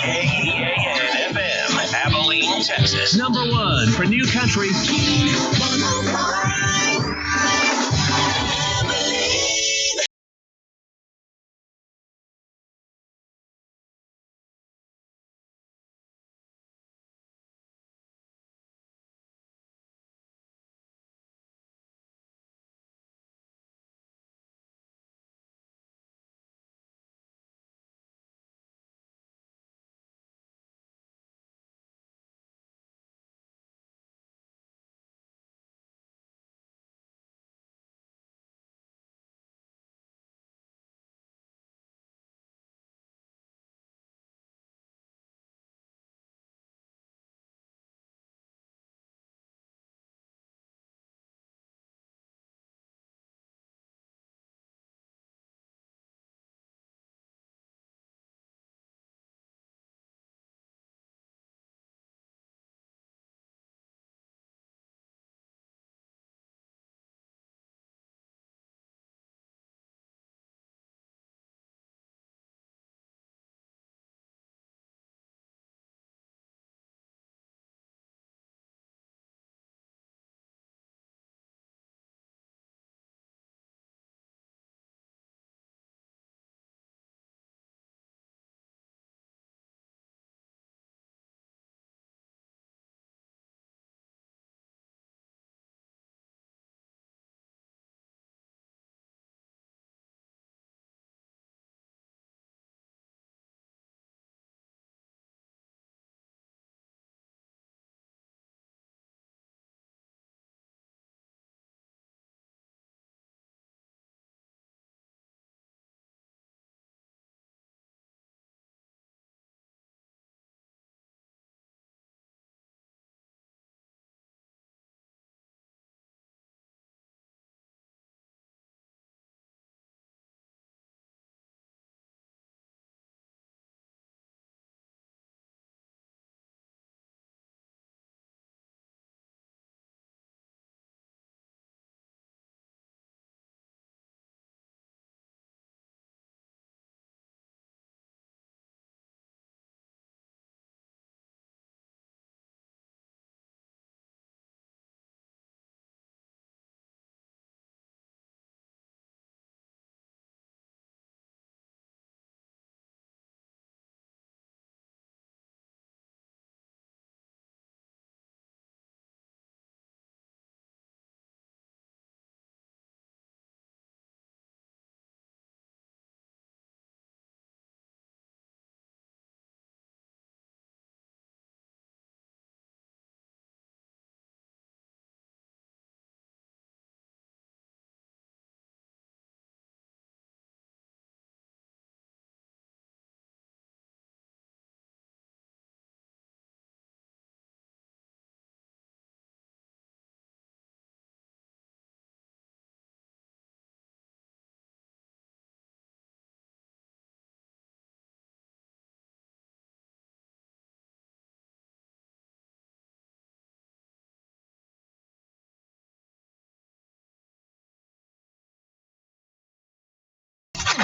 ABILENE FM, Abilene, Texas. Number 1 for New Country.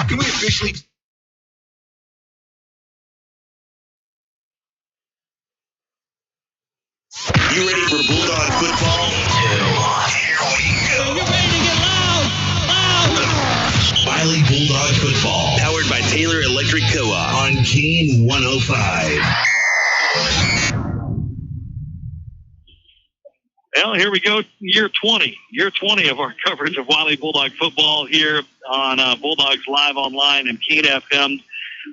Can we officially... You ready for Bulldog football? Here we go. You're ready to get loud! Loud! WYLIE Bulldog football. Powered by Taylor Electric Co-op on King 105. Well, here we go, year 20 of our coverage of WYLIE Bulldog football here on Bulldogs Live Online and Keene FM.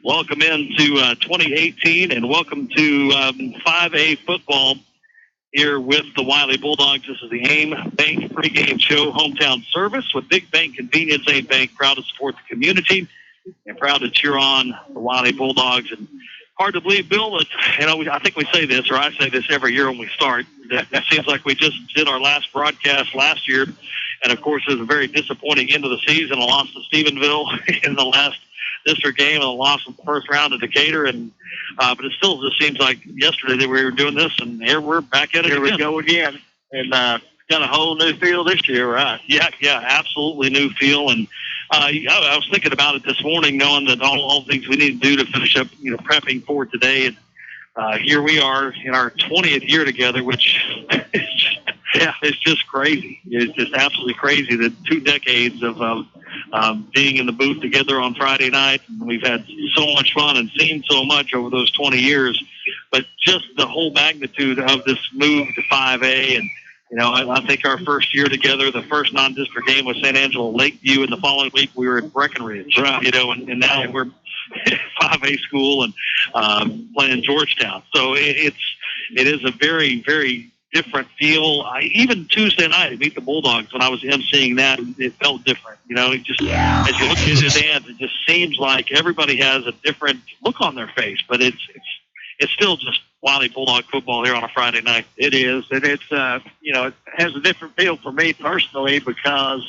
Welcome into 2018 and welcome to 5A football here with the WYLIE Bulldogs. This is the AIM Bank pregame show, hometown service with Big Bank Convenience. AIM Bank proud to support the community and proud to cheer on the WYLIE Bulldogs. And hard to believe, Bill, that, I think we say this, or I say this every year when we start. That seems like we just did our last broadcast last year. And, of course, it was a very disappointing end of the season, a loss to Stephenville in the last district game, and a loss in the first round to Decatur. And but it still just seems like yesterday that we were doing this, and here we're back at it again. Here we go again. And got a whole new feel this year, right? Yeah, absolutely new feel. And I was thinking about it this morning, knowing that all the things we need to do to finish up, prepping for today. And here we are in our 20th year together, which it's just crazy. It's just absolutely crazy that 2 decades of being in the booth together on Friday night. We've had so much fun and seen so much over those 20 years. But just the whole magnitude of this move to 5A, and I think our first year together, the first non-district game was St. Angelo Lakeview, and the following week we were at Breckenridge. Right. And now we're 5A school and playing Georgetown. So it is a very, very different feel. Even Tuesday night, meet the Bulldogs, when I was emceeing that, it felt different. It just, as you look at the stands, it just seems like everybody has a different look on their face, but it's still just Wylie Bulldog football here on a Friday night. It is, and it's it has a different feel for me personally, because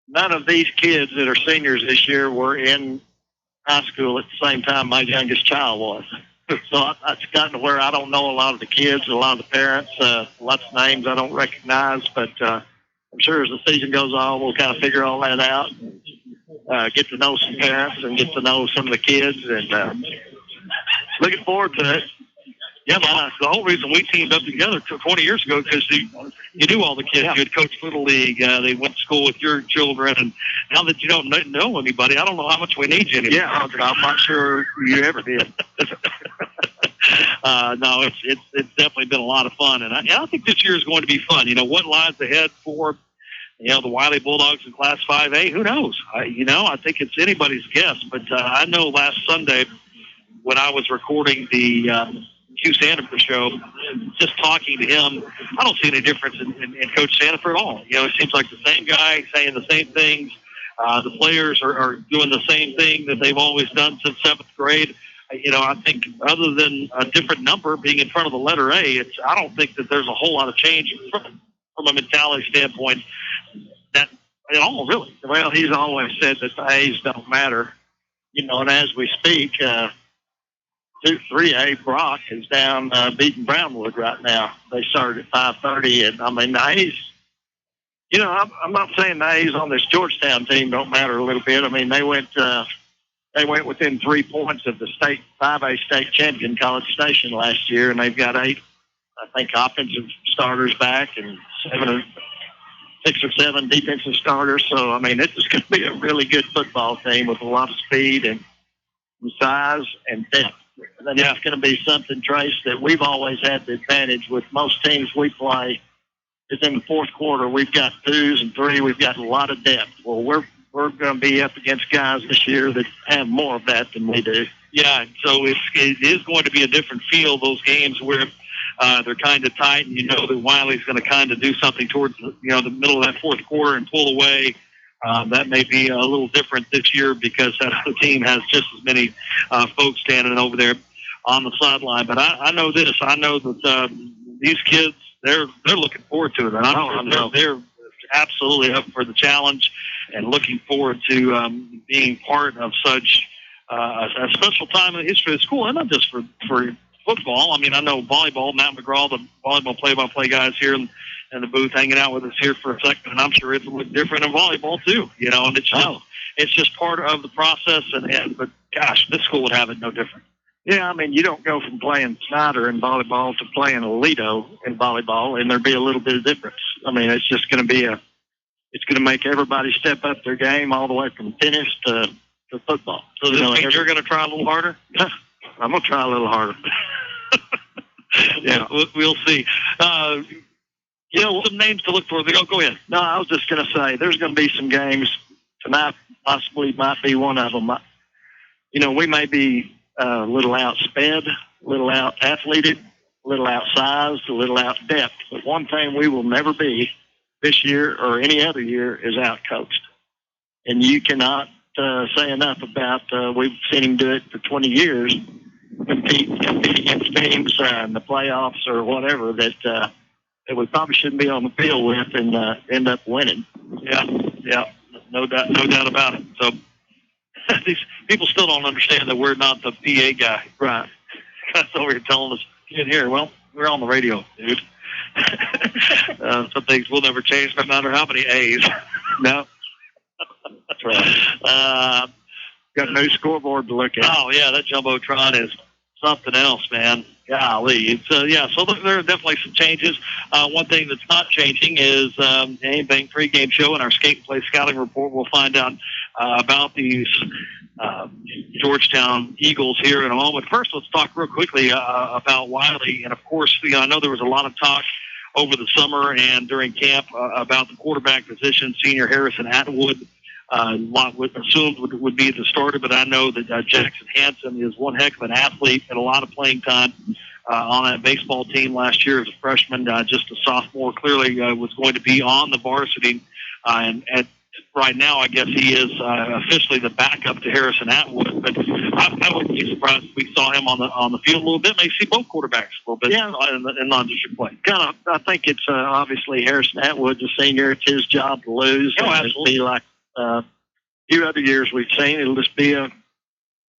none of these kids that are seniors this year were in high school at the same time my youngest child was. So it's gotten to where I don't know a lot of the kids, a lot of the parents, lots of names I don't recognize, but I'm sure as the season goes on, we'll kind of figure all that out, and, get to know some parents and get to know some of the kids, and looking forward to it. Yeah, the whole reason we teamed up together 20 years ago, because you knew all the kids. Yeah. You had coached Little League. They went to school with your children. And now that you don't know anybody, I don't know how much we need you anymore. Yeah, I'm not sure you ever did. No, it's definitely been a lot of fun. And I think this year is going to be fun. What lies ahead for the Wylie Bulldogs in Class 5A? Who knows? I think it's anybody's guess. But I know last Sunday when I was recording the Hugh Sandifer show, just talking to him, I don't see any difference in Coach Sandifer at all. It seems like the same guy saying the same things. The players are doing the same thing that they've always done since 7th grade. I think other than a different number being in front of the letter A, I don't think that there's a whole lot of change from a mentality standpoint that at all, really. Well, he's always said that the A's don't matter. And as we speak, 3A Brock is down beating Brownwood right now. They started at 5:30, and I mean the A's. I'm not saying the A's on this Georgetown team don't matter a little bit. I mean they went within 3 points of the state 5A state champion College Station last year, and they've got 8, I think, offensive starters back and 6 or 7 defensive starters. So I mean, it's going to be a really good football team with a lot of speed and size and depth. And then it's going to be something, Trace, that we've always had the advantage with most teams we play is in the fourth quarter. We've got 2s and 3. We've got a lot of depth. Well, we're going to be up against guys this year that have more of that than we do. Yeah, so it is going to be a different feel, those games where they're kind of tight, and that Wylie's going to kind of do something towards the middle of that fourth quarter and pull away. That may be a little different this year because that other team has just as many folks standing over there on the sideline. But I know this. I know that these kids, they're looking forward to it. And I know they're absolutely up for the challenge and looking forward to being part of such a special time in the history of the school, and not just for football. I mean, I know volleyball. Matt McGraw, the volleyball play-by-play guys here in the booth, hanging out with us here for a second, and I'm sure it'll look different in volleyball too. And it's just part of the process. But gosh, this school would have it no different. Yeah, I mean, you don't go from playing Snyder in volleyball to playing Alito in volleyball, and there'd be a little bit of difference. I mean, it's just going to be it's going to make everybody step up their game all the way from tennis to football. So this means you're going to try a little harder? I'm going to try a little harder. Yeah, we'll see. Some names to look for. Go ahead. No, I was just going to say there's going to be some games tonight. Possibly might be one of them. We may be a little outsped, a little out-athleted, a little outsized, a little out-depth. But one thing we will never be this year or any other year is out-coached. And you cannot say enough about we've seen him do it for 20 years, compete against teams in the playoffs or whatever that we probably shouldn't be on the field with and end up winning. Yeah, no doubt about it. So these people still don't understand that we're not the PA guy. Right. That's what you're telling us in here. Well, we're on the radio, dude. Some things will never change no matter how many A's. No. Got a new scoreboard to look at. Oh, yeah, that Jumbotron is something else, man. Golly. It's, so there are definitely some changes. One thing that's not changing is the AIM Bank pregame show and our skate and play scouting report. We'll find out about these Georgetown Eagles here in a moment. First, let's talk real quickly about WYLIE. And, of course, I know there was a lot of talk over the summer and during camp about the quarterback position. Senior Harrison Atwood assumed would be the starter, but I know that Jackson Hanson is one heck of an athlete and a lot of playing time on that baseball team last year as a freshman. Just a sophomore, clearly was going to be on the varsity. And right now, I guess he is officially the backup to Harrison Atwood. But I wouldn't be surprised if we saw him on the field a little bit. Maybe see both quarterbacks a little bit in non-district play. I think it's obviously Harrison Atwood, the senior. It's his job to lose. Oh, absolutely. It'll be like a few other years we've seen. It'll just be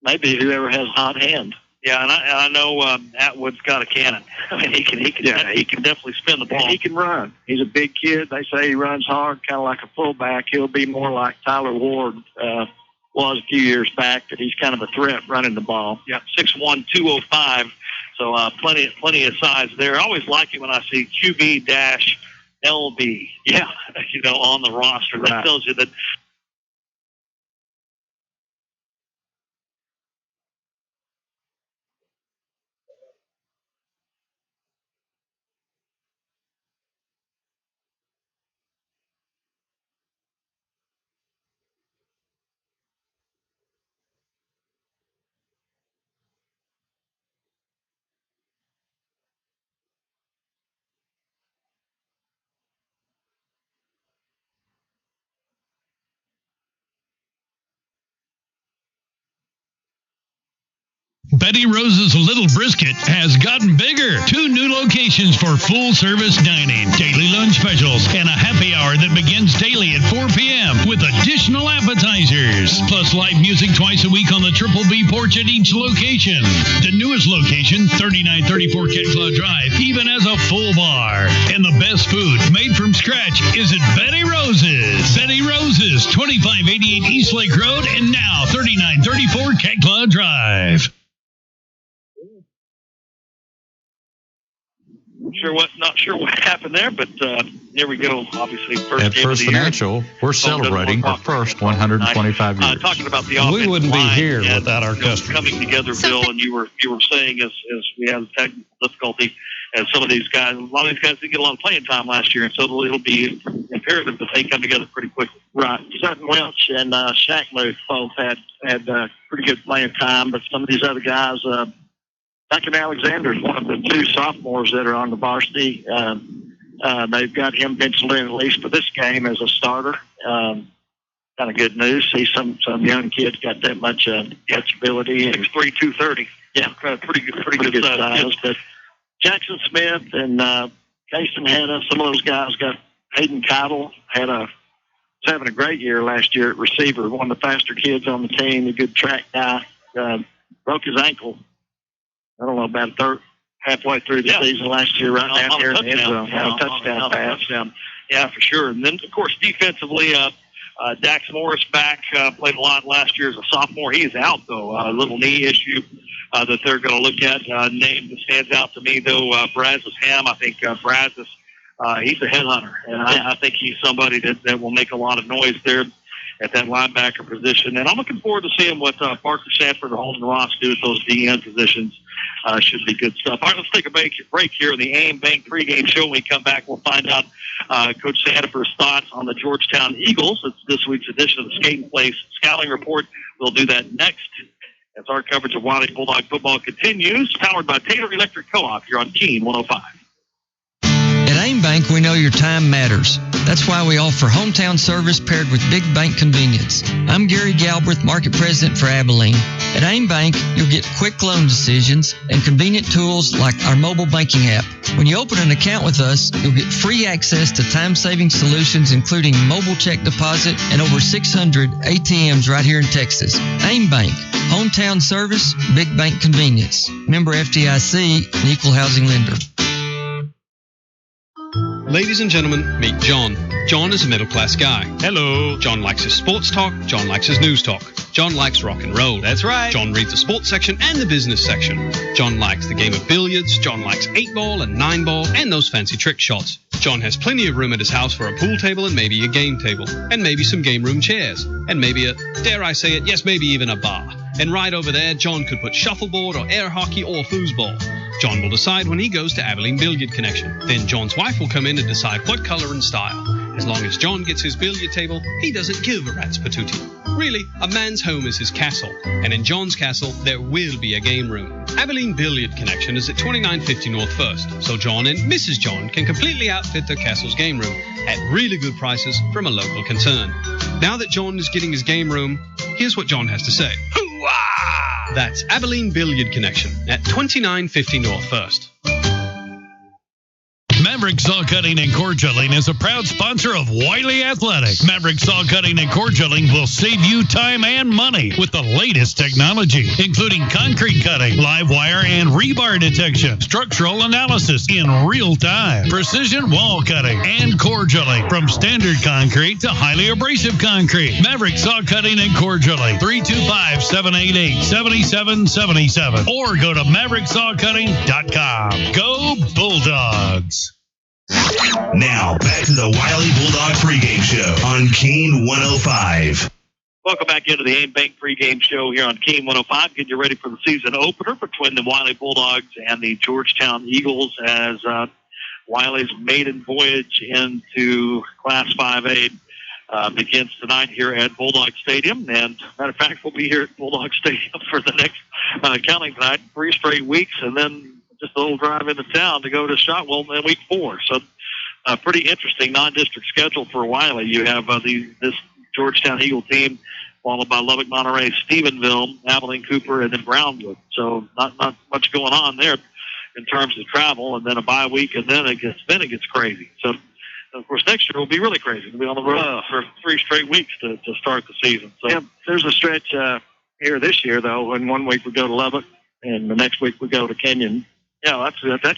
maybe whoever has a hot hand. Yeah, and I know Atwood's got a cannon. I mean, he can definitely spin the ball. And he can run. He's a big kid. They say he runs hard, kind of like a fullback. He'll be more like Tyler Ward was a few years back. That he's kind of a threat running the ball. Yeah, 6'1", 205. So plenty of size there. I always like it when I see QB-LB. Yeah, on the roster. That tells you that. Betty Rose's Little Brisket has gotten bigger. 2 new locations for full-service dining, daily lunch specials, and a happy hour that begins daily at 4 p.m. with additional appetizers. Plus live music twice a week on the Triple B porch at each location. The newest location, 3934 Cat Claw Drive, even has a full bar. And the best food made from scratch is at Betty Rose's. Betty Rose's, 2588 East Lake Road, and now 3934 Cat Claw Drive. Not sure what happened there, but here we go. Obviously, first at game First of the Financial, year. we're celebrating our first 125 years. Talking about the offensive we wouldn't be line here and, without our customers. Coming together, Bill, and you were saying as we have technical difficulty, and some of these guys, a lot of these guys didn't get a lot of playing time last year, and so it'll be imperative that they come together pretty quickly. Right. Sutton Welch and Shaq Muth both had pretty good playing time, but some of these other guys. Duncan Alexander is one of the 2 sophomores that are on the varsity. They've got him penciled in at least for this game as a starter. Kind of good news. See some young kids got that much ability. 6'3", 230. Yeah, pretty good size. But Jackson Smith and Casey Hanna, some of those guys got Hayden Cottle was having a great year last year at receiver. One of the faster kids on the team, a good track guy. Broke his ankle. I don't know, about halfway through the season last year, right down here in the end zone. Touchdown pass. Yeah, for sure. And then, of course, defensively, Dax Morris back, played a lot last year as a sophomore. He is out, though. A little knee issue that they're going to look at. Name that stands out to me, though, Brazos Ham. I think Brazos, he's a headhunter, and I think he's somebody that will make a lot of noise there at that linebacker position. And I'm looking forward to seeing what Parker Sanford and Holden Ross do at those DN positions. Should be good stuff. All right, let's take a break here in the AIM Bank pregame show. When we come back, we'll find out Coach Sanford's thoughts on the Georgetown Eagles. It's this week's edition of the Skate and Play Scouting Report. We'll do that next as our coverage of WYLIE Bulldog football continues, powered by Taylor Electric Co-op here on Keen 105. At AIM Bank, we know your time matters. That's why we offer hometown service paired with big bank convenience. I'm Gary Galbraith, Market President for ABILENE. At AIM Bank, you'll get quick loan decisions and convenient tools like our mobile banking app. When you open an account with us, you'll get free access to time-saving solutions, including mobile check deposit and over 600 ATMs right here in Texas. AIM Bank, hometown service, big bank convenience. Member FDIC, an equal housing lender. Ladies and gentlemen, meet John. John is a middle-class guy. Hello. John likes his sports talk. John likes his news talk. John likes rock and roll. That's right. John reads the sports section and the business section. John likes the game of billiards. John likes 8-ball and 9-ball and those fancy trick shots. John has plenty of room at his house for a pool table and maybe a game table. And maybe some game room chairs. And maybe a, dare I say it, yes, maybe even a bar. And right over there, John could put shuffleboard or air hockey or foosball. John will decide when he goes to ABILENE Billiard Connection. Then John's wife will come in and decide what color and style. As long as John gets his billiard table, he doesn't give a rat's patootie. Really, a man's home is his castle, and in John's castle, there will be a game room. ABILENE Billiard Connection is at 2950 North 1st, so John and Mrs. John can completely outfit their castle's game room at really good prices from a local concern. Now that John is getting his game room, here's what John has to say. Hoo-wah! That's ABILENE Billiard Connection at 2950 North 1st. Maverick Saw Cutting and Cord Gelling is a proud sponsor of WYLIE Athletics. Maverick Saw Cutting and Cord Gelling will save you time and money with the latest technology, including concrete cutting, live wire and rebar detection, structural analysis in real time, precision wall cutting, and cord gelling from standard concrete to highly abrasive concrete. Maverick Saw Cutting and Cord Gelling, 325-788-7777, or go to MaverickSawCutting.com. Go Bulldogs! Now, back to the Wylie Bulldog pregame show on Kane 105. Welcome back into the AIM Bank pregame show here on Kane 105. Getting you ready for the season opener between the Wylie Bulldogs and the Georgetown Eagles as Wylie's maiden voyage into Class 5A begins tonight here at Bulldog Stadium. And matter of fact, we'll be here at Bulldog Stadium for the next counting tonight, 3 straight weeks, and then just a little drive into town to go to Shotwell in week 4. So a pretty interesting non-district schedule for Wylie. You have this Georgetown Eagle team followed by Lubbock, Monterey, Stephenville, Abilene, Cooper, and then Brownwood. So not much going on there in terms of travel, and then a bye week, and then it gets crazy. So, of course, next year will be really crazy. We'll be on the road for 3 straight weeks to start the season. So yeah, there's a stretch here this year, though, when one week we go to Lubbock and the next week we go to Kenyon. Yeah, that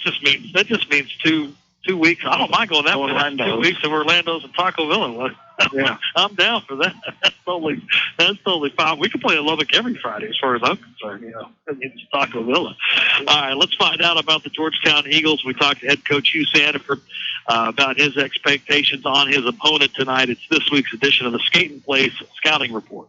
just means 2 weeks. I don't mind going that way. 2 weeks of Orlando's and Taco Villa. Yeah, I'm down for that. That's totally fine. We can play at Lubbock every Friday, as far as I'm concerned. You know, it's Taco Villa. All right, let's find out about the Georgetown Eagles. We talked to head coach Hugh Sandiford about his expectations on his opponent tonight. It's this week's edition of the Skating Place Scouting Report.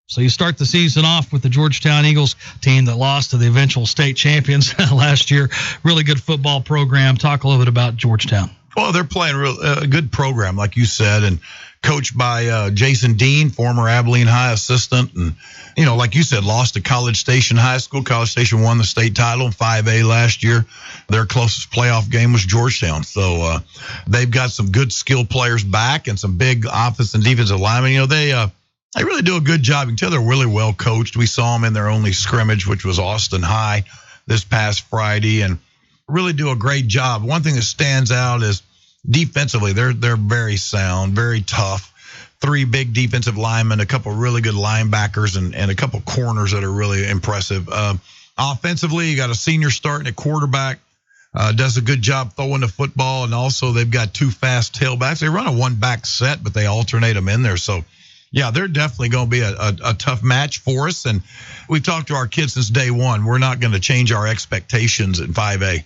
So you start the season off with the Georgetown Eagles team that lost to the eventual state champions last year. Really good football program. Talk a little bit about Georgetown. Well, they're playing a good program, like you said, and coached by Jason Dean, former Abilene High assistant. And, you know, like you said, lost to College Station High School. College Station won the state title in 5A last year. Their closest playoff game was Georgetown. So they've got some good skilled players back and some big offensive and defensive linemen. You know, they really do a good job. You can tell they're really well coached. We saw them in their only scrimmage, which was Austin High this past Friday, and really do a great job. One thing that stands out is defensively, they're very sound, very tough. 3 big defensive linemen, a couple really good linebackers, and a couple corners that are really impressive. Offensively, you got a senior starting at quarterback, does a good job throwing the football, and also they've got 2 fast tailbacks. They run a 1-back set, but they alternate them in there. So, yeah, they're definitely going to be a tough match for us. And we've talked to our kids since day one. We're not going to change our expectations in 5A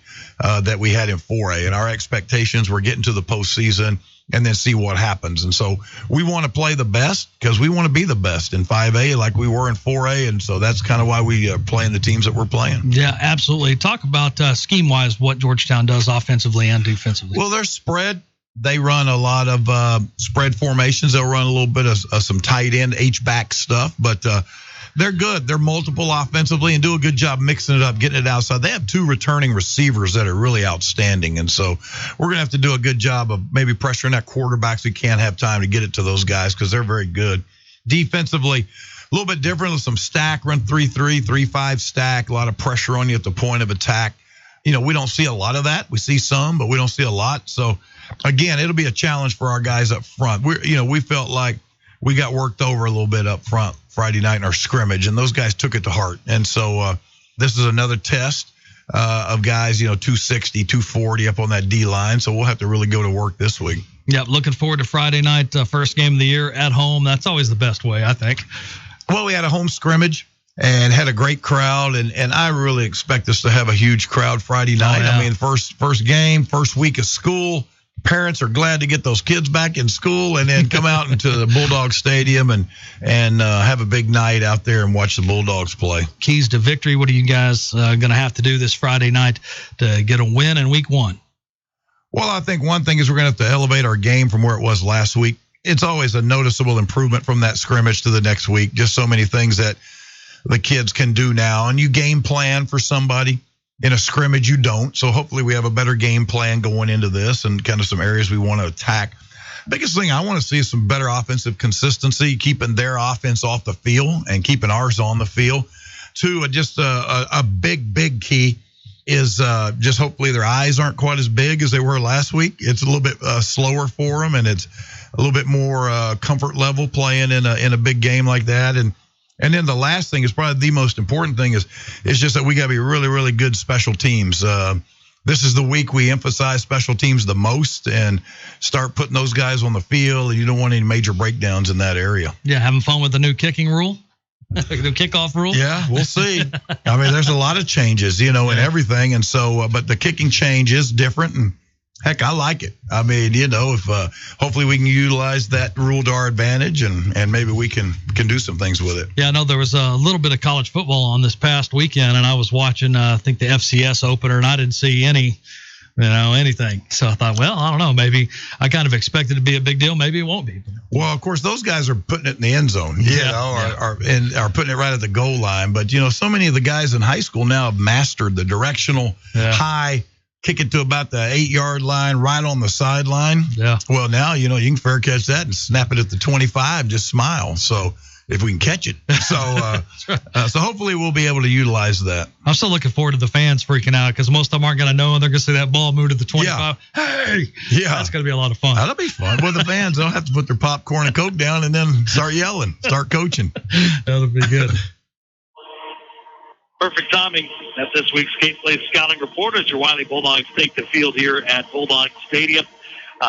that we had in 4A. And our expectations, we're getting to the postseason and then see what happens. And so we want to play the best because we want to be the best in 5A like we were in 4A. And so that's kind of why we are playing the teams that we're playing. Yeah, absolutely. Talk about scheme-wise what Georgetown does offensively and defensively. Well, they're spread. They run a lot of spread formations. They'll run a little bit of some tight end, H-back stuff, but they're good. They're multiple offensively and do a good job mixing it up, getting it outside. They have 2 returning receivers that are really outstanding, and so we're going to have to do a good job of maybe pressuring that quarterback so we can't have time to get it to those guys because they're very good. Defensively, a little bit different with some stack, run 3-3, 3-5 stack, a lot of pressure on you at the point of attack. You know, we don't see a lot of that. We see some, but we don't see a lot. So, again, it'll be a challenge for our guys up front. We felt like we got worked over a little bit up front Friday night in our scrimmage, and those guys took it to heart. And so this is another test of guys, 260, 240 up on that D line. So we'll have to really go to work this week. Yep, looking forward to Friday night, first game of the year at home. That's always the best way, I think. Well, we had a home scrimmage and had a great crowd, and I really expect us to have a huge crowd Friday night. Yeah. I mean, first game, first week of school. Parents are glad to get those kids back in school and then come out into the Bulldog Stadium and have a big night out there and watch the Bulldogs play. Keys to victory. What are you guys going to have to do this Friday night to get a win in week 1? Well, I think one thing is we're going to have to elevate our game from where it was last week. It's always a noticeable improvement from that scrimmage to the next week. Just so many things that the kids can do now. And you game plan for somebody. In a scrimmage, you don't. So hopefully we have a better game plan going into this and kind of some areas we want to attack. Biggest thing I want to see is some better offensive consistency, keeping their offense off the field and keeping ours on the field. Two, just a big key is just hopefully their eyes aren't quite as big as they were last week. It's a little bit slower for them, and it's a little bit more comfort level playing in a big game like that. And then the last thing is probably the most important thing is just that we got to be really, really good special teams. This is the week we emphasize special teams the most and start putting those guys on the field. And you don't want any major breakdowns in that area. Yeah, having fun with the new kicking rule, the kickoff rule. Yeah, we'll see. I mean, there's a lot of changes, in everything. And so, but the kicking change is different. And heck, I like it. I mean, if hopefully we can utilize that rule to our advantage and maybe we can do some things with it. Yeah, I know there was a little bit of college football on this past weekend, and I was watching, I think, the FCS opener, and I didn't see anything. So I thought, well, I don't know. Maybe I kind of expected it to be a big deal. Maybe it won't be. Well, of course, those guys are putting it in the end zone, are putting it right at the goal line. But, so many of the guys in high school now have mastered the directional high, kick it to about the 8-yard line, right on the sideline. Yeah. Well, now, you can fair catch that and snap it at the 25, just smile. So if we can catch it. So hopefully we'll be able to utilize that. I'm still looking forward to the fans freaking out because most of them aren't going to know, and they're going to see that ball move to the 25. Yeah. Hey! Yeah. That's going to be a lot of fun. That'll be fun. Well, the fans, they'll have to put their popcorn and Coke down and then start yelling, start coaching. That'll be good. Perfect timing at this week's Skate Place Scouting Report as your Wylie Bulldogs take the field here at Bulldog Stadium.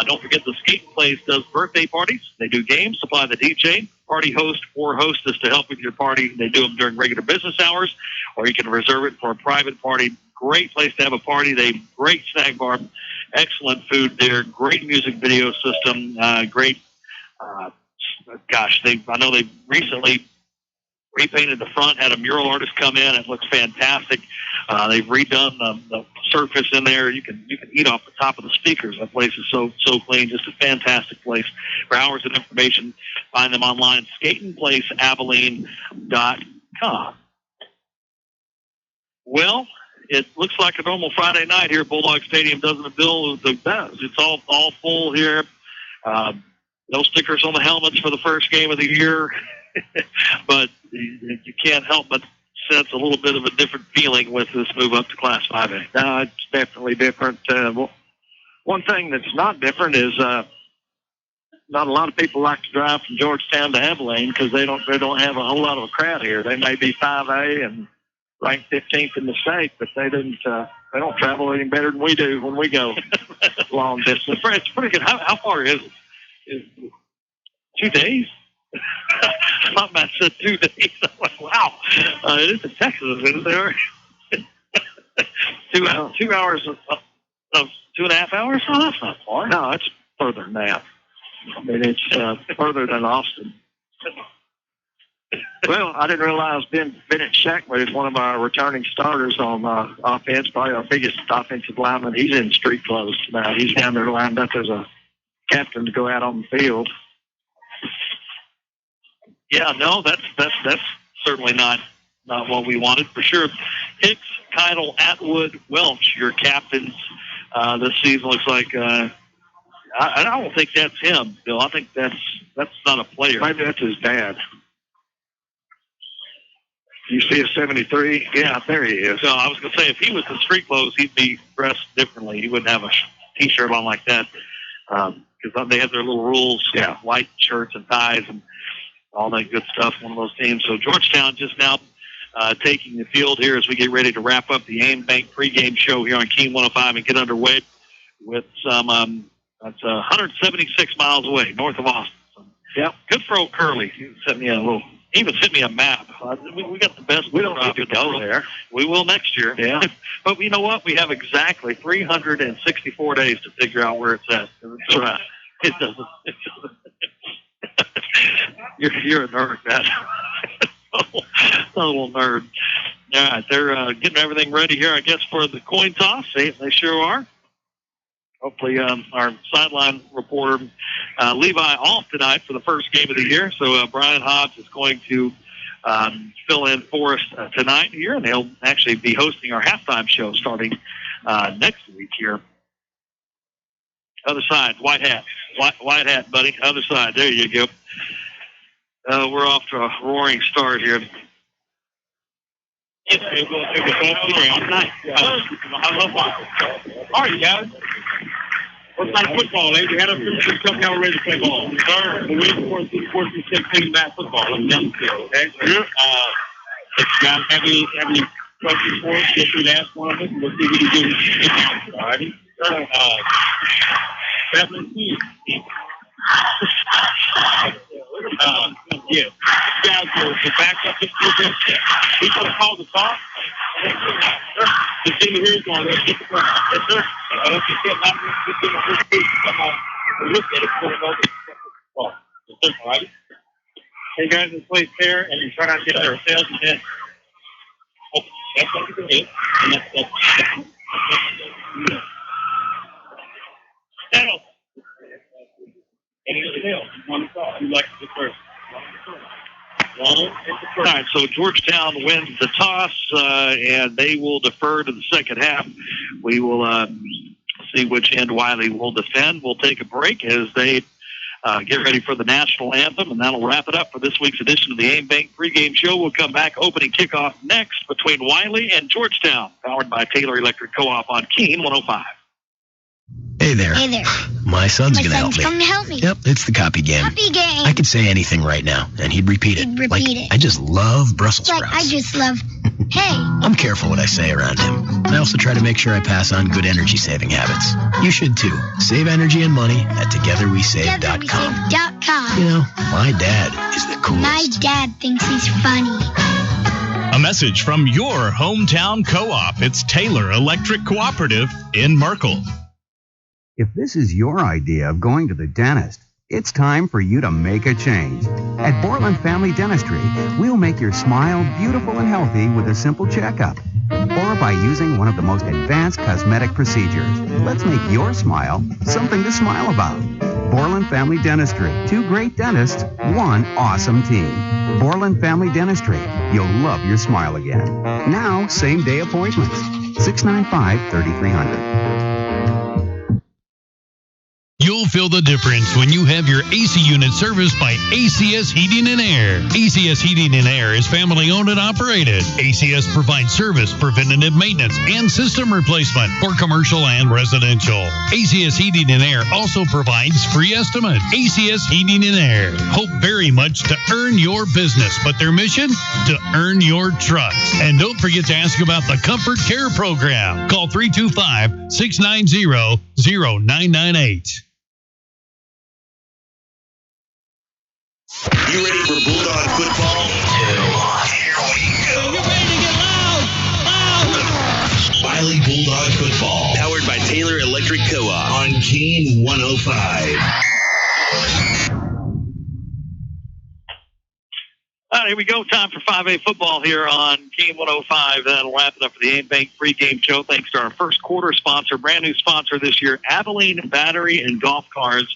Don't forget the Skate Place does birthday parties. They do games, supply the DJ, party host or hostess to help with your party. They do them during regular business hours, or you can reserve it for a private party. Great place to have a party. They have great snack bar, excellent food there, great music video system, great. I know they recently repainted the front, had a mural artist come in. It looks fantastic. They've redone the surface in there. You can eat off the top of the speakers. That place is so clean. Just a fantastic place. For hours of information, find them online, skatingplaceabilene.com. Well, it looks like a normal Friday night here at Bulldog Stadium, doesn't it, Bill? It's all full here. No stickers on the helmets for the first game of the year. But you can't help but sense a little bit of a different feeling with this move up to Class 5A. No, it's definitely different. One thing that's not different is not a lot of people like to drive from Georgetown to Abilene because they don't have a whole lot of a crowd here. They may be 5A and ranked 15th in the state, but they don't travel any better than we do when we go long distance. It's pretty good. How far is it? 2 days? I thought Matt said 2 days. I'm like, wow. It is in Texas, isn't there? 2 hours of 2.5 hours? Oh, that's not far. No, it's further than that. I mean, it's further than Austin. Well, I didn't realize Bennett Shackman is one of our returning starters on offense, probably our biggest offensive lineman. He's in street clothes now. He's down there lined up as a captain to go out on the field. Yeah, no, that's certainly not what we wanted for sure. Hicks, Keitel, Atwood, Welch, your captains this season. Looks like I don't think that's him, Bill. I think that's not a player. Maybe that's his dad. You see a 73? Yeah, there he is. So I was going to say, if he was in street clothes, he'd be dressed differently. He wouldn't have a T-shirt on like that because they have their little rules, white shirts and ties and all that good stuff, one of those teams. So Georgetown just now taking the field here as we get ready to wrap up the AIM Bank pregame show here on King 105 and get underway with some, that's 176 miles away, north of Austin. So, yeah, good for old Curly. He sent me a map. We got the best. We don't have to go there. We will next year. Yeah. But you know what? We have exactly 364 days to figure out where it's at. That's right. It doesn't. You're a nerd, man. Total nerd. All right, they're getting everything ready here, I guess, for the coin toss. They sure are. Hopefully, our sideline reporter, Levi, off tonight for the first game of the year. So Brian Hobbs is going to fill in for us tonight here, and he'll actually be hosting our halftime show starting next week here. Other side, white hat, buddy. Other side, there you go. We're off to a roaring start here. All right, guys. What's like football, eh? We had a few stuff now ready to play ball. Sir, we're waiting for the 14-16 back football. Let's jump to it, okay? If you guys have any questions for us, feel free to ask one of us, and we'll see if we can do it. All righty? Definitely. Yeah. You guys will back up just a little bit. He's going to call the toss. The team here is going to get the front. Yes, sir. Let's just get back to the first piece. Come on. Look at it. Yes, sir. All right. Hey, guys, let's play fair and try not to get ourselves in head. Oh, that's what you're doing. And that's Settle. And here's the deal. One thought. You like the first. All right, so Georgetown wins the toss, and they will defer to the second half. We will see which end WYLIE will defend. We'll take a break as they get ready for the national anthem, and that'll wrap it up for this week's edition of the AIM Bank pregame show. We'll come back, opening kickoff next between WYLIE and Georgetown, powered by Taylor Electric Co-op on Keene 105. Hey there. Hey there. My son's going to help me. Coming to help me. Yep, it's the copy game. Copy game. I could say anything right now, and he'd repeat it. I just love Brussels sprouts. I just love, hey. I'm careful what I say around him. I also try to make sure I pass on good energy-saving habits. You should, too. Save energy and money at TogetherWeSave.com. TogetherWeSave.com. You know, my dad is the coolest. My dad thinks he's funny. A message from your hometown co-op. It's Taylor Electric Cooperative in Merkel. If this is your idea of going to the dentist, it's time for you to make a change. At Borland Family Dentistry, we'll make your smile beautiful and healthy with a simple checkup, or by using one of the most advanced cosmetic procedures. Let's make your smile something to smile about. Borland Family Dentistry. 2 great dentists, 1 awesome team. Borland Family Dentistry. You'll love your smile again. Now, same-day appointments. 695-3300. You'll feel the difference when you have your AC unit serviced by ACS Heating and Air. ACS Heating and Air is family owned and operated. ACS provides service, preventative maintenance, and system replacement for commercial and residential. ACS Heating and Air also provides free estimate. ACS Heating and Air hope very much to earn your business, but their mission? To earn your trust. And don't forget to ask about the Comfort Care Program. Call 325-690-0998. You ready for Bulldog football? Here we go. You ready to get loud? WYLIE Bulldog football, powered by Taylor Electric Co-op on Keene 105. All right, here we go. Time for 5A football here on Keene 105. That'll wrap it up for the AIM Bank pregame show. Thanks to our first quarter sponsor, brand new sponsor this year, ABILENE Battery and Golf Cards.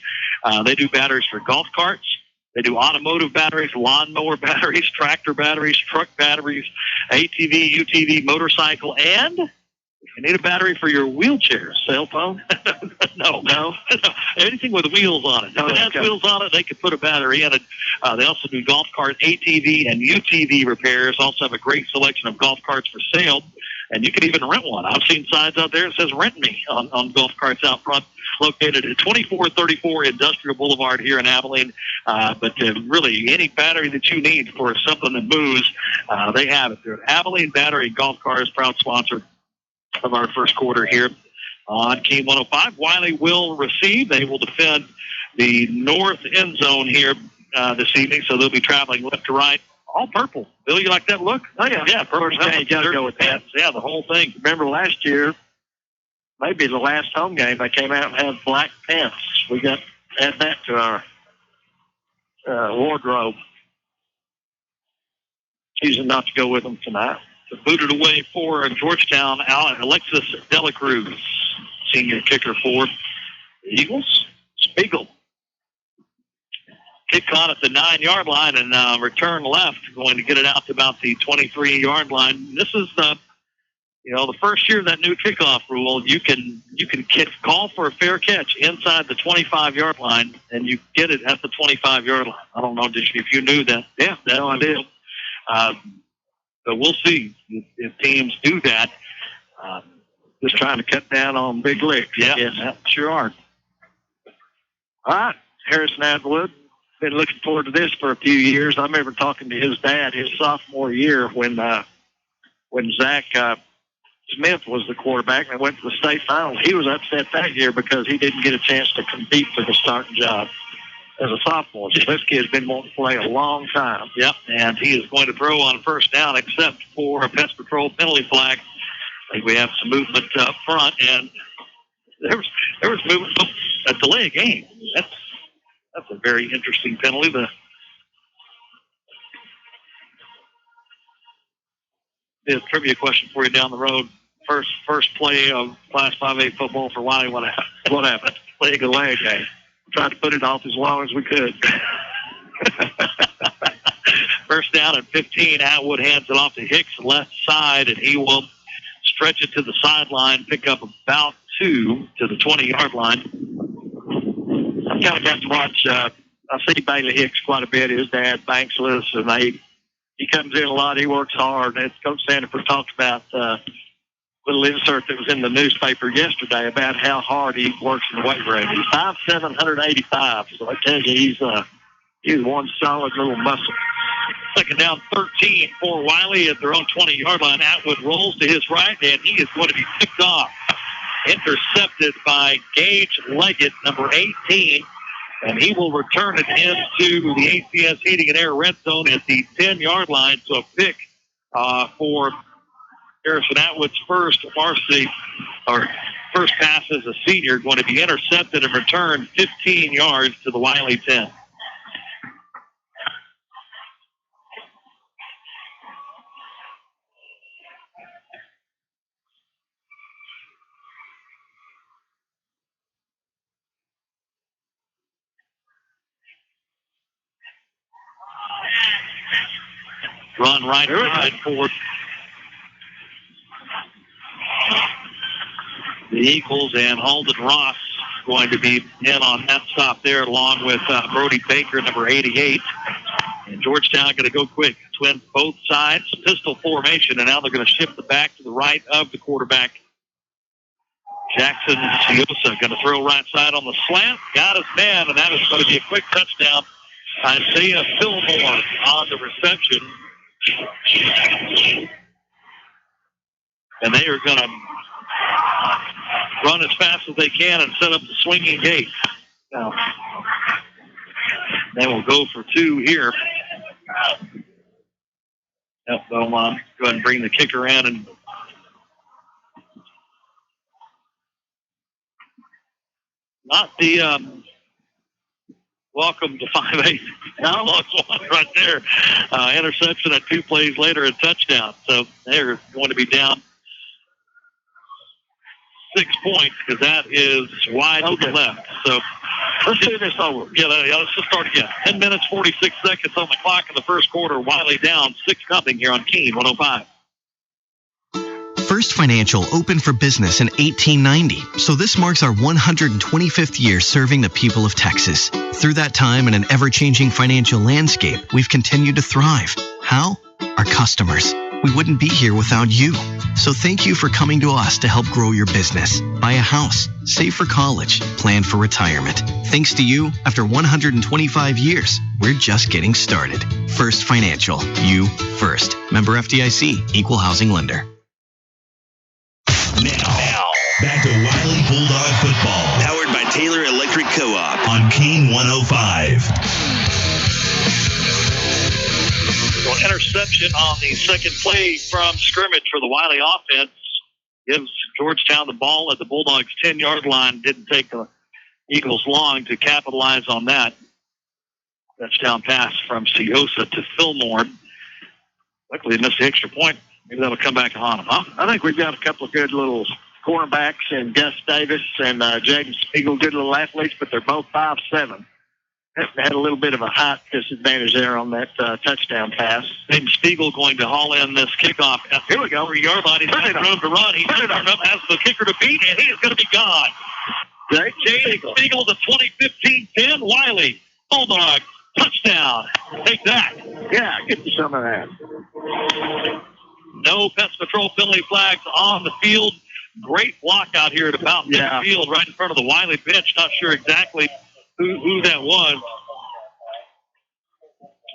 They do batteries for golf carts. They do automotive batteries, lawnmower batteries, tractor batteries, truck batteries, ATV, UTV, motorcycle, and if you need a battery for your wheelchair, cell phone, no. Anything with wheels on it. If it has wheels on it, they can put a battery in it. They also do golf cart, ATV, and UTV repairs. Also have a great selection of golf carts for sale, and you can even rent one. I've seen signs out there that says "Rent Me" on golf carts out front. located at 2434 Industrial Boulevard here in Abilene. But really, any battery that you need for something that moves, they have it there. Abilene Battery Golf Cars, proud sponsor of our first quarter here on King 105. Wylie will receive. They will defend the north end zone here this evening, so they'll be traveling left to right. All purple. Bill, you like that look? Oh, yeah. Yeah, purple. Yeah, you got to go with that. Yeah, the whole thing. Remember last year, maybe the last home game, they came out and had black pants. We got to add that to our wardrobe. Choosing not to go with them tonight. Booted away for Georgetown, Alexis Delacruz, senior kicker for the Eagles. Spiegel. Kick on at the 9-yard line and return left, going to get it out to about the 23-yard line. This is the first year of that new kickoff rule. You can call for a fair catch inside the 25-yard line, and you get it at the 25-yard line. I don't know if you knew that. Yeah, no, I did. But we'll see if teams do that. Just trying to cut down on big licks. Yeah, Yes. sure are. All right, Harrison Atwood. Been looking forward to this for a few years. I remember talking to his dad his sophomore year when Zach Smith was the quarterback and went to the state finals. He was upset that year because he didn't get a chance to compete for the starting job as a sophomore. So this kid's been wanting to play a long time. Yep, and he is going to throw on first down except for a Pest Patrol penalty flag. I think we have some movement up front, and there was movement. A delay of game. That's a very interesting penalty. The trivia question for you down the road. First play of Class 5A football for Wylie. What happened? Play a delay game. Tried to put it off as long as we could. First down at 15. Atwood hands it off to Hicks left side, and he will stretch it to the sideline, pick up about 2 to the 20-yard line. I've kind of got to watch. I see Bailey Hicks quite a bit. His dad banks with us, and he comes in a lot. He works hard. As Coach Sanford talked about little insert that was in the newspaper yesterday about how hard he works in the weight room. He's 5'7", 185. So I tell you, he's one solid little muscle. Second down, 13 for Wylie at their own 20-yard line. Atwood rolls to his right, and he is going to be picked off. Intercepted by Gage Leggett, number 18, and he will return it into the ACS Heating and Air red zone at the 10-yard line. So a pick for Harrison Atwood's first varsity or first pass as a senior, going to be intercepted and returned 15 yards to the Wylie 10. Run right side for the Eagles, and Halden Ross going to be in on that stop there, along with Brody Baker, number 88. And Georgetown going to go quick. Twin both sides, pistol formation, and now they're going to shift the back to the right of the quarterback. Jackson Ciosa going to throw right side on the slant. Got his man, and that is going to be a quick touchdown. Isaiah Fillmore on the reception. And they are going to run as fast as they can and set up the swinging gate. Now, they will go for 2 here. Yep, they'll go ahead and bring the kicker in, and not the welcome to 5-8. Now lost one right there. Interception at 2 plays later, a touchdown. So they're going to be down 6 points because that is wide to the left. So let's do this over. Yeah, let's just start again. 10 minutes, 46 seconds on the clock in the first quarter. Wylie down 6-0 here on Keene 105. First Financial opened for business in 1890, so this marks our 125th year serving the people of Texas. Through that time in an ever-changing financial landscape, we've continued to thrive. How? Our customers. We wouldn't be here without you. So thank you for coming to us to help grow your business, buy a house, save for college, plan for retirement. Thanks to you, after 125 years, we're just getting started. First Financial. You first. Member FDIC. Equal housing lender. Now, back to Wylie Bulldog football. Powered by Taylor Electric Co-op on Kane 105. So interception on the second play from scrimmage for the Wylie offense gives Georgetown the ball at the Bulldogs' 10-yard line. Didn't take the Eagles long to capitalize on that. Touchdown pass from Siosa to Fillmore. Luckily, they missed the extra point. Maybe that'll come back on them, huh? I think we've got a couple of good little cornerbacks, and Gus Davis and Jaden Spiegel, good little athletes, but they're both 5'7". Had a little bit of a height disadvantage there on that touchdown pass. Jaden Spiegel going to haul in this kickoff. Here we go. 3-yard line. He's got room to run. He's turned up as the kicker to beat, and he is going to be gone. Jaden Spiegel, the 2015-10 Wylie Bulldog touchdown. Take that. Yeah, get you some of that. No Pest Patrol penalty flags on the field. Great block out here at about midfield, right in front of the Wylie bench. Not sure exactly who that was.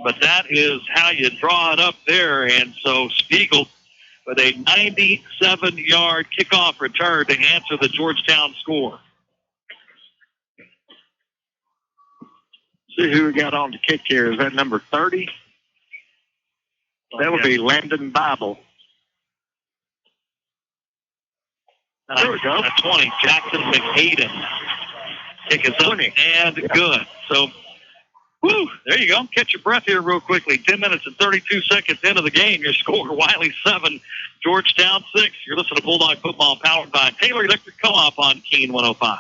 But that is how you draw it up there. And so Spiegel with a 97-yard kickoff return to answer the Georgetown score. See who we got on the kick here. Is that number 30? That would be Landon Bible. There we go. 20. Jackson McHayden. Kick is up and good. So, there you go. Catch your breath here real quickly. 10 minutes and 32 seconds into the game. Your score, Wylie 7, Georgetown 6. You're listening to Bulldog Football powered by Taylor Electric Co-op on Keen 105.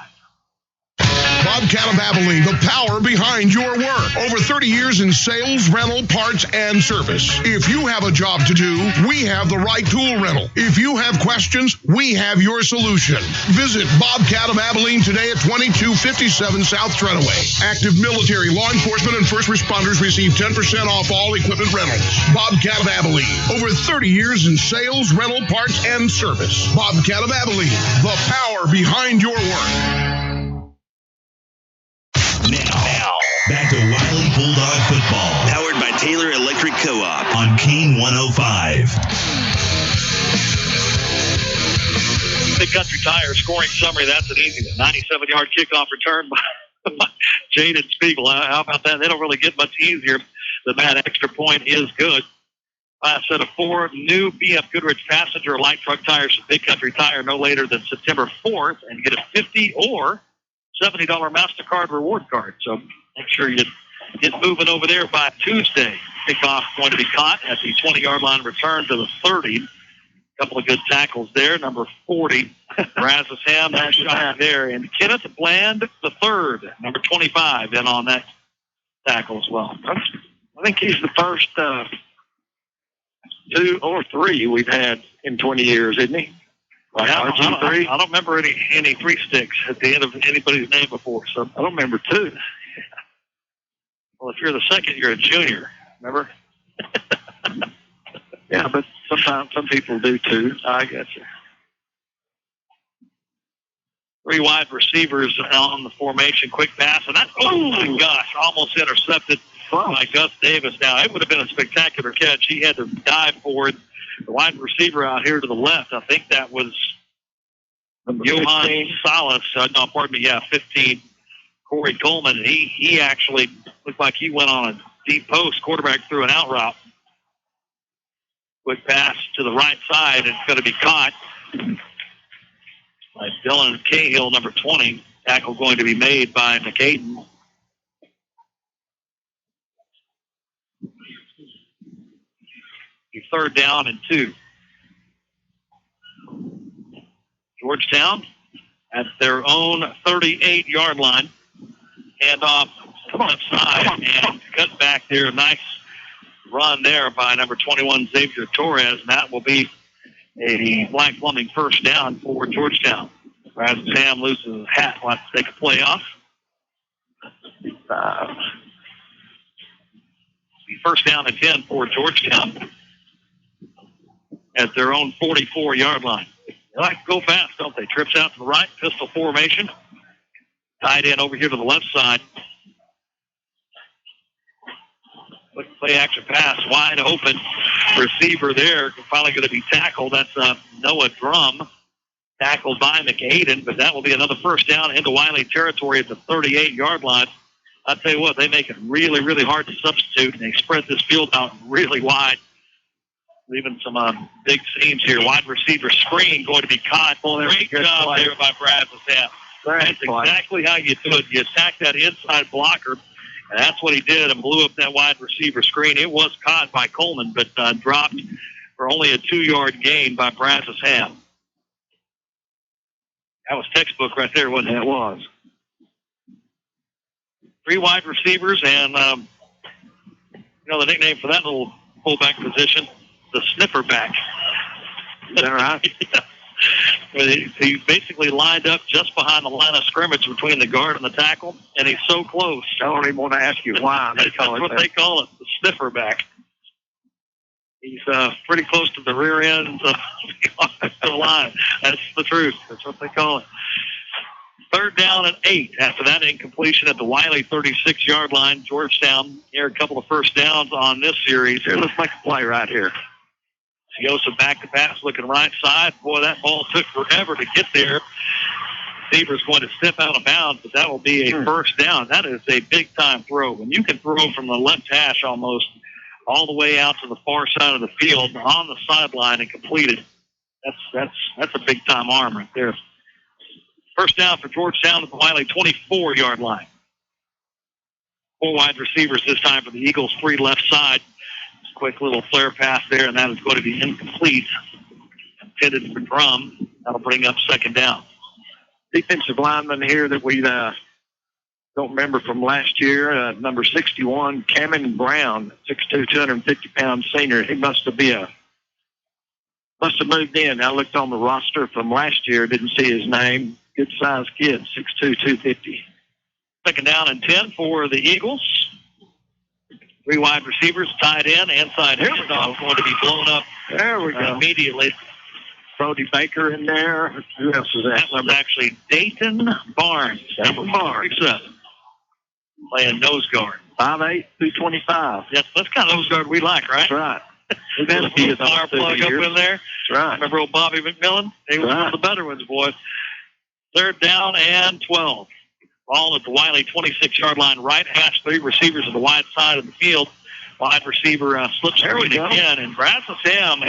Bobcat of Abilene, the power behind your work. Over 30 years in sales, rental, parts, and service. If you have a job to do, we have the right tool rental. If you have questions, we have your solution. Visit Bobcat of Abilene today at 2257 South Treadaway. Active military, law enforcement, and first responders receive 10% off all equipment rentals. Bobcat of Abilene. Over 30 years in sales, rental, parts, and service. Bobcat of Abilene, the power behind your work. Now, back to Wylie Bulldog football. Powered by Taylor Electric Co-op on Kane 105. Big Country Tire scoring summary. That's an easy one. 97-yard kickoff return by Jaden Spiegel. How about that? They don't really get much easier than that. Extra point is good. A set of 4 new BF Goodrich passenger light truck tires from Big Country Tire no later than September 4th, and get a $50 or $70 MasterCard reward card. So make sure you get moving over there by Tuesday. Kickoff going to be caught at the 20-yard line, return to the 30. A couple of good tackles there. Number 40, Razisham, that shot there. And Kenneth Bland, the third, number 25, in on that tackle as well. I think he's the first 2 or 3 we've had in 20 years, isn't he? Like I don't remember any 3 sticks at the end of anybody's name before, so I don't remember 2. Well, if you're the second, you're a junior, remember? Yeah, but sometimes some people do 2. I got you. 3 wide receivers on the formation, quick pass, and that, oh my gosh, almost intercepted by Gus Davis. Now, it would have been a spectacular catch. He had to dive for it. The wide receiver out here to the left, I think that was Johan Salas. 15, Corey Coleman. And he actually looked like he went on a deep post. Quarterback threw an out route. Quick pass to the right side. It's going to be caught by Dylan Cahill, number 20. Tackle going to be made by McHayden. Third down and 2. Georgetown at their own 38-yard line. Hand off left side and cut back there. Nice run there by number 21, Xavier Torres. And that will be a Black Plumbing first down for Georgetown. As Sam loses his hat, wants to take a play off. First down and 10 for Georgetown. at their own 44-yard line. They like to go fast, don't they? Trips out to the right, pistol formation. Tied in over here to the left side. Look, play action pass, wide open. Receiver there, finally going to be tackled. That's Noah Drum, tackled by McAden, but that will be another first down into Wylie territory at the 38-yard line. I'll tell you what, they make it really, really hard to substitute, and they spread this field out really wide, leaving some big seams here. Wide receiver screen going to be caught. Great job there by Brad Sam. That's exactly how you do it. You attack that inside blocker, and that's what he did, and blew up that wide receiver screen. It was caught by Coleman, but dropped for only a 2-yard gain by Brazos Ham. That was textbook right there, wasn't it? It was. 3 wide receivers, and the nickname for that little fullback position, the sniffer back. Is that right? He basically lined up just behind the line of scrimmage between the guard and the tackle, and he's so close. I don't even want to ask you why. That's what they call it, the sniffer back. He's pretty close to the rear end of the line. That's the truth. That's what they call it. 3rd down and 8. After that incompletion at the Wylie 36-yard line. Georgetown here, a couple of first downs on this series. Here, let's make a play right here. Siosa back to pass, looking right side. Boy, that ball took forever to get there. Receiver's going to step out of bounds, but that will be a first down. That is a big-time throw. When you can throw from the left hash almost all the way out to the far side of the field on the sideline and complete it, that's a big-time arm right there. First down for Georgetown at the Wylie 24-yard line. 4 wide receivers this time for the Eagles, 3 left side. Quick little flare pass there, and that is going to be incomplete. Intended for Drum. That'll bring up 2nd down. Defensive lineman here that we don't remember from last year, number 61, Cameron Brown, 6'2", 250-pound senior. He must have moved in. I looked on the roster from last year, didn't see his name. Good-sized kid, 6'2", 250. 2nd down and 10 for the Eagles. 3 wide receivers tied in. Inside handoff going to be blown up. There we go. Immediately. Brody Baker in there. Who else is that? That was actually Dayton Barnes. Number 6'7". Playing nose guard. 5'8", 225. Yes, that's kind of nose guard we like, right? That's right. We've been a few fire plug up in there. That's right. Remember old Bobby McMillan? He was one of the better ones, boy. 3rd down and 12. Ball at the Wylie 26-yard line, right hash, 3 receivers at the wide side of the field. Wide receiver slips screen again, and Brazos Ham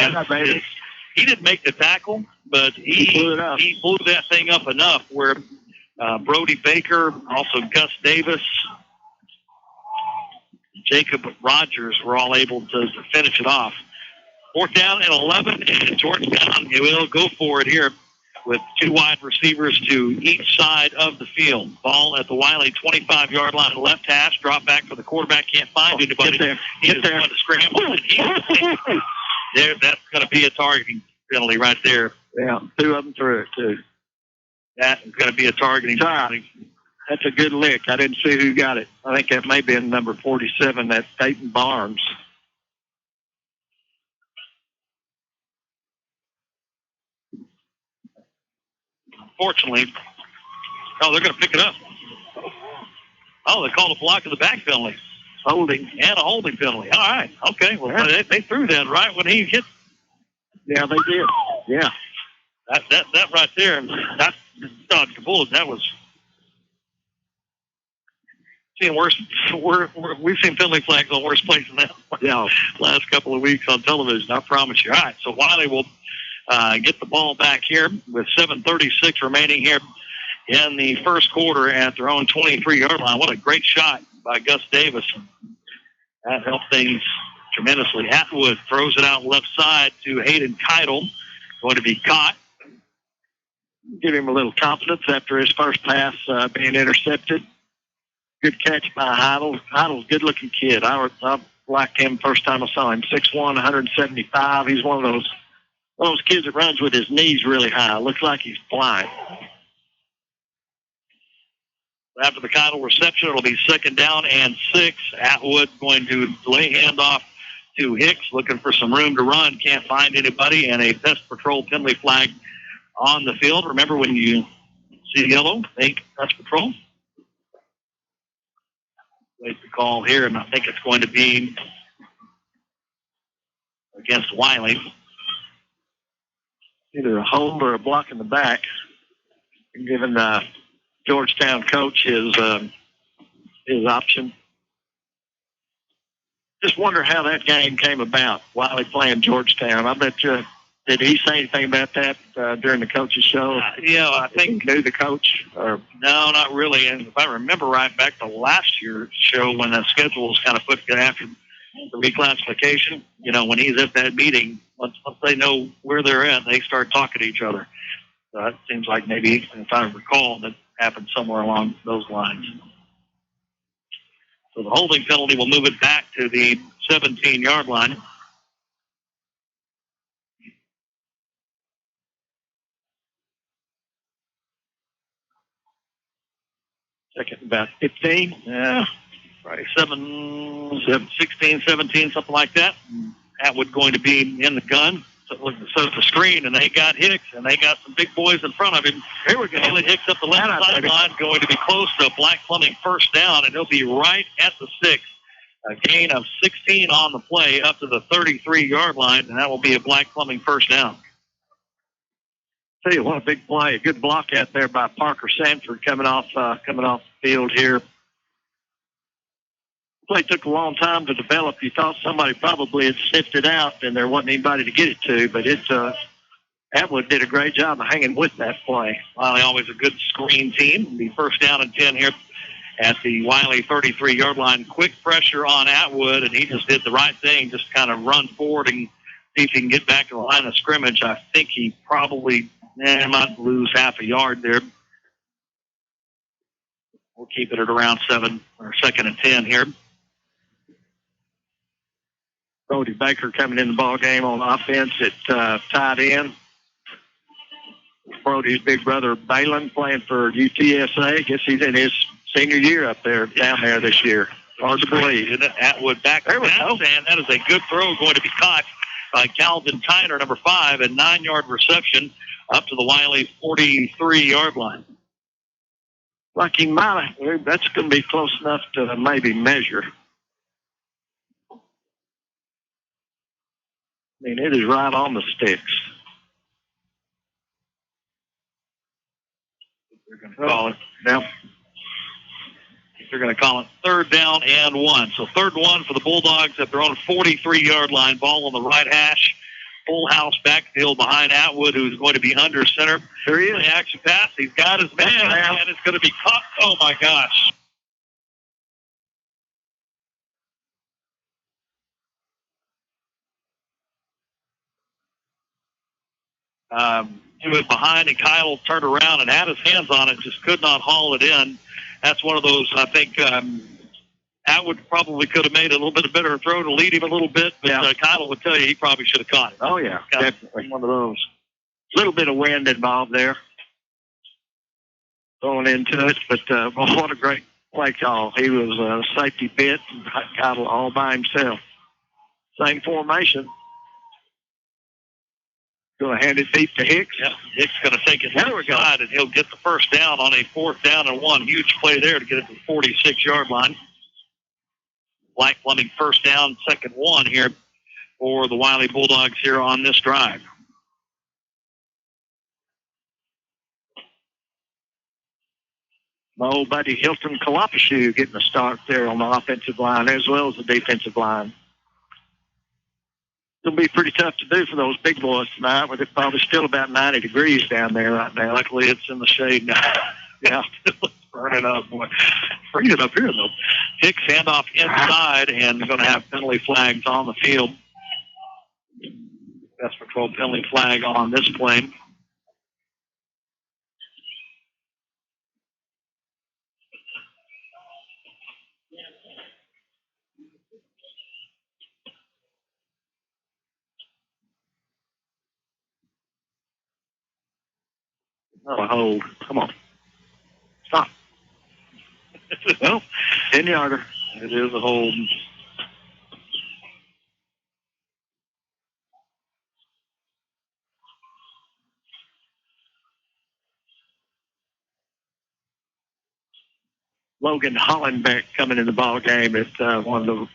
he didn't make the tackle, but he blew that thing up enough where Brody Baker, also Gus Davis, Jacob Rogers were all able to finish it off. 4th down and 11, and Georgetown will go for it here with 2 wide receivers to each side of the field. Ball at the Wylie 25-yard line, left hash, drop back for the quarterback, can't find anybody. He's going to scramble. There, that's going to be a targeting penalty right there. Yeah, 2 of them through it, too. That is going to be a targeting penalty. That's a good lick. I didn't see who got it. I think that may be in number 47, that's Dayton Barnes. Unfortunately, they're going to pick it up. They called a block of the back penalty. Holding. And a holding penalty. All right. Okay. Well, they threw that right when he hit. Yeah, they did. Yeah. That right there, that's dodged the bullet. That was seeing worse. We've seen penalty flags on worse places than that. Yeah. Last couple of weeks on television, I promise you. All right. So Wylie will get the ball back here with 7:36 remaining here in the first quarter at their own 23-yard line. What a great shot by Gus Davis. That helped things tremendously. Atwood throws it out left side to Hayden Keitel. Going to be caught. Give him a little confidence after his first pass being intercepted. Good catch by Heidel. Heidel's a good-looking kid. I liked him first time I saw him. 6'1", 175. He's one of those kids that runs with his knees really high. Looks like he's flying. After the Keitel reception, it'll be 2nd down and 6. Atwood going to delay handoff to Hicks, looking for some room to run. Can't find anybody, and a pest patrol penalty flag on the field. Remember, when you see yellow, think pest patrol. Wait the call here, and I think it's going to be against Wylie. Either a hold or a block in the back. Giving the Georgetown coach his option. Just wonder how that game came about, Wylie playing Georgetown. I bet you, did he say anything about that during the coach's show? I think he knew the coach. Or no, not really. And if I remember right, back to last year's show when the schedule was kind of put after the reclassification, when he's at that meeting, once they know where they're at, they start talking to each other. So it seems like maybe, if I recall, that happened somewhere along those lines. So the holding penalty will move it back to the 17-yard line. Second about 15. Yeah, probably 16, 17, something like that. Atwood going to be in the gun. So it's the screen, and they got Hicks, and they got some big boys in front of him. Here we go. Hicks up the left sideline, going to be close to Black Fleming first down, and he'll be right at the 6. A gain of 16 on the play up to the 33-yard line, and that will be a Black Fleming first down. Tell you what, a big play, a good block out there by Parker Sanford coming off the field here. Play took a long time to develop. You thought somebody probably had sniffed it out, and there wasn't anybody to get it to. But Atwood did a great job of hanging with that play. Wylie always a good screen team. The first down and 10 here at the Wylie 33-yard line. Quick pressure on Atwood, and he just did the right thing, just kind of run forward and see if he can get back to the line of scrimmage. I think he probably might lose half a yard there. We'll keep it at around 7 or 2nd and 10 here. Brody Baker coming in the ball game on offense at tight end. Brody's big brother ABILENE playing for UTSA. I guess he's in his senior year up there, down there this year. Hard to believe. Isn't it? Atwood back there we go. And that is a good throw going to be caught by Calvin Tyner, number 5, a 9-yard reception up to the Wylie 43-yard line. Like he might have, that's going to be close enough to maybe measure. I mean, it is right on the sticks. They're going to call it. Now, they're going to call it 3rd down and 1. So 3rd and 1 for the Bulldogs at their own 43-yard line. Ball on the right hash. Full house backfield behind Atwood, who's going to be under center. There he is. The action pass. He's got his man, and it's going to be caught. Oh, my gosh. He went behind, and Kyle turned around and had his hands on it, just could not haul it in. That's one of those, I think, Atwood probably could have made a little bit of better throw to lead him a little bit, but Kyle would tell you he probably should have caught it. Oh, yeah, definitely one of those. A little bit of wind involved there going into it, but what a great play call. He was a safety bit and got all by himself. Same formation. Going to hand it deep to Hicks. Yeah, Hicks going to take it inside, and he'll get the first down on a 4th down and 1. Huge play there to get it to the 46-yard line. Black Fleming first down, 2nd 1 here for the Wylie Bulldogs here on this drive. My old buddy Hilton Kalapashu getting a start there on the offensive line as well as the defensive line. It'll be pretty tough to do for those big boys tonight, but it's probably still about 90 degrees down there right now. Luckily, it's in the shade now. Yeah, it's burning up, boy. Freezing up here, though. Hicks handoff inside, and they're going to have penalty flags on the field. Best patrol penalty flag on this play. Oh, a hold. Come on. Stop. Well, 10-yarder. It is a hold. Logan Hollenbeck coming in the ball game at one of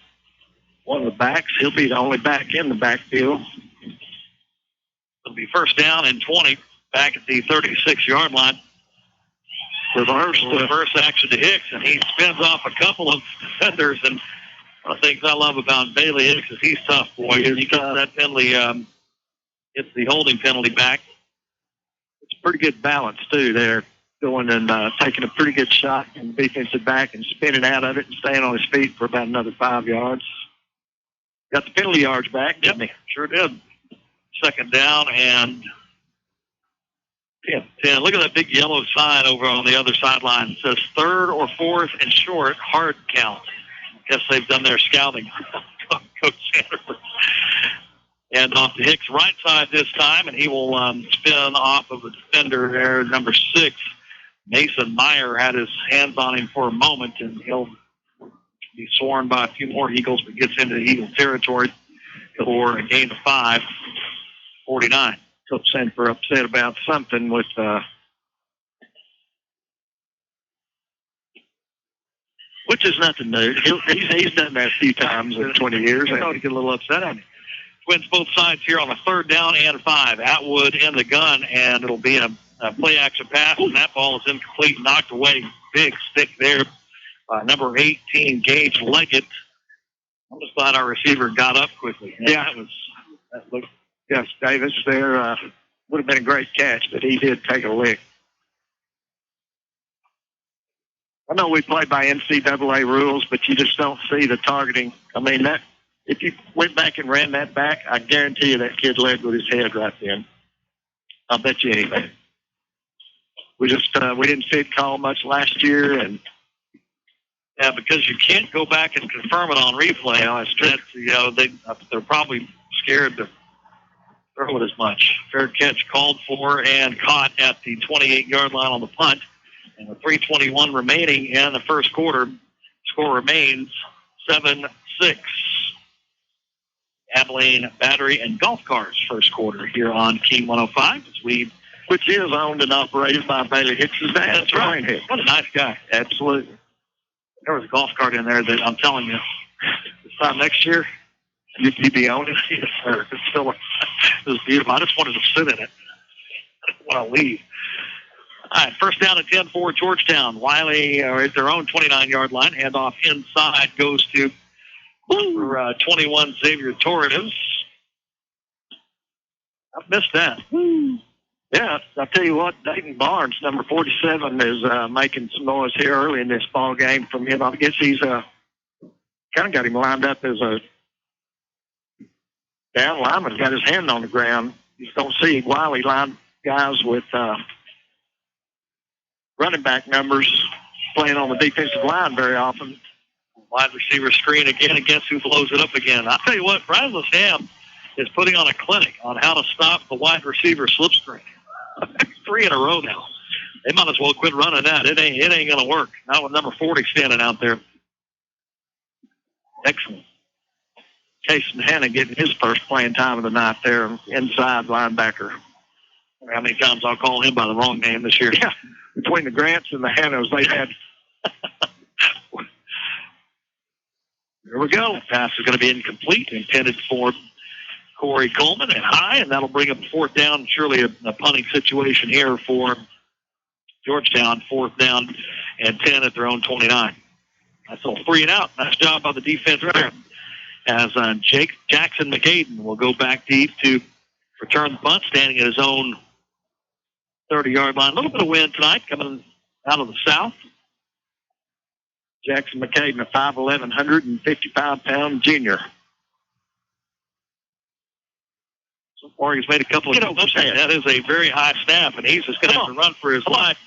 the backs. He'll be the only back in the backfield. It'll be first down and 20 back at the 36-yard line. Reverse action to Hicks, and he spins off a couple of defenders. And one of the things I love about Bailey Hicks is he's tough, boy. He gets that penalty, gets the holding penalty back. It's pretty good balance, too, there. Going and taking a pretty good shot in the defensive back and spinning out of it and staying on his feet for about another 5 yards. Got the penalty yards back, didn't he? Sure did. Second down and 10. Look at that big yellow sign over on the other sideline. It says third or fourth and short, hard count. Guess they've done their scouting. Coach Sanders. And off to Hicks' right side this time, and he will spin off of a defender there, number 6. Mason Meyer had his hands on him for a moment, and he'll be sworn by a few more Eagles, but gets into the Eagle territory for a gain of 5, 49. Coach Sanford upset about something with which is nothing new. He's done that a few times in 20 years. I thought he'd get a little upset on him. Twins both sides here on a third down and 5. Atwood in the gun, and it'll be a play action pass, and that ball is incomplete, knocked away. Big stick there. Number 18, Gage Leggett. I'm just glad our receiver got up quickly. Yeah, that looked. Yes, Davis there would have been a great catch, but he did take a lick. I know we play by NCAA rules, but you just don't see the targeting. I mean, that if you went back and ran that back, I guarantee you that kid led with his head right then. I'll bet you anything. We just we didn't see it called much last year, and yeah, because you can't go back and confirm it on replay. They're probably scared to throw it as much. Fair catch called for and caught at the 28-yard line on the punt. And with 3:21 remaining in the first quarter, score remains 7-6. Abilene Battery and Golf Carts first quarter here on King 105. Which is owned and operated by Bailey Hicks' dad. That's right. What a nice guy. Absolutely. There was a golf cart in there that I'm telling you, this time next year, you'd be owning it. Yes, sir. It was beautiful. I just wanted to sit in it. I didn't want to leave. All right, first down at 10 for Georgetown. Wylie at their own 29-yard line. Handoff inside goes to 21 Xavier Torres. I missed that. Yeah, I'll tell you what, Dayton Barnes, number 47, is making some noise here early in this ball game from him. I guess he's kind of got him lined up as a down lineman, got his hand on the ground. You just don't see Wylie line guys with running back numbers playing on the defensive line very often. Wide receiver screen again, and guess who blows it up again? I'll tell you what, Brazos Ham is putting on a clinic on how to stop the wide receiver slip screen. 3 in a row now. They might as well quit running that. It ain't going to work. Not with number 40 standing out there. Excellent. Jason Hanna getting his first playing time of the night there, inside linebacker. How many times I'll call him by the wrong name this year? Yeah, between the Grants and the Hannas, they had. Here we go. Pass is going to be incomplete, intended for Corey Coleman and high, and that'll bring up fourth down. Surely a punting situation here for Georgetown. Fourth down and 10 at their own 29. That's all 3 and out. Nice job by the defense there. As Jackson McAden will go back deep to return the punt, standing at his own 30-yard line. A little bit of wind tonight coming out of the south. Jackson McAden, a 5'11", 155-pound junior. So far, he's made a couple of jumps. That is a very high snap, and he's just going to have to run for his life.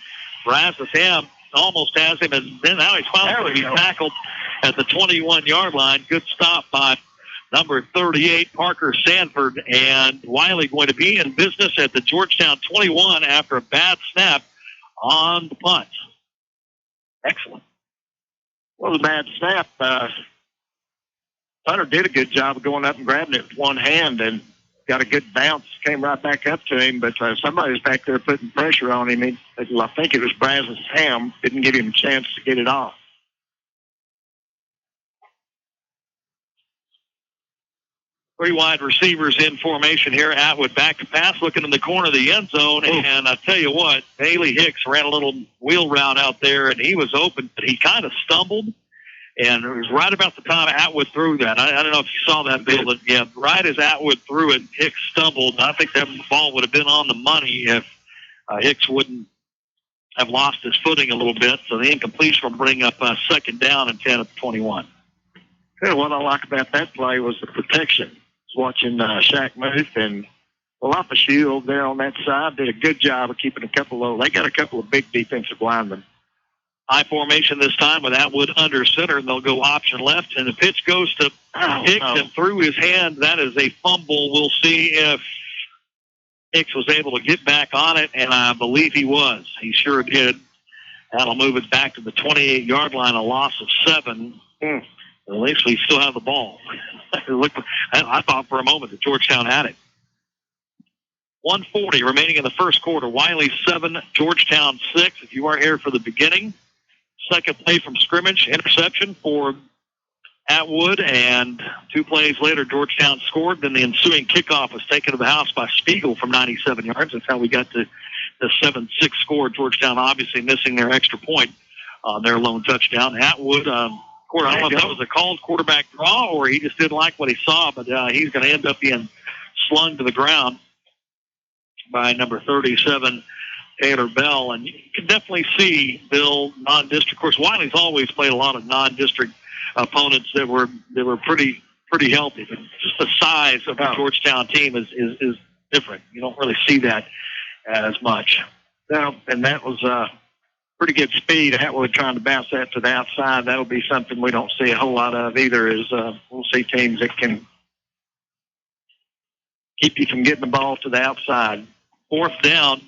Brazos Ham almost has him, and then now he's finally be tackled at the 21-yard line. Good stop by number 38, Parker Sanford, and Wylie going to be in business at the Georgetown 21 after a bad snap on the punt. Excellent. Well, the bad snap. Hunter did a good job of going up and grabbing it with one hand and got a good bounce. Came right back up to him, but somebody was back there putting pressure on him. I think it was Brazos Ham. Didn't give him a chance to get it off. Three wide receivers in formation here. Atwood back to pass, looking in the corner of the end zone. And I tell you what, Haley Hicks ran a little wheel route out there, and he was open, but he kind of stumbled. And it was right about the time Atwood threw that. I don't know if you saw that, Bill, but yeah, right as Atwood threw it, Hicks stumbled. I think that ball would have been on the money if Hicks wouldn't have lost his footing a little bit. So the incompletion will bring up second down and 10 at the 21. Yeah, what I like about that play was the protection. Watching Shaq Muth and Walapa Shield there on that side did a good job of keeping a couple of. They got a couple of big defensive linemen. High formation this time with Atwood under center, and they'll go option left. And the pitch goes to Hicks and through his hand. That is a fumble. We'll see if Hicks was able to get back on it, and I believe he was. He sure did. That'll move it back to the 28-yard line, a loss of 7. At least we still have the ball. I thought for a moment that Georgetown had it. 1:40 remaining in the first quarter. Wylie 7, Georgetown 6. If you weren't here for the beginning, second play from scrimmage, interception for Atwood, and 2 plays later, Georgetown scored. Then the ensuing kickoff was taken to the house by Spiegel from 97 yards. That's how we got to the 7-6 score. Georgetown obviously missing their extra point on their lone touchdown. Atwood, I don't know if that was a called quarterback draw or he just didn't like what he saw, but he's going to end up being slung to the ground by number 37, Taylor Bell. And you can definitely see, Bill, non-district. Of course, Wylie's always played a lot of non-district opponents that were pretty healthy. But just the size of the Georgetown team is different. You don't really see that as much. No, and that was pretty good speed. Atwood trying to bounce that to the outside. That'll be something we don't see a whole lot of either. Is we'll see teams that can keep you from getting the ball to the outside. Fourth down,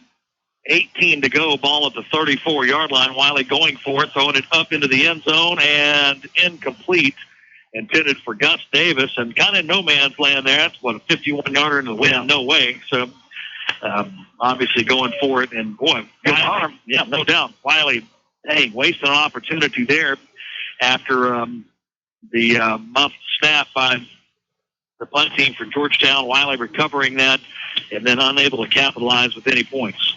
18 to go. Ball at the 34-yard line. Wylie going for it, throwing it up into the end zone and incomplete. Intended for Gus Davis, and kind of no man's land there. That's what, a 51-yarder in the wind? No way. So. Obviously going for it, and boy, good arm. Yeah, no doubt. Wylie, wasting an opportunity there after the muffed snap by the punt team for Georgetown. Wylie recovering that and then unable to capitalize with any points.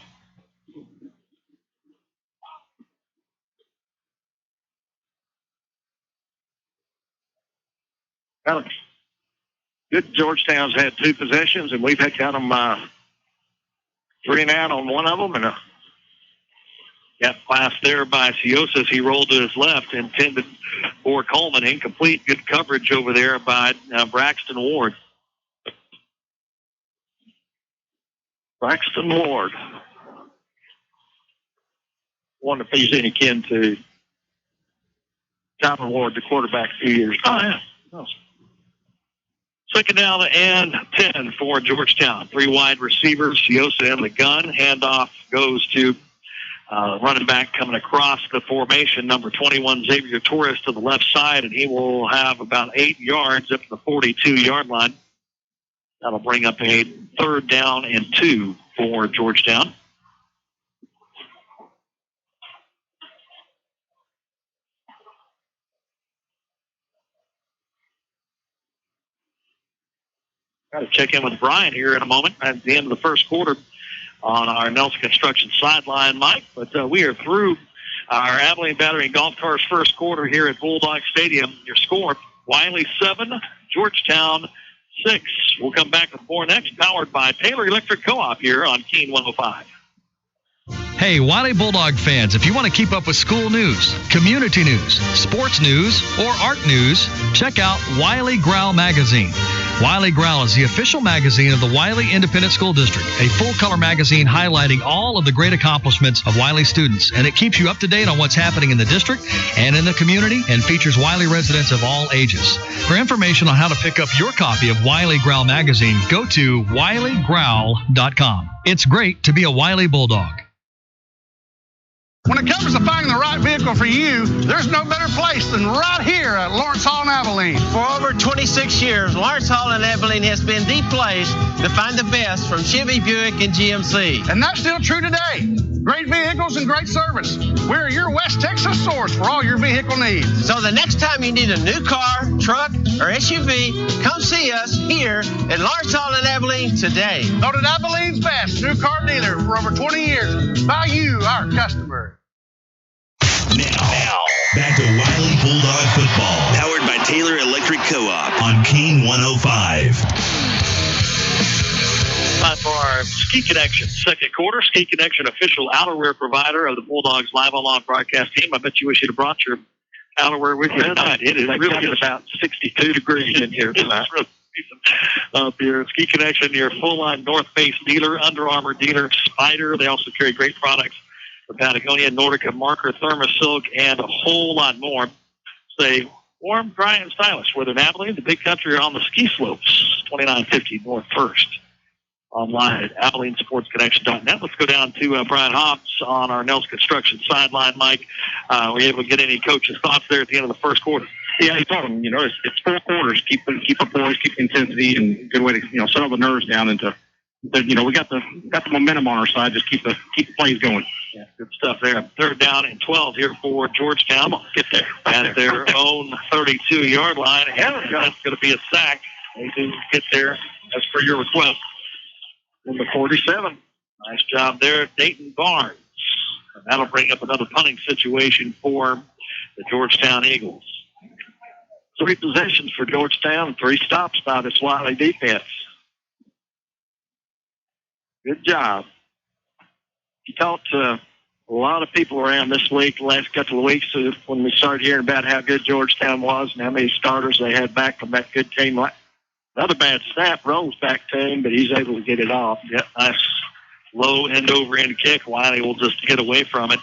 Good. Georgetown's had 2 possessions, and we've had got them 3 and out on one of them, and got passed there by Siosis. He rolled to his left, intended for Coleman. Incomplete. Good coverage over there by Braxton Ward. Braxton Ward. Wonder if he's any kin to Tyler Ward, the quarterback a few years ago. Oh, yeah. Second down and 10 for Georgetown. 3 wide receivers, Siosa in the gun. Handoff goes to running back coming across the formation, number 21, Xavier Torres, to the left side, and he will have about 8 yards up to the 42-yard line. That'll bring up a third down and 2 for Georgetown. Got to check in with Brian here in a moment at the end of the first quarter on our Nelson Construction sideline, Mike. But we are through our Abilene Battery and Golf Cars first quarter here at Bulldog Stadium. Your score, Wylie 7, Georgetown 6. We'll come back with more next, powered by Taylor Electric Co-op here on Keene 105. Hey, Wylie Bulldog fans, if you want to keep up with school news, community news, sports news, or art news, check out Wylie Growl Magazine. Wylie Growl is the official magazine of the Wylie Independent School District, a full-color magazine highlighting all of the great accomplishments of Wylie students, and it keeps you up to date on what's happening in the district and in the community and features Wylie residents of all ages. For information on how to pick up your copy of Wylie Growl Magazine, go to WylieGrowl.com. It's great to be a Wylie Bulldog. When it comes to finding the right vehicle for you, there's no better place than right here at Lawrence Hall in Abilene. For over 26 years, Lawrence Hall in Abilene has been the place to find the best from Chevy, Buick, and GMC. And that's still true today. Great vehicles and great service. We're your West Texas source for all your vehicle needs. So the next time you need a new car, truck, or SUV, come see us here at Lawrence Hall in Abilene today. Voted Abilene's best new car dealer for over 20 years by you, our customer. Now, back to Wylie Bulldog football. Powered by Taylor Electric Co-op on Kane 105. Time for our Ski Connection second quarter. Ski Connection, official outerwear provider of the Bulldogs live online broadcast team. I bet you wish you'd have brought your outerwear with you tonight. It is really about 62 degrees in here tonight. Up here, Ski Connection, your full-line North Face dealer, Under Armour dealer, Spider. They also carry great products for Patagonia, Nordica, Marker, Thermosilk, and a whole lot more. Stay warm, dry, and stylish. Whether in Abilene, the big country, or on the ski slopes, 2950 North 1st. Online at AbileneSportsConnection.net. Let's go down to Brian Hobbs on our Nels Construction sideline. Mike, were you able to get any coaches' thoughts there at the end of the first quarter? Yeah, he told them, it's 4 quarters. Keep up boys, keep the intensity, and good way to, settle the nerves down into, we got the momentum on our side. Just keep the plays going. Yeah, good stuff there. Third down and 12 here for Georgetown. Get there at their own 32-yard line. And that's going to be a sack. They do get there as per your request. Number 47. Nice job there, Dayton Barnes. And that'll bring up another punting situation for the Georgetown Eagles. 3 possessions for Georgetown, 3 stops by this Wylie defense. Good job. You talked to a lot of people around this week, the last couple of weeks, when we started hearing about how good Georgetown was and how many starters they had back from that good team. Another bad snap rolls back to him, but he's able to get it off. Yep, nice low end-over-end kick. Wylie will just get away from it.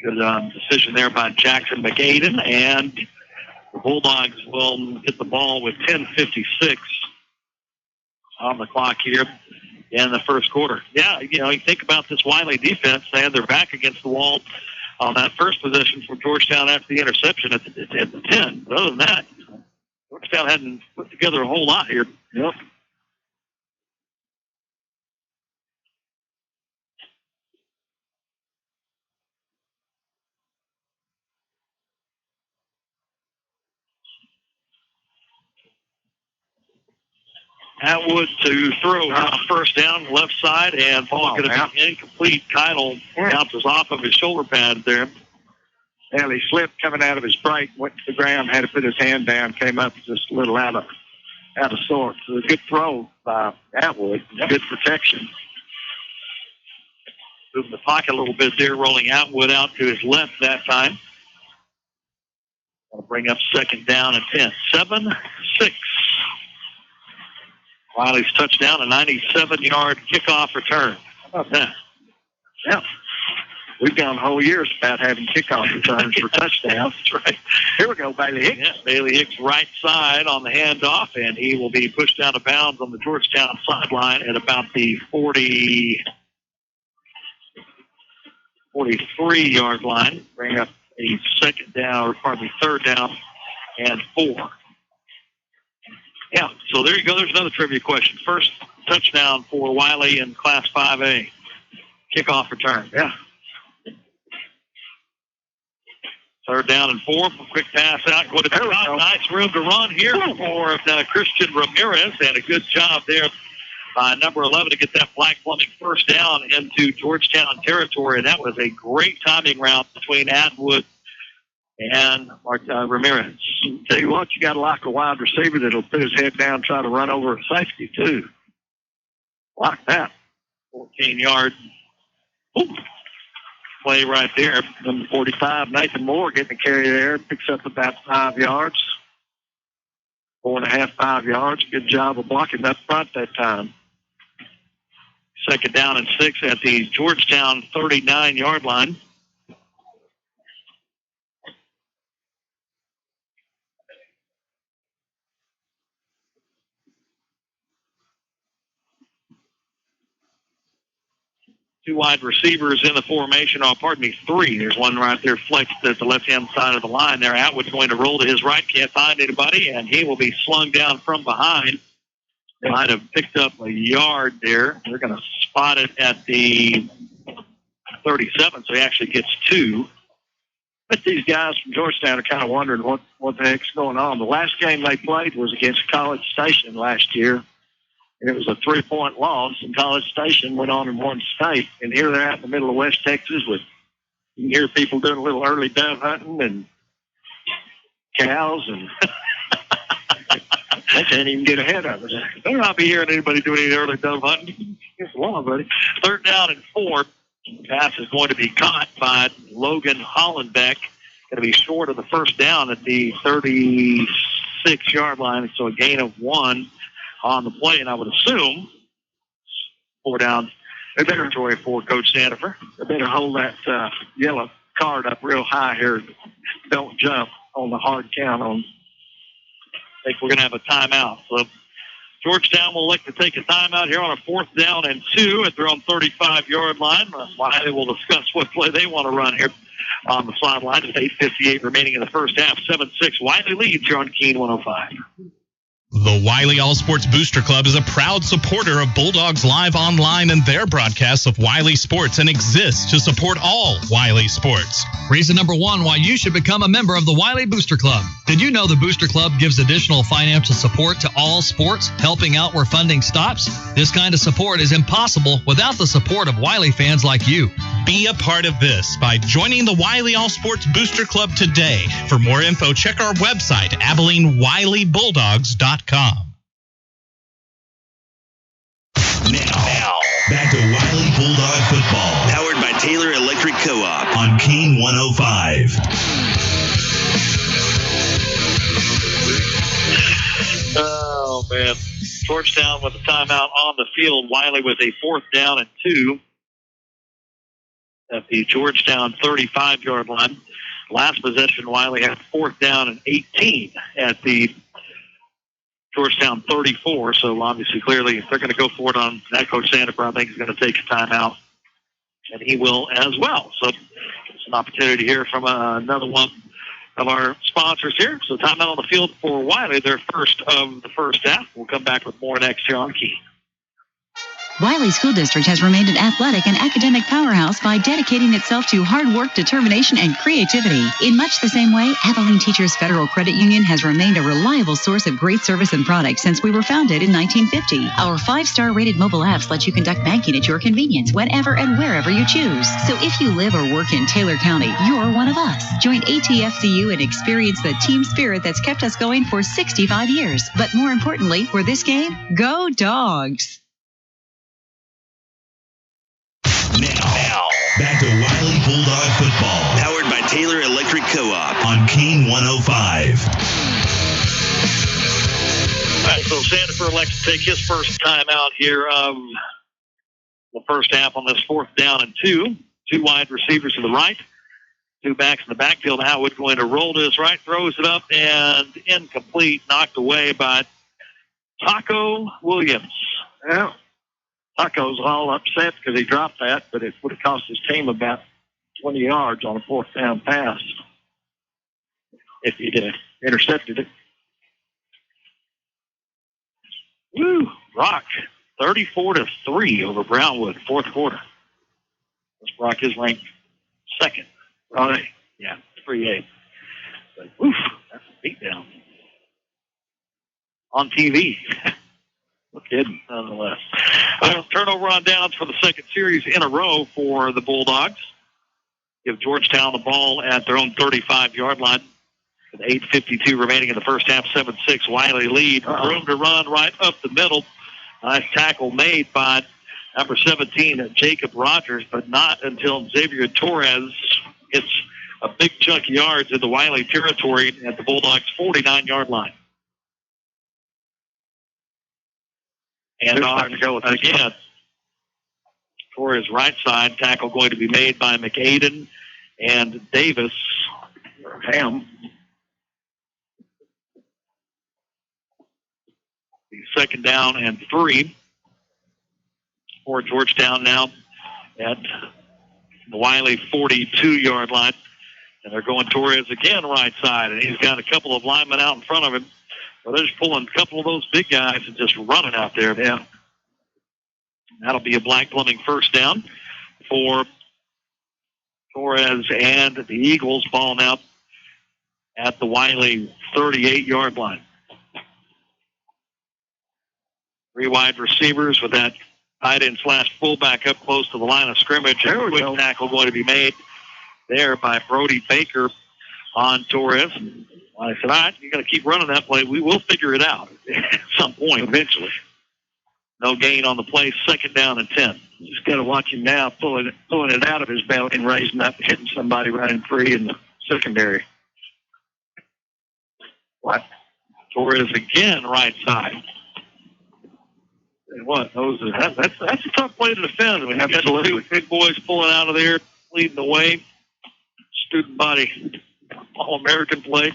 Good decision there by Jackson McAden, and the Bulldogs will get the ball with 10:56 on the clock here in the first quarter. Yeah, you think about this Wylie defense. They had their back against the wall on that first possession for Georgetown after the interception at the 10. But other than that, Georgetown hadn't put together a whole lot here. Yep. Atwood to throw first down, left side, and ball going to be incomplete. Keitel bounces off of his shoulder pads there. And he slipped coming out of his break, went to the ground, had to put his hand down, came up just a little out of sorts. So a good throw by Atwood. Good protection. Moving the pocket a little bit there, rolling Atwood out to his left that time. That'll bring up second down and 10. 7-6. Wylie's touchdown, a 97-yard kickoff return. How about that? Yeah. We've gone whole years about having kickoff returns for touchdowns. That's right. Here we go, Bailey Hicks. Yeah, Bailey Hicks right side on the handoff, and he will be pushed out of bounds on the Georgetown sideline at about the 43-yard line. Bring up a third down and 4. Yeah, so there you go. There's another trivia question. First touchdown for Wylie in Class 5A. Kickoff return. Yeah. Third down and 4. Quick pass out. Go to the top. Nice room to run here for Christian Ramirez. And a good job there by number 11 to get that Black Plumbing first down into Georgetown territory. And that was a great timing route between Atwood and Ramirez. Tell you what, you got to like a wide receiver that'll put his head down and try to run over a safety, too. Like that. 14 yards. Play right there. Number 45, Nathan Moore getting the carry there. Picks up about 5 yards. 4.5, 5 yards. Good job of blocking up front that time. Second down and 6 at the Georgetown 39-yard line. Two wide receivers in the formation. Three. There's one right there flexed at the left-hand side of the line there. Atwood's going to roll to his right. Can't find anybody, and he will be slung down from behind. Might have picked up a yard there. They're going to spot it at the 37, so he actually gets 2. But these guys from Georgetown are kind of wondering what the heck's going on. The last game they played was against College Station last year, and it was a 3-point loss, and College Station went on and won state. And here they're out in the middle of West Texas with, you can hear people doing a little early dove hunting and cows, and they can't even get ahead of it. Better not be hearing anybody doing any early dove hunting. It's long, buddy. 3rd down and 4. Pass is going to be caught by Logan Hollenbeck. Going to be short of the first down at the 36-yard line, so a gain of 1 on the play. And I would assume 4 down territory for Coach Sandifer. They better hold that yellow card up real high here. Don't jump on the hard count on. I think we're going to have a timeout. So Georgetown will elect to take a timeout here on a 4th down and 2 at their own 35-yard line. Wiley will discuss what play they want to run here on the sideline. With 8:58 remaining in the first half. 7-6. Wiley leads here on Keene 105. The Wylie All Sports Booster Club is a proud supporter of Bulldogs Live Online and their broadcasts of Wylie Sports and exists to support all Wylie sports. Reason number 1 why you should become a member of the Wylie Booster Club. Did you know the Booster Club gives additional financial support to all sports, helping out where funding stops? This kind of support is impossible without the support of Wylie fans like you. Be a part of this by joining the Wylie All Sports Booster Club today. For more info, check our website, AbileneWylieBulldogs.com. Now, back to Wylie Bulldog football. Powered by Taylor Electric Co-op on Keene 105. Oh, man. Georgetown with a timeout on the field. Wylie with a 4th down and 2 at the Georgetown 35-yard line. Last possession, Wylie had 4th down and 18 at the Georgetown 34. So obviously, clearly, if they're going to go for it on that, Coach Sandifer, I think, is going to take a timeout, and he will as well. So it's an opportunity here from another one of our sponsors here. So timeout on the field for Wylie, their first of the first half. We'll come back with more next here on Key. Wylie School District has remained an athletic and academic powerhouse by dedicating itself to hard work, determination, and creativity. In much the same way, Abilene Teachers Federal Credit Union has remained a reliable source of great service and products since we were founded in 1950. Our 5-star rated mobile apps let you conduct banking at your convenience whenever and wherever you choose. So if you live or work in Taylor County, you're one of us. Join ATFCU and experience the team spirit that's kept us going for 65 years. But more importantly, for this game, go Dogs! Now, back to Wylie Bulldog football. Powered by Taylor Electric Co-op on Keene 105. All right, so Sandifer elects to take his first time out here of the first half on this 4th down and 2. 2 wide receivers to the right. 2 backs in the backfield. Howard going to roll to his right, throws it up, and incomplete, knocked away by Taco Williams. Well, Taco's all upset because he dropped that, but it would have cost his team about 20 yards on a 4th down pass if he'd intercepted it. Woo! Rock, 34-3 over Brownwood, 4th quarter. This Rock is ranked 2nd. Right? Yeah, 3A. But, oof, that's a beatdown. On TV. No kidding, nonetheless. Turnover on downs for the 2nd series in a row for the Bulldogs. Give Georgetown the ball at their own 35-yard line. With 8:52 remaining in the first half, 7-6. Wylie lead. Room to run right up the middle. Nice tackle made by number 17, Jacob Rogers, but not until Xavier Torres gets a big chunk of yards in the Wylie territory at the Bulldogs' 49-yard line. And on to go with it again. Torres right side, tackle going to be made by McAden and Davis. Or Ham. The 2nd down and 3 for Georgetown now at the Wylie 42-yard line. And they're going Torres again right side, and he's got a couple of linemen out in front of him. Well, they're just pulling a couple of those big guys and just running out there. Yeah. That'll be a Black Plumbing first down for Torres and the Eagles ball now at the Wylie 38-yard line. 3 wide receivers with that tight end / fullback up close to the line of scrimmage. A quick tackle going to be made there by Brody Baker on Torres. I said, all right, you're going to keep running that play. We will figure it out at some point eventually. No gain on the play, 2nd down and 10. Just got to watch him now pulling it out of his belly and raising up, hitting somebody running free in the secondary. What? Torres again, right side. And what? That's a tough play to defend. We have two big boys pulling out of there, leading the way. Student body, All-American play.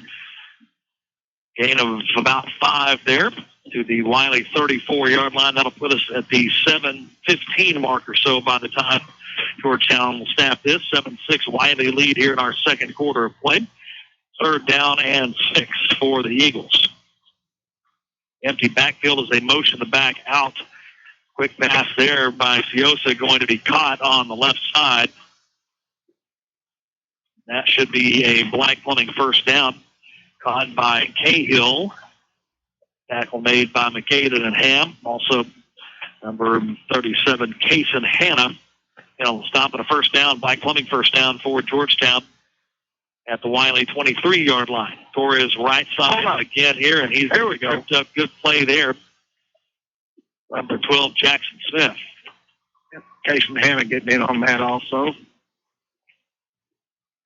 Gain of about 5 there to the Wylie 34-yard line. That'll put us at the 7:15 mark or so by the time Georgetown will snap this. 7-6 Wylie lead here in our second quarter of play. 3rd down and 6 for the Eagles. Empty backfield as they motion the back out. Quick pass there by Siosa going to be caught on the left side. That should be a Black Plumbing first down. Caught by Cahill. Tackle made by McCaden and Ham. Also, number 37, Kason Hanna. He'll stop at a first down. Black Plumbing first down for Georgetown at the Wylie 23-yard line. Torres right side again here, and he's tripped up. Good play there. Number 12, Jackson Smith. Kason Hanna getting in on that also. A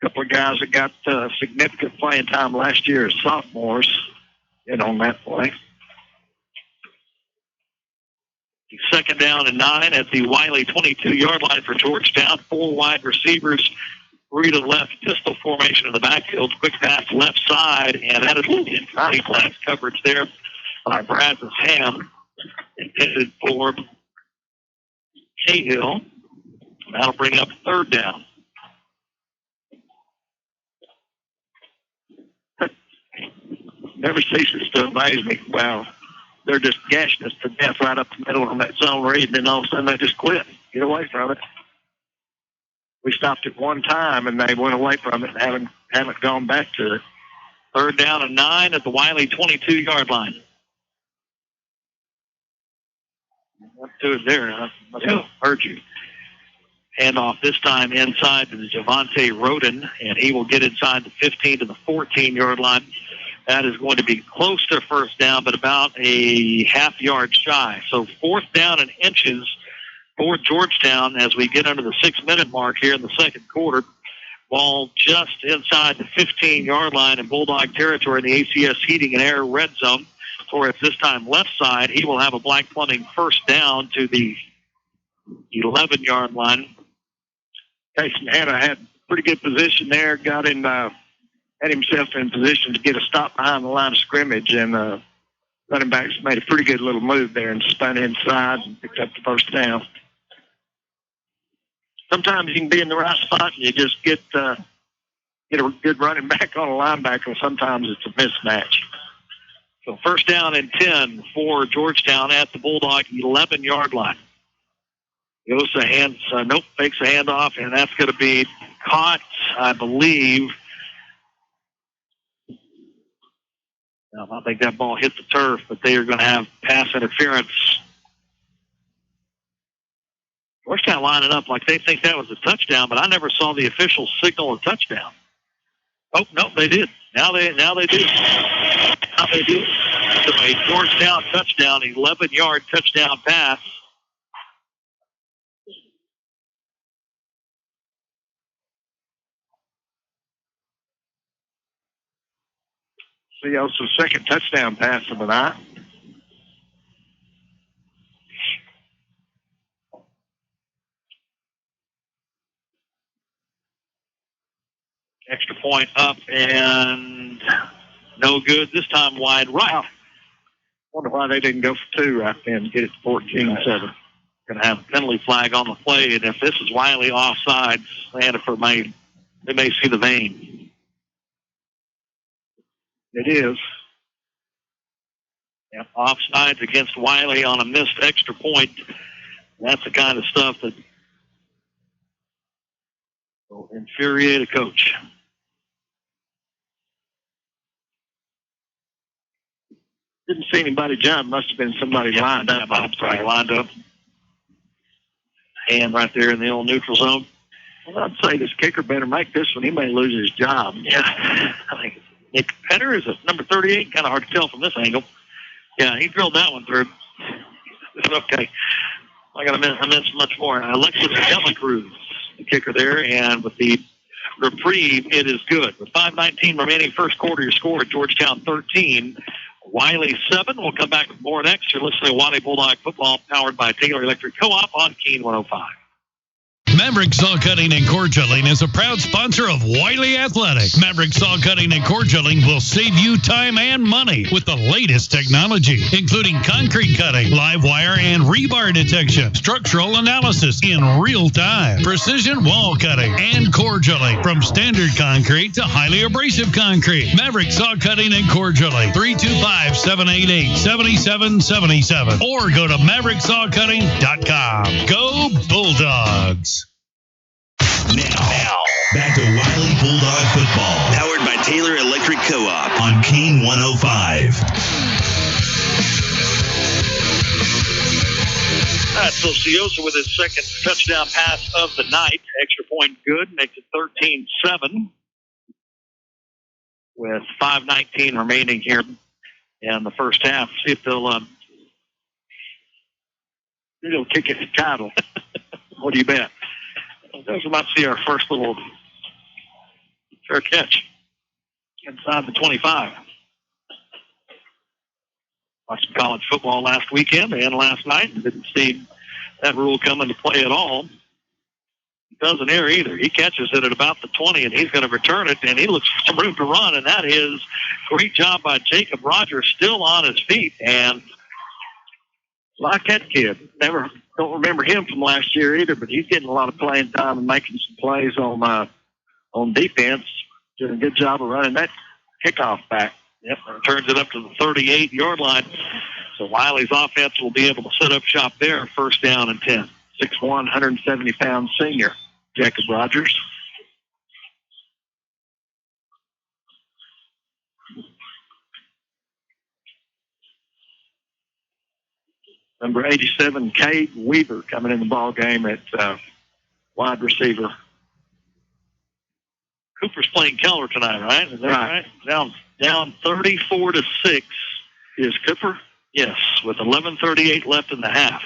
couple of guys that got significant playing time last year as sophomores in on that play. 2nd down and 9 at the Wylie 22-yard line for Georgetown. 4 wide receivers, 3 to the left, pistol formation in the backfield. Quick pass left side, and that is in class coverage there by Brazos Ham. Intended for Cahill. That'll bring up 3rd down. Never ceases to amaze me. Wow. They're just gashing us to death right up the middle on that zone read, and then all of a sudden they just quit. Get away from it. We stopped it one time, and they went away from it and haven't gone back to it. 3rd down and 9 at the Wylie 22-yard line. What to it there? I must have heard you. Handoff this time inside to Javante Roden, and he will get inside the 15 to the 14-yard line. That is going to be close to first down, but about a half yard shy. So 4th down and inches for Georgetown as we get under the 6-minute mark here in the second quarter. Ball just inside the 15-yard line in Bulldog territory in the ACS Heating and Air red zone. Torres this time left side. He will have a Black Plumbing first down to the 11-yard line. Kason Hanna had pretty good position there, got in, had himself in position to get a stop behind the line of scrimmage, and running backs made a pretty good little move there and spun inside and picked up the first down. Sometimes you can be in the right spot and you just get a good running back on a linebacker. Sometimes it's a mismatch. So 1st down and 10 for Georgetown at the Bulldog 11-yard line. Yosa fakes a handoff, and that's going to be caught, I believe. No, I think that ball hit the turf, but they are going to have pass interference. Georgetown lining up like they think that was a touchdown, but I never saw the official signal a touchdown. Oh, no, they did. Now they do. Now they do. So a Georgetown touchdown, 11-yard touchdown pass. Siosa's second touchdown pass of the night. Extra point up and no good. This time wide right. Wonder why they didn't go for 2 right then and get it to 14-7. Going to have a penalty flag on the play, and if this is Wylie offsides, they may see the vein. It is. Yep, offsides against Wylie on a missed extra point. That's the kind of stuff that Will infuriate a coach. Didn't see anybody jump. Must have been somebody lined up. Lined up. Hand right there in the old neutral zone. Well, I'd say this kicker better make this one. He may lose his job. Yeah, I think Nick Penner is at number 38. Kind of hard to tell from this angle. Yeah, he drilled that one through. Okay. I missed much more. Alexis Delacruz, the kicker there, and with the reprieve, it is good. With 5:19 remaining first quarter, your score at Georgetown 13, Wylie 7. We'll come back with more next. You're listening to Wylie Bulldog Football, powered by Taylor Electric Co-op on Keen 105. Maverick Saw Cutting and Core Drilling is a proud sponsor of Wylie Athletics. Maverick Saw Cutting and Core Drilling will save you time and money with the latest technology, including concrete cutting, live wire and rebar detection, structural analysis in real time, precision wall cutting, and core drilling from standard concrete to highly abrasive concrete. Maverick Saw Cutting and Core Drilling, 325-788-7777, or go to mavericksawcutting.com. Go Bulldogs! Now, back to Wylie Bulldog Football, powered by Taylor Electric Co-op on Keen 105. All right, so Ciosa with his second touchdown pass of the night. Extra point good, makes it 13-7. With 5:19 remaining here in the first half. See if they'll kick it to title. What do you bet? We might see our first little fair catch inside the 25. Watched some college football last weekend and last night, and didn't see that rule come into play at all. He doesn't err either. He catches it at about the 20, and he's going to return it, and he looks for some room to run, and that is a great job by Jacob Rogers, still on his feet, and like that kid. Don't remember him from last year either, but he's getting a lot of playing time and making some plays on defense. Doing a good job of running that kickoff back. Yep, turns it up to the 38-yard line. So Wylie's offense will be able to set up shop there. First down and 10. 6'1", 170-pound senior, Jacob Rogers. Number 87, Cade Weaver, coming in the ball game at wide receiver. Cooper's playing Keller tonight, right? Is that right? Down 34-6 is Cooper. Yes, with 11:38 left in the half.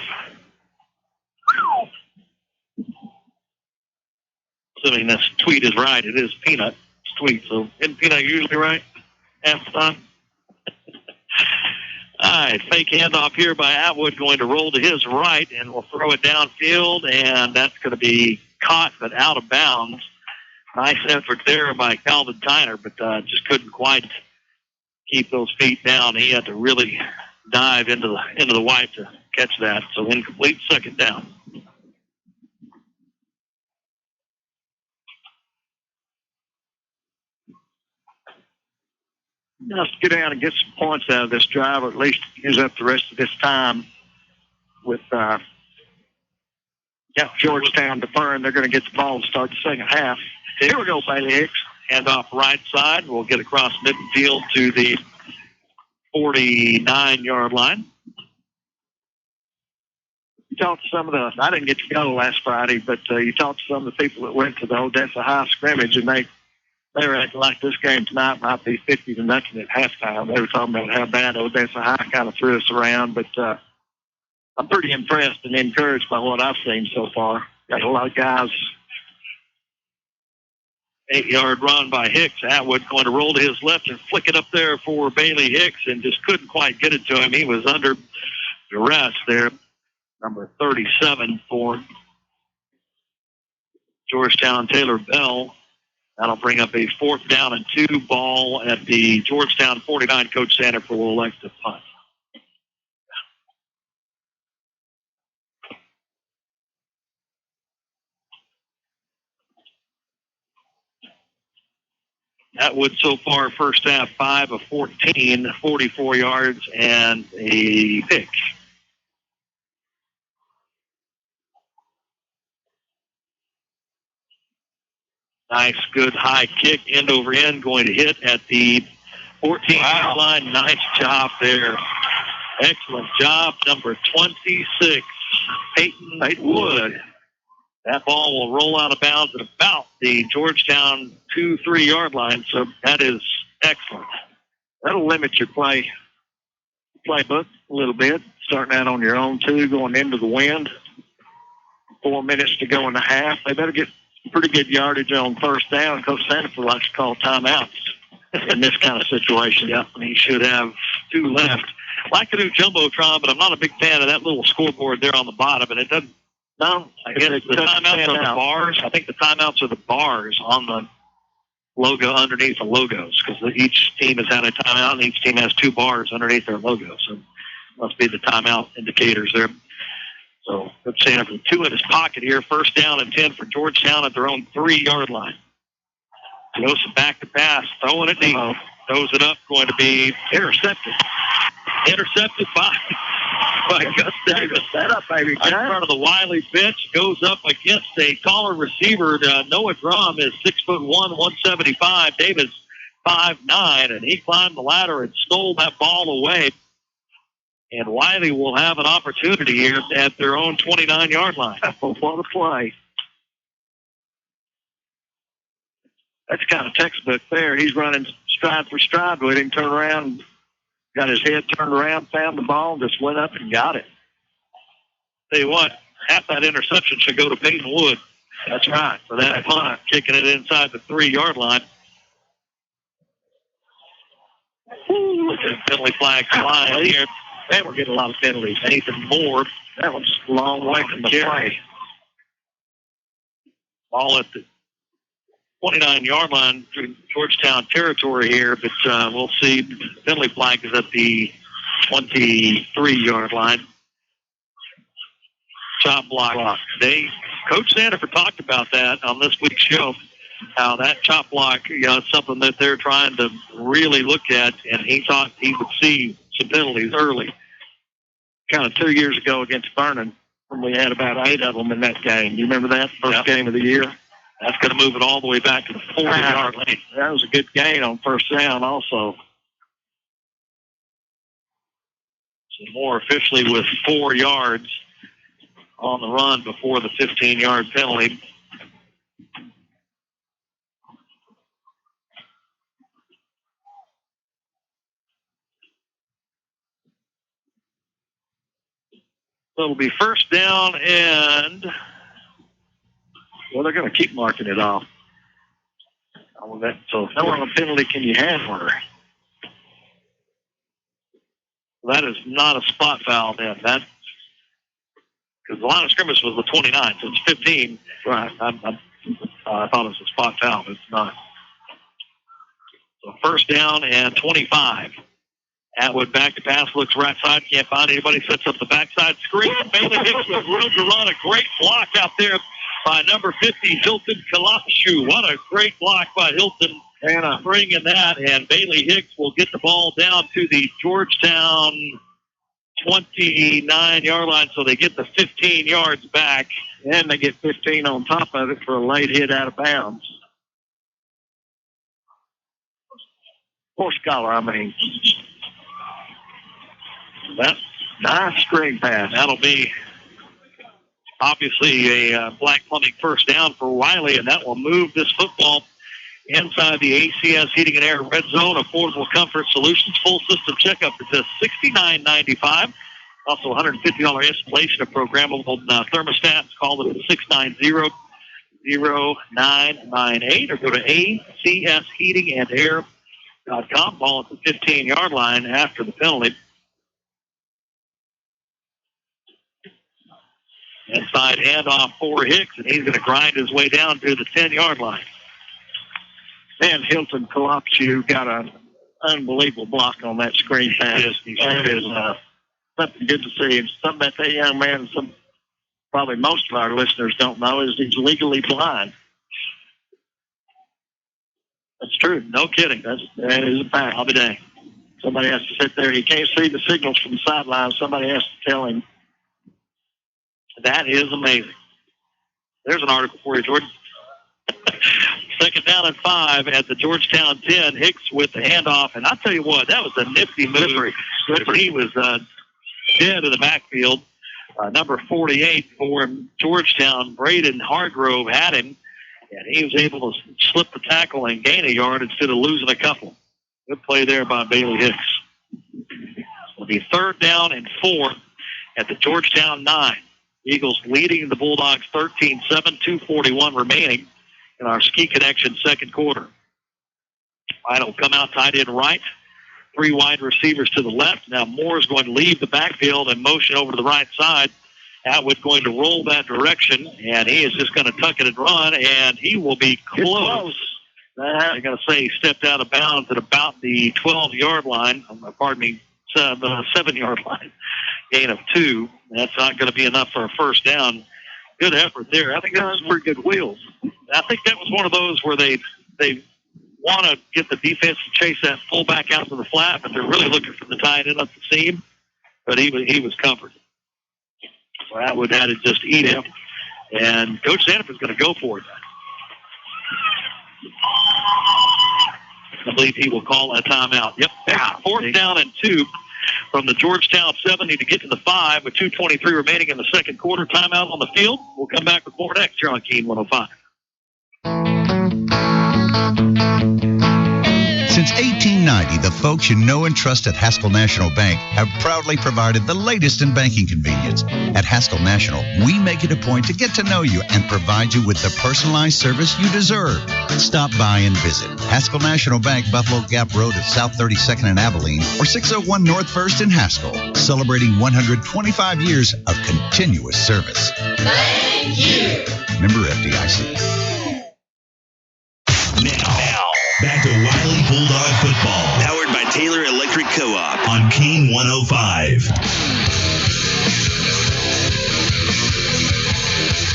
Assuming this tweet is right, it is Peanut's tweet. So isn't Peanut usually right half the time? All right, fake handoff here by Atwood, going to roll to his right, and we'll throw it downfield, and that's going to be caught but out of bounds. Nice effort there by Calvin Tyner, but just couldn't quite keep those feet down. He had to really dive into the white to catch that. So incomplete, second down. Let's get down and get some points out of this drive, or at least use up the rest of this time with Georgetown deferring. They're going to get the ball to start the second half. Here we go, Bailey Hicks. Hand off right side. We'll get across midfield to the 49-yard line. You talked to some of I didn't get to go last Friday, but you talked to some of the people that went to the Odessa High scrimmage, and they were acting like this game tonight might be 50-0 at halftime. They were talking about how bad Odessa High kind of threw us around, but I'm pretty impressed and encouraged by what I've seen so far. Got a lot of guys. 8-yard run by Hicks. Atwood going to roll to his left and flick it up there for Bailey Hicks, and just couldn't quite get it to him. He was under duress there. Number 37 for Georgetown, Taylor Bell. That'll bring up a 4th down and 2 ball at the Georgetown 49. Coach Sanford will elect to punt. Atwood so far, first half, 5 of 14, 44 yards, and a pick. Nice, good high kick, end over end, going to hit at the 14-yard line. Nice job there. Excellent job, number 26, Peyton Wood. That ball will roll out of bounds at about the Georgetown 2-3-yard line, so that is excellent. That'll limit your playbook a little bit, starting out on your own, too, going into the wind. 4 minutes to go in the half. They better get pretty good yardage on first down. Coach Sanford likes to call timeouts in this kind of situation. Yep, and he should have 2 left. I like the new Jumbotron, but I'm not a big fan of that little scoreboard there on the bottom, and it doesn't. No, I guess the timeouts are the bars. I think the timeouts are the bars on the logo underneath the logos, because each team has had a timeout, and each team has 2 bars underneath their logo. So must be the timeout indicators there. So Coach Sanford, 2 in his pocket here. First down and 10 for Georgetown at their own 3-yard line. Joseph back to pass, throwing it deep. Throws it up, going to be intercepted. Intercepted by Gus Davis. That up, baby. In front of the Wylie bench, goes up against a taller receiver. Noah Drum is 6'1", 175. Davis 5'9", and he climbed the ladder and stole that ball away. And Wylie will have an opportunity here at their own 29-yard line. What a play. That's kind of textbook there. He's running stride for stride with him, turned around, got his head turned around, found the ball, just went up and got it. Tell you what, half that interception should go to Peyton Wood. That's right, for that punt, kicking it inside the 3-yard line. Look at the penalty flag flying here. Man, we're getting a lot of penalties. Nathan Moore, that one's a long way from the play. Ball at the 29-yard line through Georgetown territory here, but we'll see. The penalty flag is at the 23-yard line. Chop block. Coach Sanford talked about that on this week's show, how that chop block, is something that they're trying to really look at, and he thought he would see some penalties early. Kind of 2 years ago against Vernon, when we had about 8 of them in that game. You remember that first game of the year? That's going to move it all the way back to the 40-yard line. That was a good gain on first down also. So Moore officially with 4 yards on the run before the 15-yard penalty. So it'll be first down and, well, they're going to keep marking it off. So no other penalty can you have for her. That is not a spot foul then. Because the line of scrimmage was the 29, so it's 15. Right. I thought it was a spot foul, but it's not. So first down and 25. Atwood back to pass, looks right side, can't find anybody, sets up the backside screen. Bailey Hicks with room to run. A great block out there by number 50, Hilton Kalapshu. What a great block by Hilton. And bringing that, and Bailey Hicks will get the ball down to the Georgetown 29-yard line, so they get the 15 yards back, and they get 15 on top of it for a late hit out of bounds. Poor Scholar, I mean. That's nice screen pass. That'll be obviously a Black Plumbing first down for Wylie, and that will move this football inside the ACS Heating and Air Red Zone. Affordable Comfort Solutions full system checkup is just $69.95. Also $150 installation of programmable thermostats. Call them at 690-0998 or go to acsheatingandair.com. Ball at the 15-yard line after the penalty. Inside handoff for Hicks, and he's going to grind his way down to the 10-yard line. And Hilton Kalapshu got an unbelievable block on that screen pass. That is something good to see. And something that young man, probably most of our listeners don't know, is he's legally blind. That's true. No kidding. That is a fact. I'll be dang. Somebody has to sit there. He can't see the signals from the sideline. Somebody has to tell him. That is amazing. There's an article for you, Jordan. Second down and 5 at the Georgetown 10. Hicks with the handoff. And I'll tell you what, that was a nifty move. He was dead in the backfield. Number 48 for Georgetown, Braden Hargrove, had him. And he was able to slip the tackle and gain a yard instead of losing a couple. Good play there by Bailey Hicks. It'll be third down and 4 at the Georgetown 9. Eagles leading the Bulldogs 13-7, 2:41 remaining in our Ski Connection second quarter. White will come out tight end right. 3 wide receivers to the left. Now Moore's going to leave the backfield and motion over to the right side. Atwood going to roll that direction, and he is just going to tuck it and run, and he will be close. I'm going to say he stepped out of bounds at about the 12-yard line. Pardon me, 7-yard line. Gain of 2. That's not going to be enough for a first down. Good effort there. I think that was pretty good wheels. I think that was one of those where they want to get the defense to chase that fullback out to the flat, but they're really looking for the tight end up the seam. But he was covered. So Atwood had to just eat him. And Coach Sanford's going to go for it. I believe he will call a timeout. Yep. Fourth down and 2 from the Georgetown 70 to get to the 5 with 2:23 remaining in the second quarter. Timeout on the field. We'll come back with more next here on Keen 105. Since 1890, the folks you know and trust at Haskell National Bank have proudly provided the latest in banking convenience. At Haskell National, we make it a point to get to know you and provide you with the personalized service you deserve. Stop by and visit Haskell National Bank, Buffalo Gap Road at South 32nd and Abilene, or 601 North 1st in Haskell, celebrating 125 years of continuous service. Thank you. Member FDIC. Now, back to Wylie Bulldog football. Powered by Taylor Electric Co-op on Keen 105.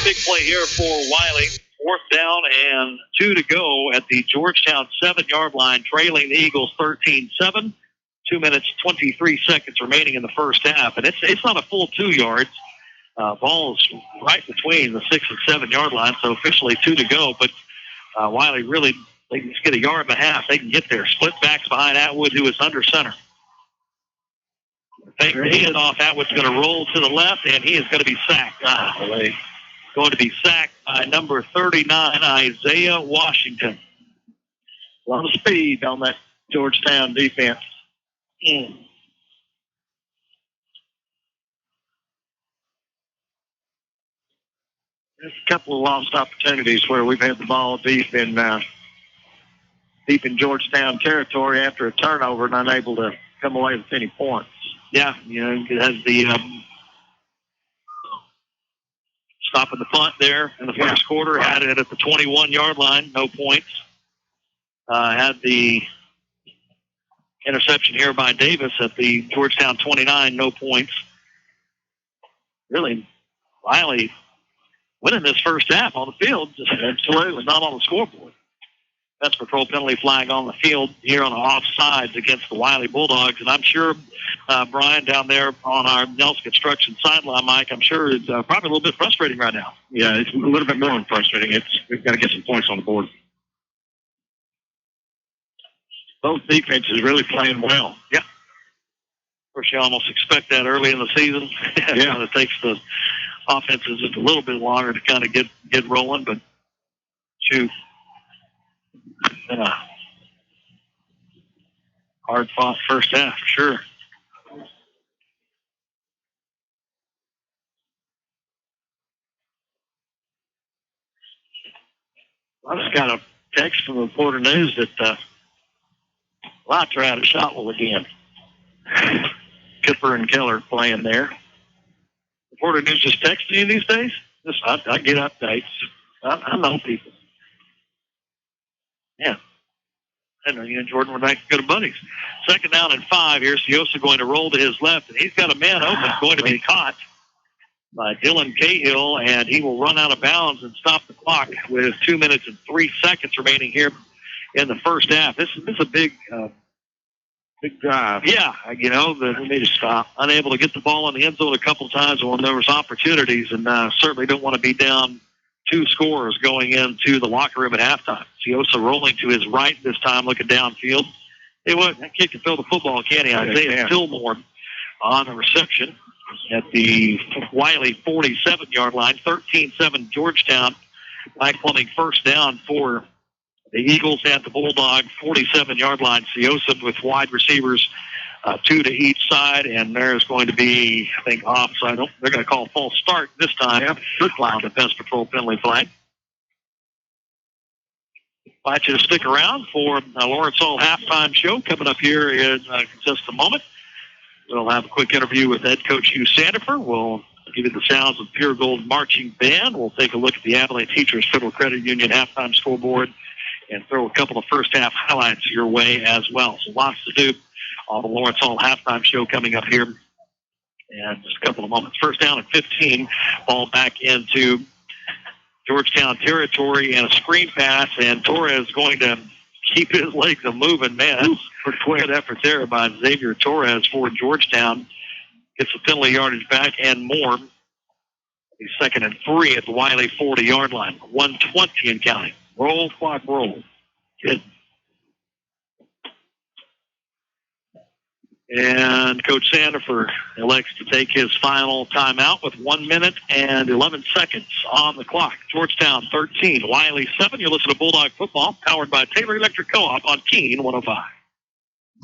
Big play here for Wylie. Fourth down and 2 to go at the Georgetown 7-yard line, trailing the Eagles 13-7. 2 minutes, 23 seconds remaining in the first half. And it's not a full 2 yards. Ball is right between the 6 and 7-yard line, so officially 2 to go. But Wylie really, they can just get a yard and a half. They can get there. Split backs behind Atwood, who is under center. Fake the hand off. Atwood's going to roll to the left, and he is going to be sacked. Going to be sacked by number 39, Isaiah Washington. A lot of speed on that Georgetown defense. There's a couple of lost opportunities where we've had the ball deep in Georgetown territory after a turnover and unable to come away with any points. Yeah, it has the stopping the punt there in the first quarter. Had it at the 21-yard line, no points. Had the interception here by Davis at the Georgetown 29, no points. Really, Wylie winning this first half on the field, just absolutely not on the scoreboard. Best patrol penalty flag on the field here on the offsides against the Wylie Bulldogs. And I'm sure, Brian, down there on our Nelson Construction sideline, Mike, I'm sure it's probably a little bit frustrating right now. Yeah, it's a little bit more frustrating. We've got to get some points on the board. Both defenses really playing well. Yeah. Of course, you almost expect that early in the season. Yeah. It takes the offenses just a little bit longer to kind of get rolling, but shoot. Hard fought first half, for sure. I just got a text from Reporter News that lights are out at Shotwell again. Kipper and Keller playing there. Reporter News just texting you these days? I get updates. I know people. Yeah. I know you and Jordan were nice, good buddies. Second down and 5 here. Siosa going to roll to his left, and he's got a man open, going to be caught by Dylan Cahill, and he will run out of bounds and stop the clock with 2 minutes and 3 seconds remaining here in the first half. This is a big drive. Yeah, we need to stop. Unable to get the ball in the end zone a couple times when there was opportunities, and certainly don't want to be down two scorers going into the locker room at halftime. Siosa rolling to his right this time, looking downfield. Hey, what? That kid can throw the football, can't he? Isaiah Fillmore on the reception at the Wylie 47-yard line. 13-7 Georgetown. Mike Plumbing first down for the Eagles at the Bulldog 47-yard line. Siosa with wide receivers, two to each side, and there's going to be, I think, offside. They're going to call false start this time. Yeah. Good flag, defense patrol penalty flag. Invite you to stick around for Lawrence Hall halftime show coming up here in just a moment. We'll have a quick interview with head coach Hugh Sandifer. We'll give you the sounds of Pure Gold Marching Band. We'll take a look at the Abilene Teachers Federal Credit Union halftime scoreboard and throw a couple of first half highlights your way as well. So lots to do on the Lawrence Hall halftime show coming up here in just a couple of moments. First down at 15, ball back into Georgetown territory and a screen pass, and Torres going to keep his legs moving. Man, that's pretty good effort there by Xavier Torres for Georgetown. Gets the penalty yardage back and more. He's 2nd and 3 at the Wylie 40-yard line. 1:20 and counting. Roll, clock, roll. Good. And Coach Sandifer elects to take his final timeout with 1 minute and 11 seconds on the clock. Georgetown 13, Wylie 7. You listen to Bulldog Football, powered by Taylor Electric Co-op on Keene 105.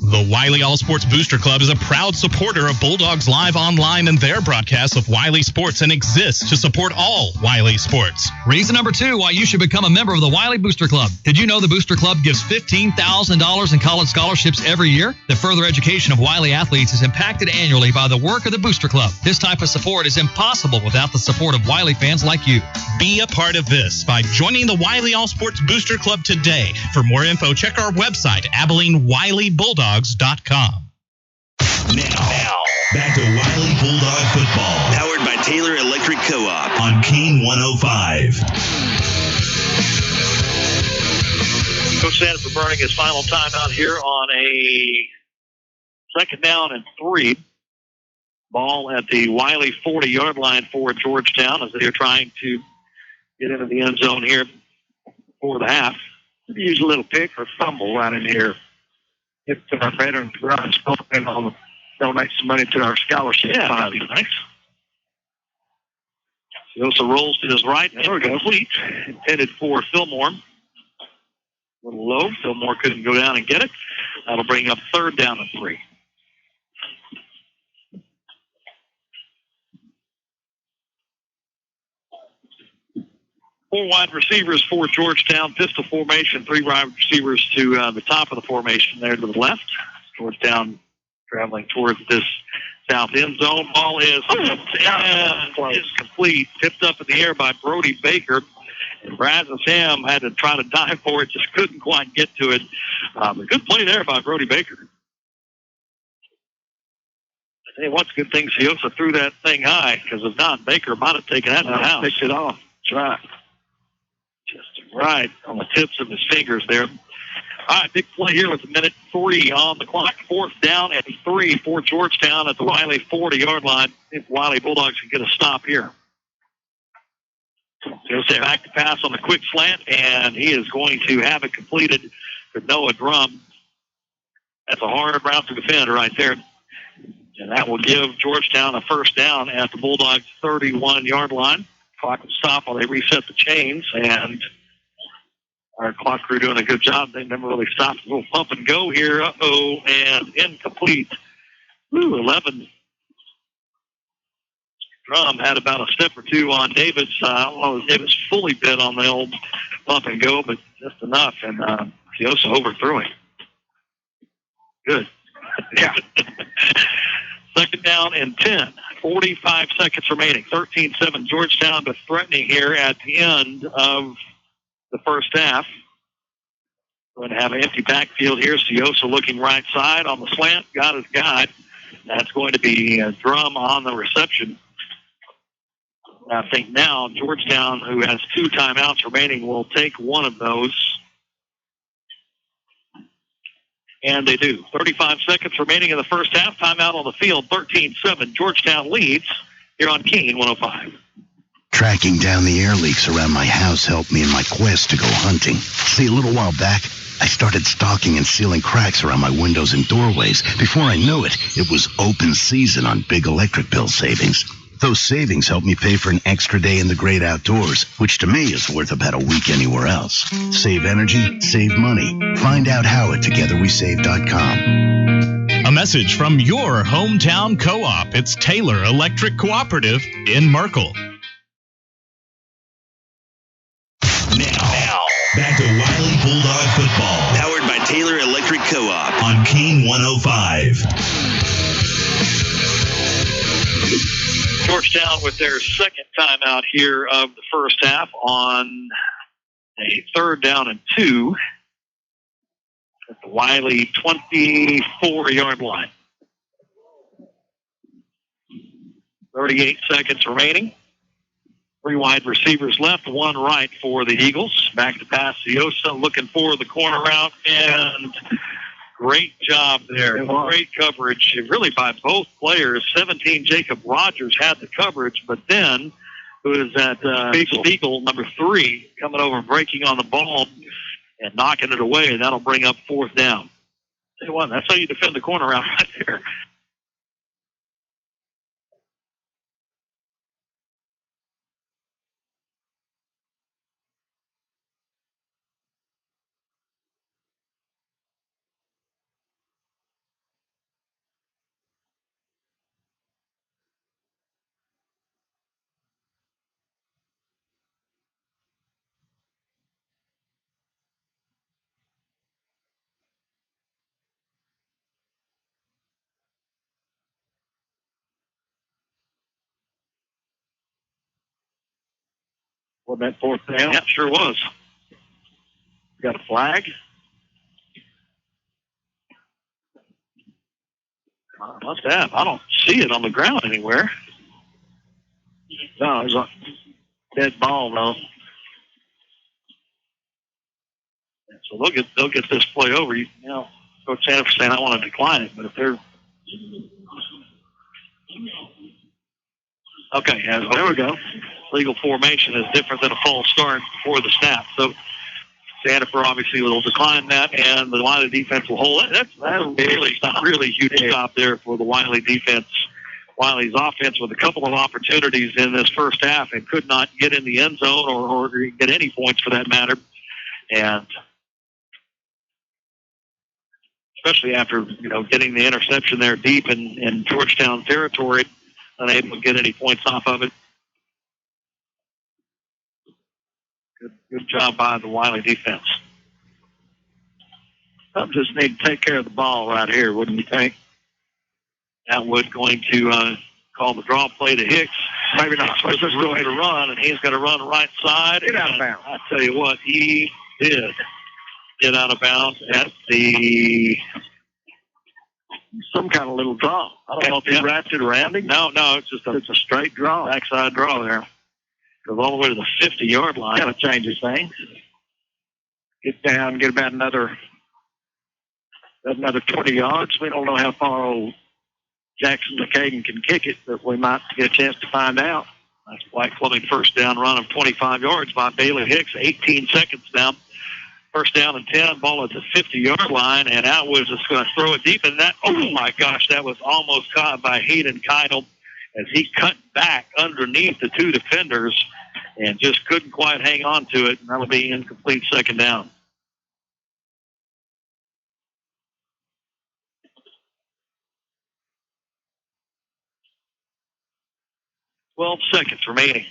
The Wylie All Sports Booster Club is a proud supporter of Bulldogs Live Online and their broadcasts of Wylie Sports and exists to support all Wylie sports. Reason number 2 why you should become a member of the Wylie Booster Club. Did you know the Booster Club gives $15,000 in college scholarships every year? The further education of Wylie athletes is impacted annually by the work of the Booster Club. This type of support is impossible without the support of Wylie fans like you. Be a part of this by joining the Wylie All Sports Booster Club today. For more info, check our website, AbileneWylieBulldogs.com. Now, back to Wylie Bulldog football, powered by Taylor Electric Co-op on Keene 105. Coach Sandifer burning his final timeout here on a 2nd down and 3. Ball at the Wylie 40-yard line for Georgetown as they're trying to get into the end zone here for the half. Use a little pick or fumble right in here. If our veterans run, and donate some money to our scholarship. Yeah, that'd be nice. He also rolls to his right. There we go. Complete. Intended for Fillmore. A little low. Fillmore couldn't go down and get it. That'll bring up 3rd down and 3. Four wide receivers for Georgetown. Pistol formation. 3 wide receivers to the top of the formation there to the left. Georgetown traveling towards this south end zone. Ball is complete. Tipped up in the air by Brody Baker. And Brazos Ham had to try to dive for it. Just couldn't quite get to it. A good play there by Brody Baker. Hey, what's a good thing Siosa threw that thing high, because if not, Baker might have taken that in the house. Picked it off. That's right. Just right on the tips of his fingers there. All right, big play here with 1:03 on the clock. 4th down and 3 for Georgetown at the Wylie 40-yard line. If Wylie Bulldogs can get a stop here. He'll say back to pass on the quick slant, and he is going to have it completed to Noah Drum. That's a hard route to defend right there. And that will give Georgetown a 1st down at the Bulldogs 31-yard line. Clock will stop while they reset the chains, and our clock crew doing a good job. They never really stopped. A little pump and go here. And incomplete. 11. Drum had about a step or two on Davis. I don't know if Davis fully bit on the old pump and go, but just enough. And Siosa overthrew him. Good. Yeah. 2nd down and 10. 45 seconds remaining. 13-7 Georgetown, but threatening here at the end of the first half. Going to have an empty backfield here. Siosa looking right side on the slant. Got his guy. That's going to be a Drum on the reception. I think now Georgetown, who has 2 timeouts remaining, will take one of those. And they do. 35 seconds remaining in the first half. Timeout on the field. 13-7. Georgetown leads here on Keene 105. Tracking down the air leaks around my house helped me in my quest to go hunting. See, a little while back, I started stalking and sealing cracks around my windows and doorways. Before I knew it, it was open season on big electric bill savings. Those savings helped me pay for an extra day in the great outdoors, which to me is worth about a week anywhere else. Save energy, save money. Find out how at togetherwesave.com. A message from your hometown co-op. It's Taylor Electric Cooperative in Merkel. Now, back to Wylie Bulldog football. Powered by Taylor Electric Co-op on Kane 105. Georgetown with their second timeout here of the first half on a 3rd down and 2 at the Wylie 24-yard line. 38 seconds remaining. 3 wide receivers left, 1 right for the Eagles. Back to pass, Siosa looking for the corner route, and great job there. Great coverage, really by both players. 17, Jacob Rogers had the coverage, but then it was that Spiegel, number 3, coming over, breaking on the ball and knocking it away, and that'll bring up 4th down. Tell you what, that's how you defend the corner route right there. Wasn't that 4th down? Yeah, sure was. Got a flag? Must have. I don't see it on the ground anywhere. No, it was a dead ball, though. So they'll get this play over. You know, Coach Sanford saying I want to decline it, but if they're okay, there we go. Legal formation is different than a false start before the snap. So Sanford obviously will decline that, and the Wylie defense will hold it. That's really huge stop there for the Wylie defense. Wylie's offense with a couple of opportunities in this first half and could not get in the end zone or get any points for that matter. And especially after, getting the interception there deep in Georgetown territory, unable to get any points off of it. Good job by the Wylie defense. Some just need to take care of the ball right here, wouldn't you think? Atwood going to call the draw play to Hicks. Maybe not. Hicks is going to run, and he's going to run right side. Get out of bounds. I tell you what, he did get out of bounds at some kind of little draw. I don't know if he wrapped it around him. No, it's a straight draw, backside draw there. Goes all the way to the 50-yard line. Kind of changes things. Get down, get about another 20 yards. We don't know how far old Jackson McCaden can kick it, but we might get a chance to find out. That's White Fleming first down run of 25 yards by Bailey Hicks. 18 seconds down. First down and 10. Ball at the 50-yard line, and Atwood is just going to throw it deep. And that, oh my gosh, that was almost caught by Hayden Keitel as he cut back underneath the 2 defenders and just couldn't quite hang on to it. And that'll be incomplete second down. 12 seconds remaining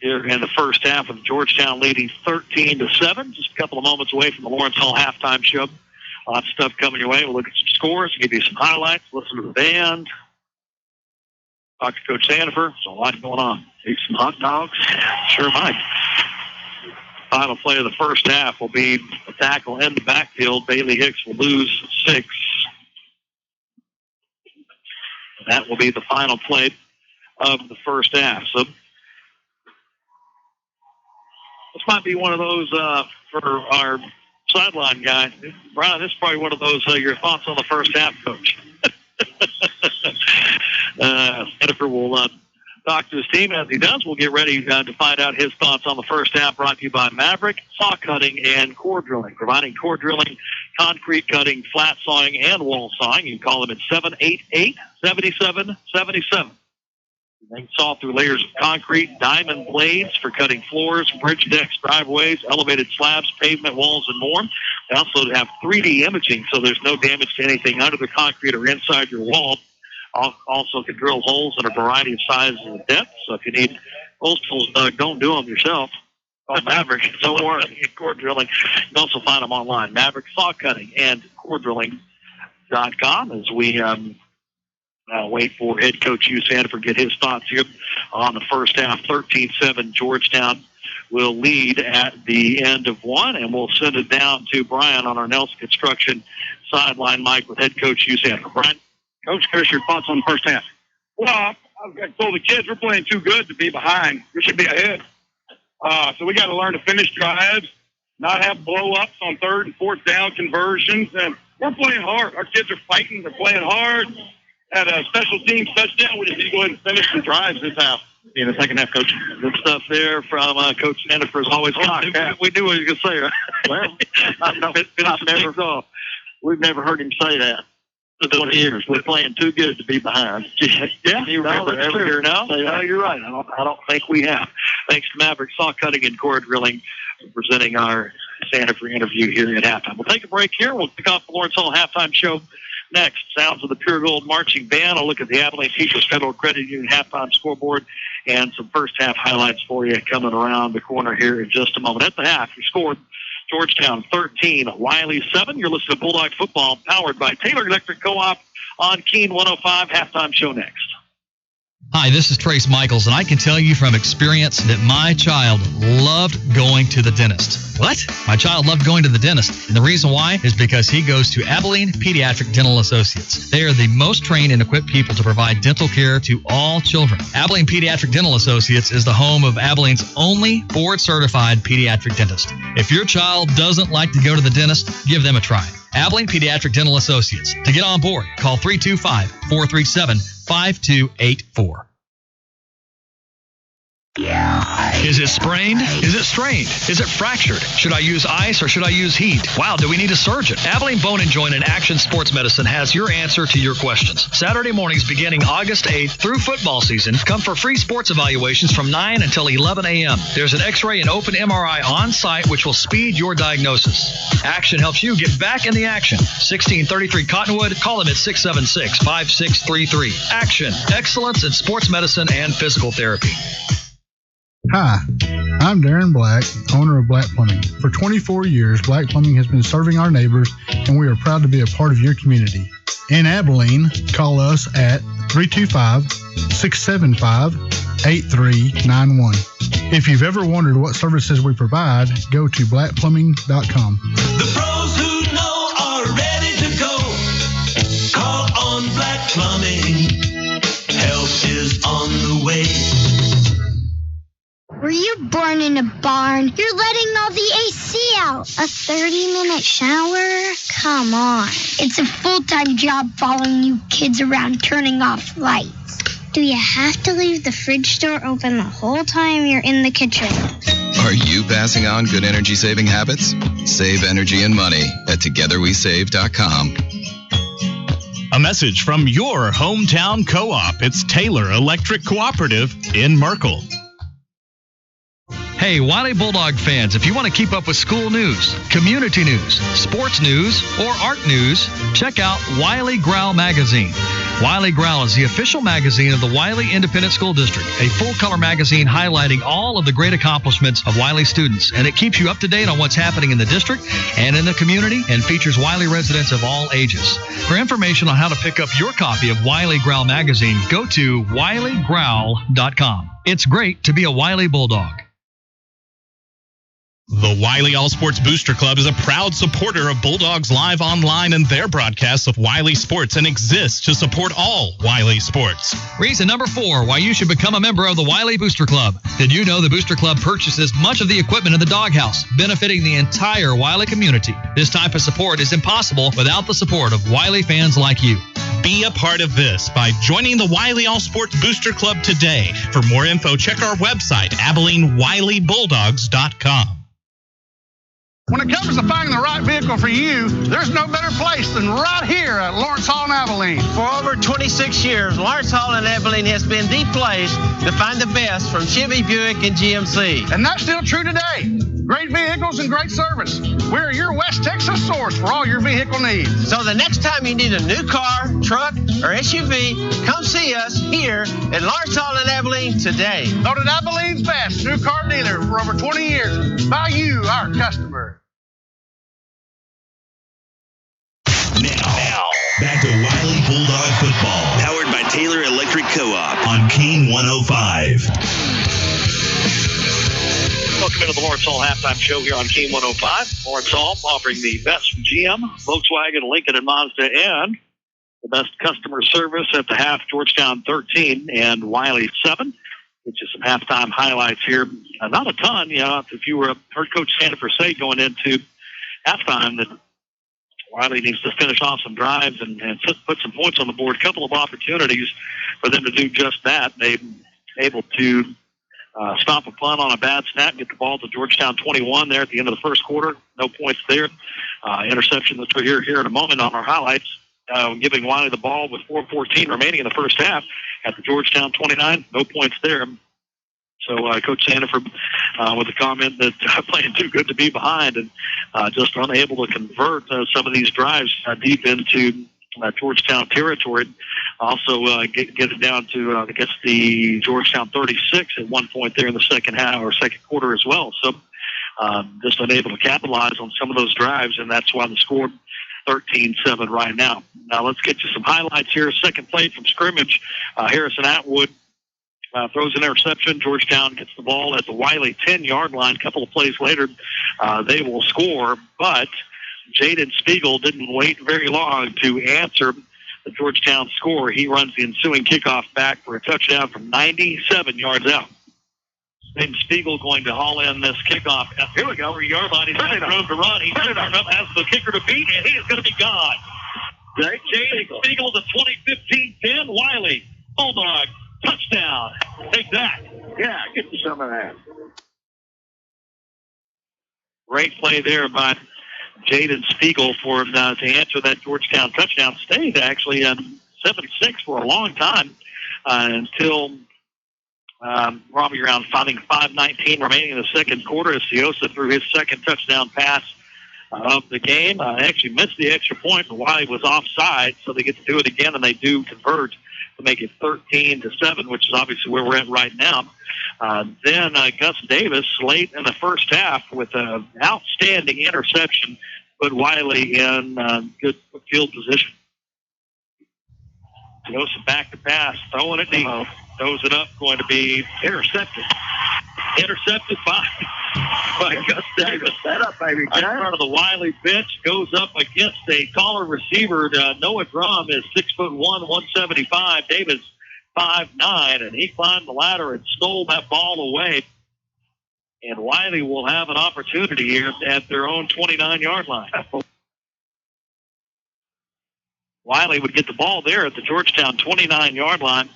here in the first half, with Georgetown leading 13-7. Just a couple of moments away from the Lawrence Hall halftime show. Lots of stuff coming your way. We'll look at some scores, give you some highlights, listen to the band, talk to Coach Sandifer. There's a lot going on. Eat some hot dogs. Sure might. Final play of the first half will be a tackle in the backfield. Bailey Hicks will lose 6. That will be the final play of the first half. So this might be one of those for our sideline guy. Brian, this is probably one of those, your thoughts on the first half, Coach. Jennifer will talk to his team. As he does, we'll get ready to find out his thoughts on the first half, brought to you by Maverick Saw Cutting and Core Drilling, providing core drilling, concrete cutting, flat sawing, and wall sawing. You can call them at 788-7777. They saw through layers of concrete, diamond blades for cutting floors, bridge decks, driveways, elevated slabs, pavement walls, and more. They also have 3D imaging, so there's no damage to anything under the concrete or inside your wall. Also can drill holes in a variety of sizes and depths. So if you need those tools, don't do them yourself. Call Maverick Saw Cutting and Core Drilling. You can also find them online, Maverick Saw Cutting and Core Drilling.com, as we wait for head coach Hugh Sanford to get his thoughts here on the first half. 13-7 Georgetown will lead at the end of one, and we'll send it down to Brian on our Nelson Construction sideline mic with head coach Hugh Sanford. Brian? Coach, Chris, your thoughts on the first half? Well, I told the kids we're playing too good to be behind. We should be ahead. So we got to learn to finish drives, not have blow-ups on third and fourth down conversions, and we're playing hard. Our kids are fighting. They're playing hard. At a special teams touchdown, we just need to go ahead and finish the drives this half. In the second half, Coach. Good stuff there from Coach Sanford, as always. We knew what he was going to say, right? Well, we've never heard him say that for 20 years. We're playing too good to be behind. Yeah, you're right. I don't think we have. Thanks to Maverick Saw Cutting and Core Drilling for presenting our Sanford interview here at halftime. We'll take a break here. We'll kick off the Lawrence Hall halftime show next. Sounds of the Pure Gold Marching Band. I'll look at the Abilene Teachers Federal Credit Union halftime scoreboard and some first half highlights for you coming around the corner here in just a moment. At the half, we scored Georgetown 13, Wylie 7. You're listening to Bulldog Football, powered by Taylor Electric Co-op on Keene 105. Halftime show next. Hi, this is Trace Michaels, and I can tell you from experience that my child loved going to the dentist. What? My child loved going to the dentist, and the reason why is because he goes to Abilene Pediatric Dental Associates. They are the most trained and equipped people to provide dental care to all children. Abilene Pediatric Dental Associates is the home of Abilene's only board-certified pediatric dentist. If your child doesn't like to go to the dentist, give them a try. Abilene Pediatric Dental Associates. To get on board, call 325-437-5284. Is it sprained? Is it strained? Is it fractured? Should I use ice or should I use heat? Wow, do we need a surgeon? Abilene Bone and Joint and Action Sports Medicine has your answer to your questions. Saturday mornings beginning August 8th through football season, come for free sports evaluations from 9 until 11 a.m. There's an x-ray and open MRI on site which will speed your diagnosis. Action helps you get back in the action. 1633 Cottonwood. Call them at 676-5633. Action. Excellence in sports medicine and physical therapy. Hi, I'm Darren Black, owner of Black Plumbing. For 24 years, Black Plumbing has been serving our neighbors, and we are proud to be a part of your community. In Abilene, call us at 325-675-8391. If you've ever wondered what services we provide, go to blackplumbing.com. The pros who know are ready to go. Call on Black Plumbing. Help is on the way. Were you born in a barn? You're letting all the AC out. A 30-minute shower? Come on. It's a full-time job following you kids around turning off lights. Do you have to leave the fridge door open the whole time you're in the kitchen? Are you passing on good energy-saving habits? Save energy and money at TogetherWeSave.com. A message from your hometown co-op. It's Taylor Electric Cooperative in Merkel. Hey, Wylie Bulldog fans, if you want to keep up with school news, community news, sports news, or art news, check out Wylie Growl Magazine. Wylie Growl is the official magazine of the Wylie Independent School District, a full-color magazine highlighting all of the great accomplishments of Wylie students, and it keeps you up to date on what's happening in the district and in the community and features Wylie residents of all ages. For information on how to pick up your copy of Wylie Growl Magazine, go to WylieGrowl.com. It's great to be a Wylie Bulldog. The Wylie All Sports Booster Club is a proud supporter of Bulldogs Live Online and their broadcasts of Wylie Sports and exists to support all Wylie sports. Reason number 4 why you should become a member of the Wylie Booster Club. Did you know the Booster Club purchases much of the equipment in the doghouse, benefiting the entire Wylie community? This type of support is impossible without the support of Wylie fans like you. Be a part of this by joining the Wylie All Sports Booster Club today. For more info, check our website, AbileneWylieBulldogs.com. When it comes to finding the right vehicle for you, there's no better place than right here at Lawrence Hall and Abilene. For over 26 years, Lawrence Hall and Abilene has been the place to find the best from Chevy, Buick, and GMC. And that's still true today. Great vehicles and great service. We're your West Texas source for all your vehicle needs. So the next time you need a new car, truck, or SUV, come see us here at Lawrence Hall and Abilene today. Voted Abilene's best new car dealer for over 20 years by you, our customer. Now, back to Wylie Bulldog football, powered by Taylor Electric Co-op on Kane 105. Welcome into the Lawrence Hall halftime show here on Kane 105. Lawrence Hall offering the best from GM, Volkswagen, Lincoln, and Mazda, and the best customer service at the half. Georgetown 13 and Wylie 7. Get you some halftime highlights here. Not a ton, if you were heard Coach Sanford say going into halftime that Wylie needs to finish off some drives and put some points on the board. A couple of opportunities for them to do just that. They able to stop a punt on a bad snap, get the ball to Georgetown 21 there at the end of the first quarter. No points there. Interception that we'll hear here in a moment on our highlights, giving Wylie the ball with 4:14 remaining in the first half at the Georgetown 29. No points there. So Coach Sanford with a comment that playing too good to be behind and just unable to convert some of these drives deep into Georgetown territory. Also get it down to, I guess, the Georgetown 36 at one point there in the second half or second quarter as well. So just unable to capitalize on some of those drives, and that's why the score 13-7 right now. Now let's get you some highlights here. Second play from scrimmage, Harrison Atwood throws an interception. Georgetown gets the ball at the Wylie 10-yard line. A couple of plays later, they will score, but Jaden Spiegel didn't wait very long to answer the Georgetown score. He runs the ensuing kickoff back for a touchdown from 97 yards out. Jaden Spiegel going to haul in this kickoff. Here we go, over yard line. He's got room to run. He's turned up as the kicker to beat, and he is going to be gone. Jaden Spiegel, the 2015-10 Wylie Bulldog. Touchdown. Take that. Yeah, get you some of that. Great play there by Jaden Spiegel for to answer that Georgetown touchdown. Stayed actually 7-6 for a long time until probably around finding 5:19 remaining in the second quarter as Siosa threw his second touchdown pass of the game. Actually missed the extra point, but Wylie was offside, so they get to do it again, and they do convert to make it 13-7, which is obviously where we're at right now. Then Gus Davis, late in the first half, with an outstanding interception, put Wylie in good field position. Joseph back to pass, throwing it deep, throws it up, going to be intercepted. Intercepted by Gus Davis. Set up, baby. In front of the Wylie bench, goes up against a taller receiver. Noah Drum is 6'1", 175. Davis 5'9", and he climbed the ladder and stole that ball away. And Wylie will have an opportunity here at their own 29-yard line. Wylie would get the ball there at the Georgetown 29-yard line.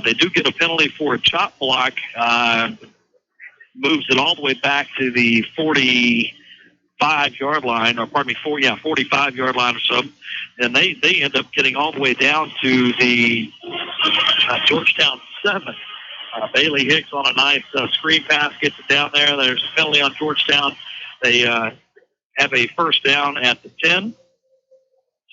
They do get a penalty for a chop block. Moves it all the way back to the 45-yard line, or pardon me, 45-yard line or so. And they end up getting all the way down to the Georgetown 7. Bailey Hicks on a nice screen pass gets it down there. There's a penalty on Georgetown. They have a first down at the 10,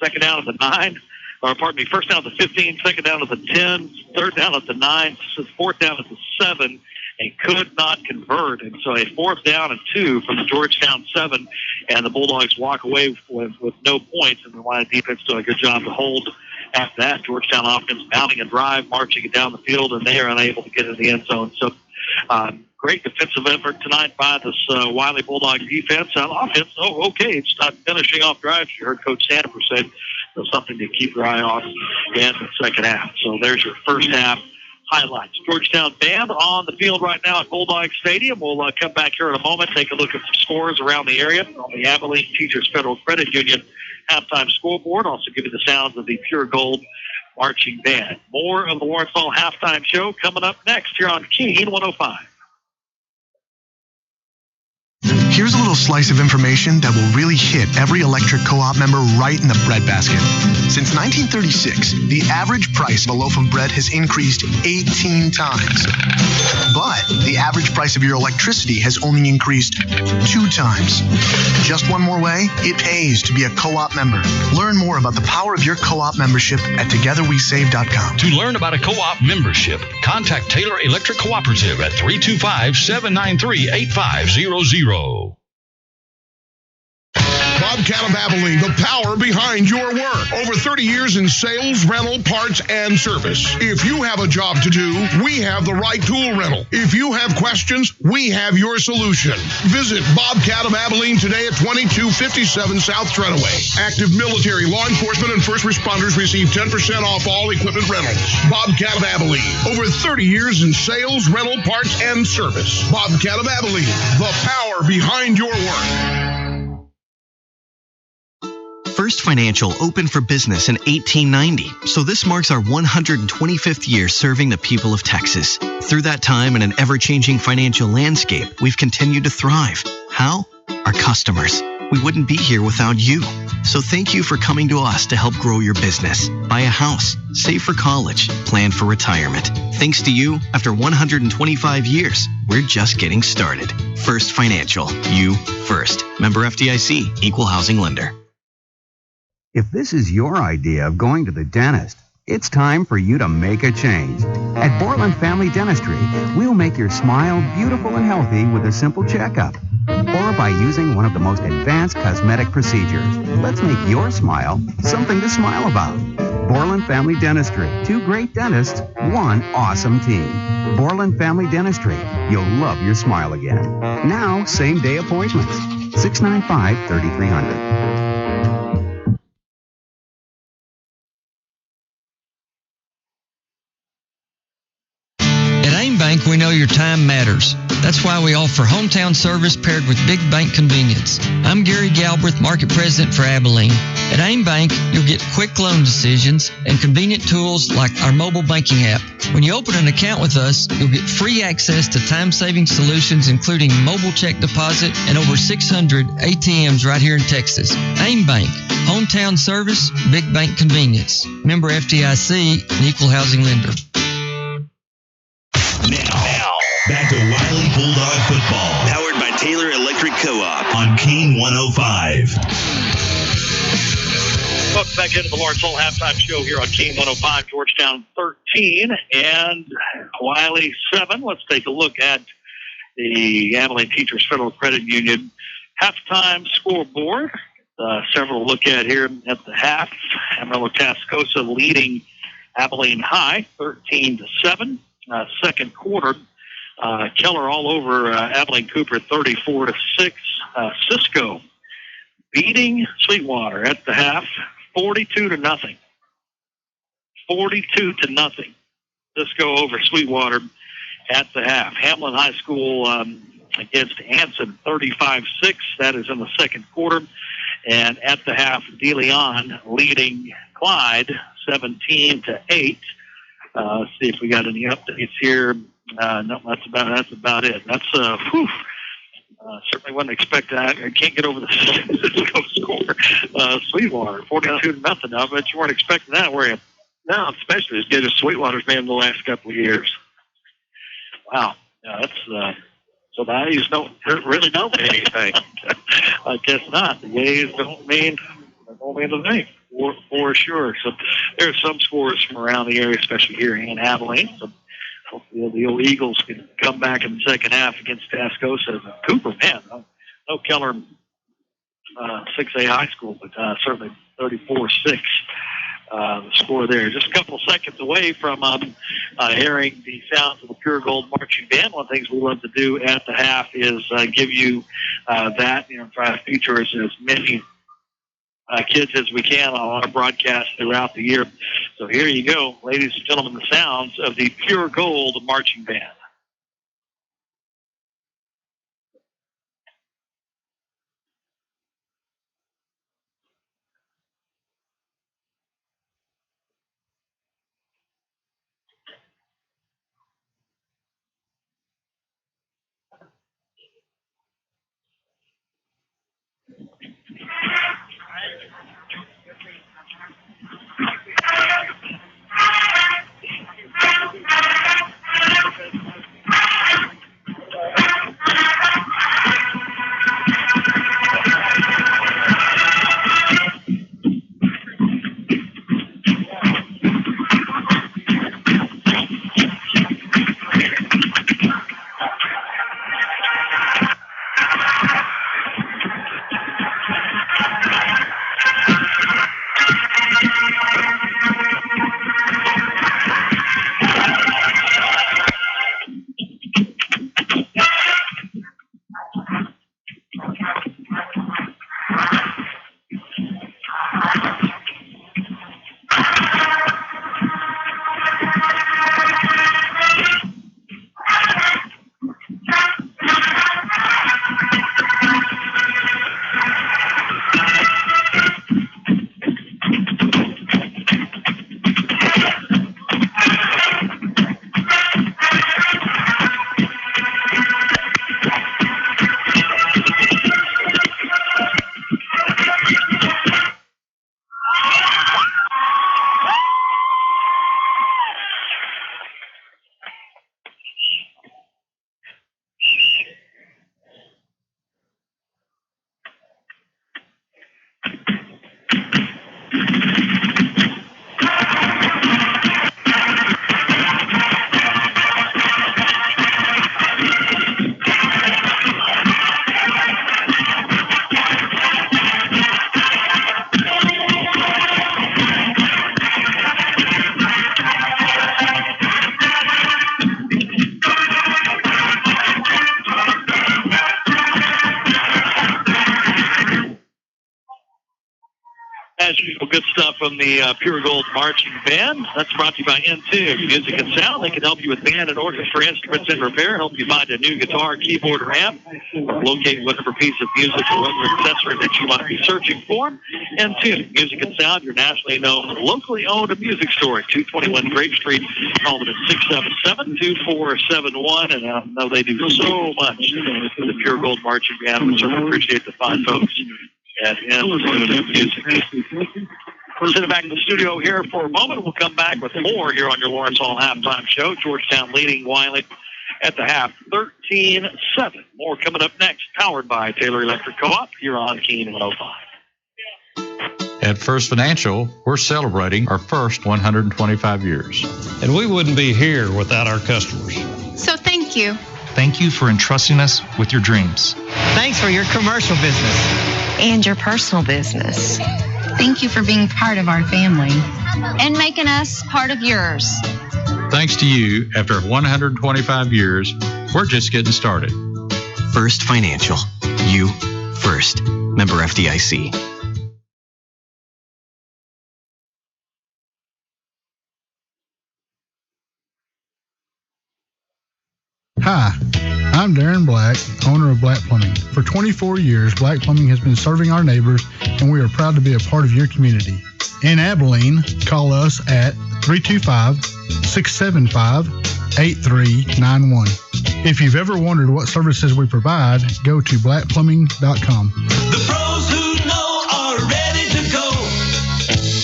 second down at the 9, or pardon me, first down at the 15, second down at the 10, third down at the 9, fourth down at the 7, and could not convert. And so a fourth down and 2 from the Georgetown 7, and the Bulldogs walk away with no points, and the Wylie defense doing a good job to hold after that. Georgetown offense mounting a drive, marching it down the field, and they are unable to get in the end zone. So great defensive effort tonight by this Wylie Bulldog defense. Offense, okay, it's not finishing off drives. You heard Coach Sanford say there's something to keep your eye on in the second half. So there's your first half highlights. Georgetown band on the field right now at Bulldog Stadium. We'll come back here in a moment, take a look at some scores around the area on the Abilene Teachers Federal Credit Union halftime scoreboard. Also give you the sounds of the Pure Gold marching band. More of the Lawrence Hall halftime show coming up next here on Keen 105. Here's a little slice of information that will really hit every electric co-op member right in the breadbasket. Since 1936, the average price of a loaf of bread has increased 18 times. But the average price of your electricity has only increased 2 times. Just one more way, it pays to be a co-op member. Learn more about the power of your co-op membership at togetherwesave.com. To learn about a co-op membership, contact Taylor Electric Cooperative at 325-793-8500. Bobcat of Abilene, the power behind your work. Over 30 years in sales, rental, parts, and service. If you have a job to do, we have the right tool rental. If you have questions, we have your solution. Visit Bobcat of Abilene today at 2257 South Treadaway. Active military, law enforcement, and first responders receive 10% off all equipment rentals. Bobcat of Abilene. Over 30 years in sales, rental, parts, and service. Bobcat of Abilene, the power behind your work. First Financial opened for business in 1890, so this marks our 125th year serving the people of Texas. Through that time and an ever-changing financial landscape, we've continued to thrive. How? Our customers. We wouldn't be here without you. So thank you for coming to us to help grow your business. Buy a house, save for college, plan for retirement. Thanks to you, after 125 years, we're just getting started. First Financial. You first. Member FDIC. Equal housing lender. If this is your idea of going to the dentist, it's time for you to make a change. At Borland Family Dentistry, we'll make your smile beautiful and healthy with a simple checkup, or by using one of the most advanced cosmetic procedures. Let's make your smile something to smile about. Borland Family Dentistry. 2 great dentists, 1 awesome team. Borland Family Dentistry. You'll love your smile again. Now, same-day appointments. 695-3300. Bank, we know your time matters. That's why we offer hometown service paired with big bank convenience. I'm Gary Galbraith, Market President for Abilene. At AIM Bank, you'll get quick loan decisions and convenient tools like our mobile banking app. When you open an account with us, you'll get free access to time-saving solutions, including mobile check deposit and over 600 ATMs right here in Texas. AIM Bank, hometown service, big bank convenience. Member FDIC, an equal housing lender. Now, back to Wylie Bulldog football. Powered by Taylor Electric Co-op on Keen 105. Welcome back into the Lawrence Hall halftime show here on Keen 105, Georgetown 13 and Wylie 7. Let's take a look at the Abilene Teachers Federal Credit Union halftime scoreboard. Several to look at here at the half. Amarillo Tascosa leading Abilene High 13-7. Second quarter, Keller all over Abilene Cooper 34-6. Cisco beating Sweetwater at the half 42-0. 42-0. Cisco over Sweetwater at the half. Hamlin High School against Anson 35-6. That is in the second quarter. And at the half, DeLeon leading Clyde 17-8. Let's see if we got any updates here. No, that's about it. That's certainly wasn't expecting that. I can't get over the Cisco score. Sweetwater 42-0. I bet you weren't expecting that, were you? No, especially as good as Sweetwater's been in the last couple of years. Wow, that's so the A's don't really know anything. I guess not. The A's don't mean the thing. For sure. So there's some scores from around the area, especially here in Abilene. So hopefully the old Eagles can come back in the second half against Tascosa. Cooper, man, no Keller 6A high school, but certainly 34-6 the score there. Just a couple of seconds away from hearing the sounds of the Pure Gold marching band. One of the things we love to do at the half is give you that, try to feature as many kids as we can on our broadcast throughout the year. So here you go, ladies and gentlemen, the sounds of the Pure Gold Marching Band. As usual, good stuff from the Pure Gold Marching Band. That's brought to you by N2 Music and Sound. They can help you with band and orchestra instruments in repair, help you find a new guitar, keyboard, or amp, locate whatever piece of music or whatever accessory that you might be searching for. N2 Music and Sound, your nationally known, locally owned music store at 221 Grape Street. Call them at 677-2471. And I know they do so much for the Pure Gold Marching Band. We certainly appreciate the fine folks at N2 Music. We're sitting back in the studio here for a moment. We'll come back with more here on your Lawrence Hall halftime show. Georgetown leading Wylie at the half, 13-7. More coming up next, powered by Taylor Electric Co-op here on Keene 105. At First Financial, we're celebrating our first 125 years. And we wouldn't be here without our customers. So thank you. Thank you for entrusting us with your dreams. Thanks for your commercial business. And your personal business. Thank you for being part of our family. And making us part of yours. Thanks to you, after 125 years, we're just getting started. First Financial. You first. Member FDIC. Hi, I'm Darren Black, owner of Black Plumbing. For 24 years, Black Plumbing has been serving our neighbors, and we are proud to be a part of your community. In Abilene, call us at 325-675-8391. If you've ever wondered what services we provide, go to blackplumbing.com. The pros who know are ready to go.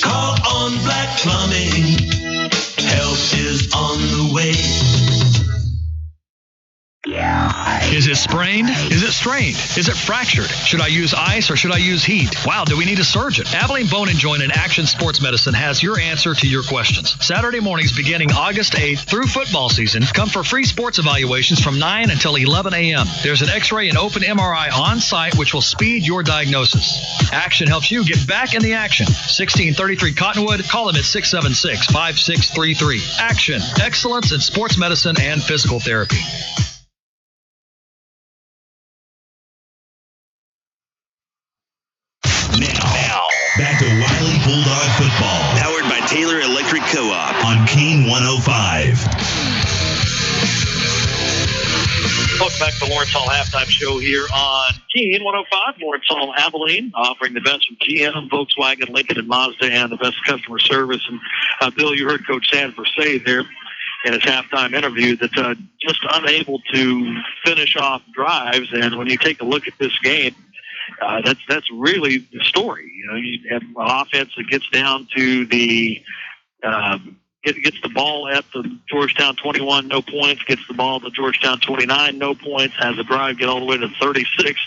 Call on Black Plumbing. Help is on the way. Is it sprained? Is it strained? Is it fractured? Should I use ice or should I use heat? Wow, do we need a surgeon? Abilene Bone and Joint and Action Sports Medicine has your answer to your questions. Saturday mornings beginning August 8th through football season, come for free sports evaluations from 9 until 11 a.m. There's an x-ray and open MRI on site which will speed your diagnosis. Action helps you get back in the action. 1633 Cottonwood. Call them at 676-5633. Action. Excellence in sports medicine and physical therapy. Now, back to Wylie Bulldog football. Powered by Taylor Electric 105. Welcome back to the Lawrence Hall Halftime Show here on Keen 105. Lawrence Hall Abilene, offering the best from GM, Volkswagen, Lincoln, and Mazda, and the best customer service. And Bill, you heard Coach Sanford say there in his halftime interview that just unable to finish off drives. And when you take a look at this game, that's really the story. You know, you have an offense that gets down to the gets the ball at the Georgetown 21, no points. Gets the ball at the Georgetown 29, no points. Has a drive get all the way to 36,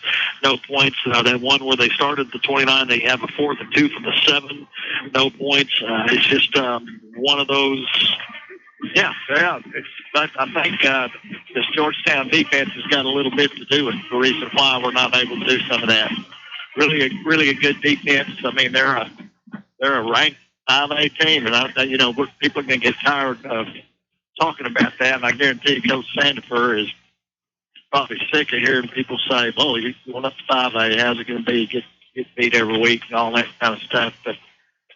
no points. That one where they started the 29, they have a 4th and 2 from the 7, no points. It's just one of those. Yeah. I think this Georgetown defense has got a little bit to do with the reason why we're not able to do some of that. Really a good defense. I mean, they're a ranked 5A team, and people can get tired of talking about that. And I guarantee Coach Sandifer is probably sick of hearing people say, "Oh, you're going up to 5A. How's it going to be? Get beat every week and all that kind of stuff." But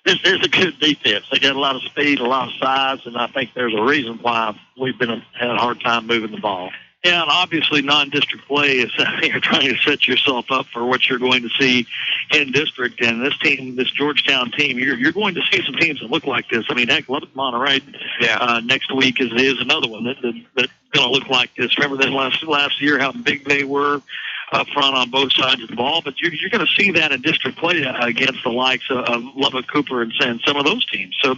this is a good defense. They got a lot of speed, a lot of size, and I think there's a reason why we've had a hard time moving the ball. Yeah, and obviously non-district play is you're trying to set yourself up for what you're going to see in district. And this team, this Georgetown team, you're going to see some teams that look like this. I mean, heck, Lubbock Monterey next week is another one that's going to look like this. Remember that last year how big they were up front on both sides of the ball, but you're going to see that in district play against the likes of Lubbock, Cooper, and some of those teams. So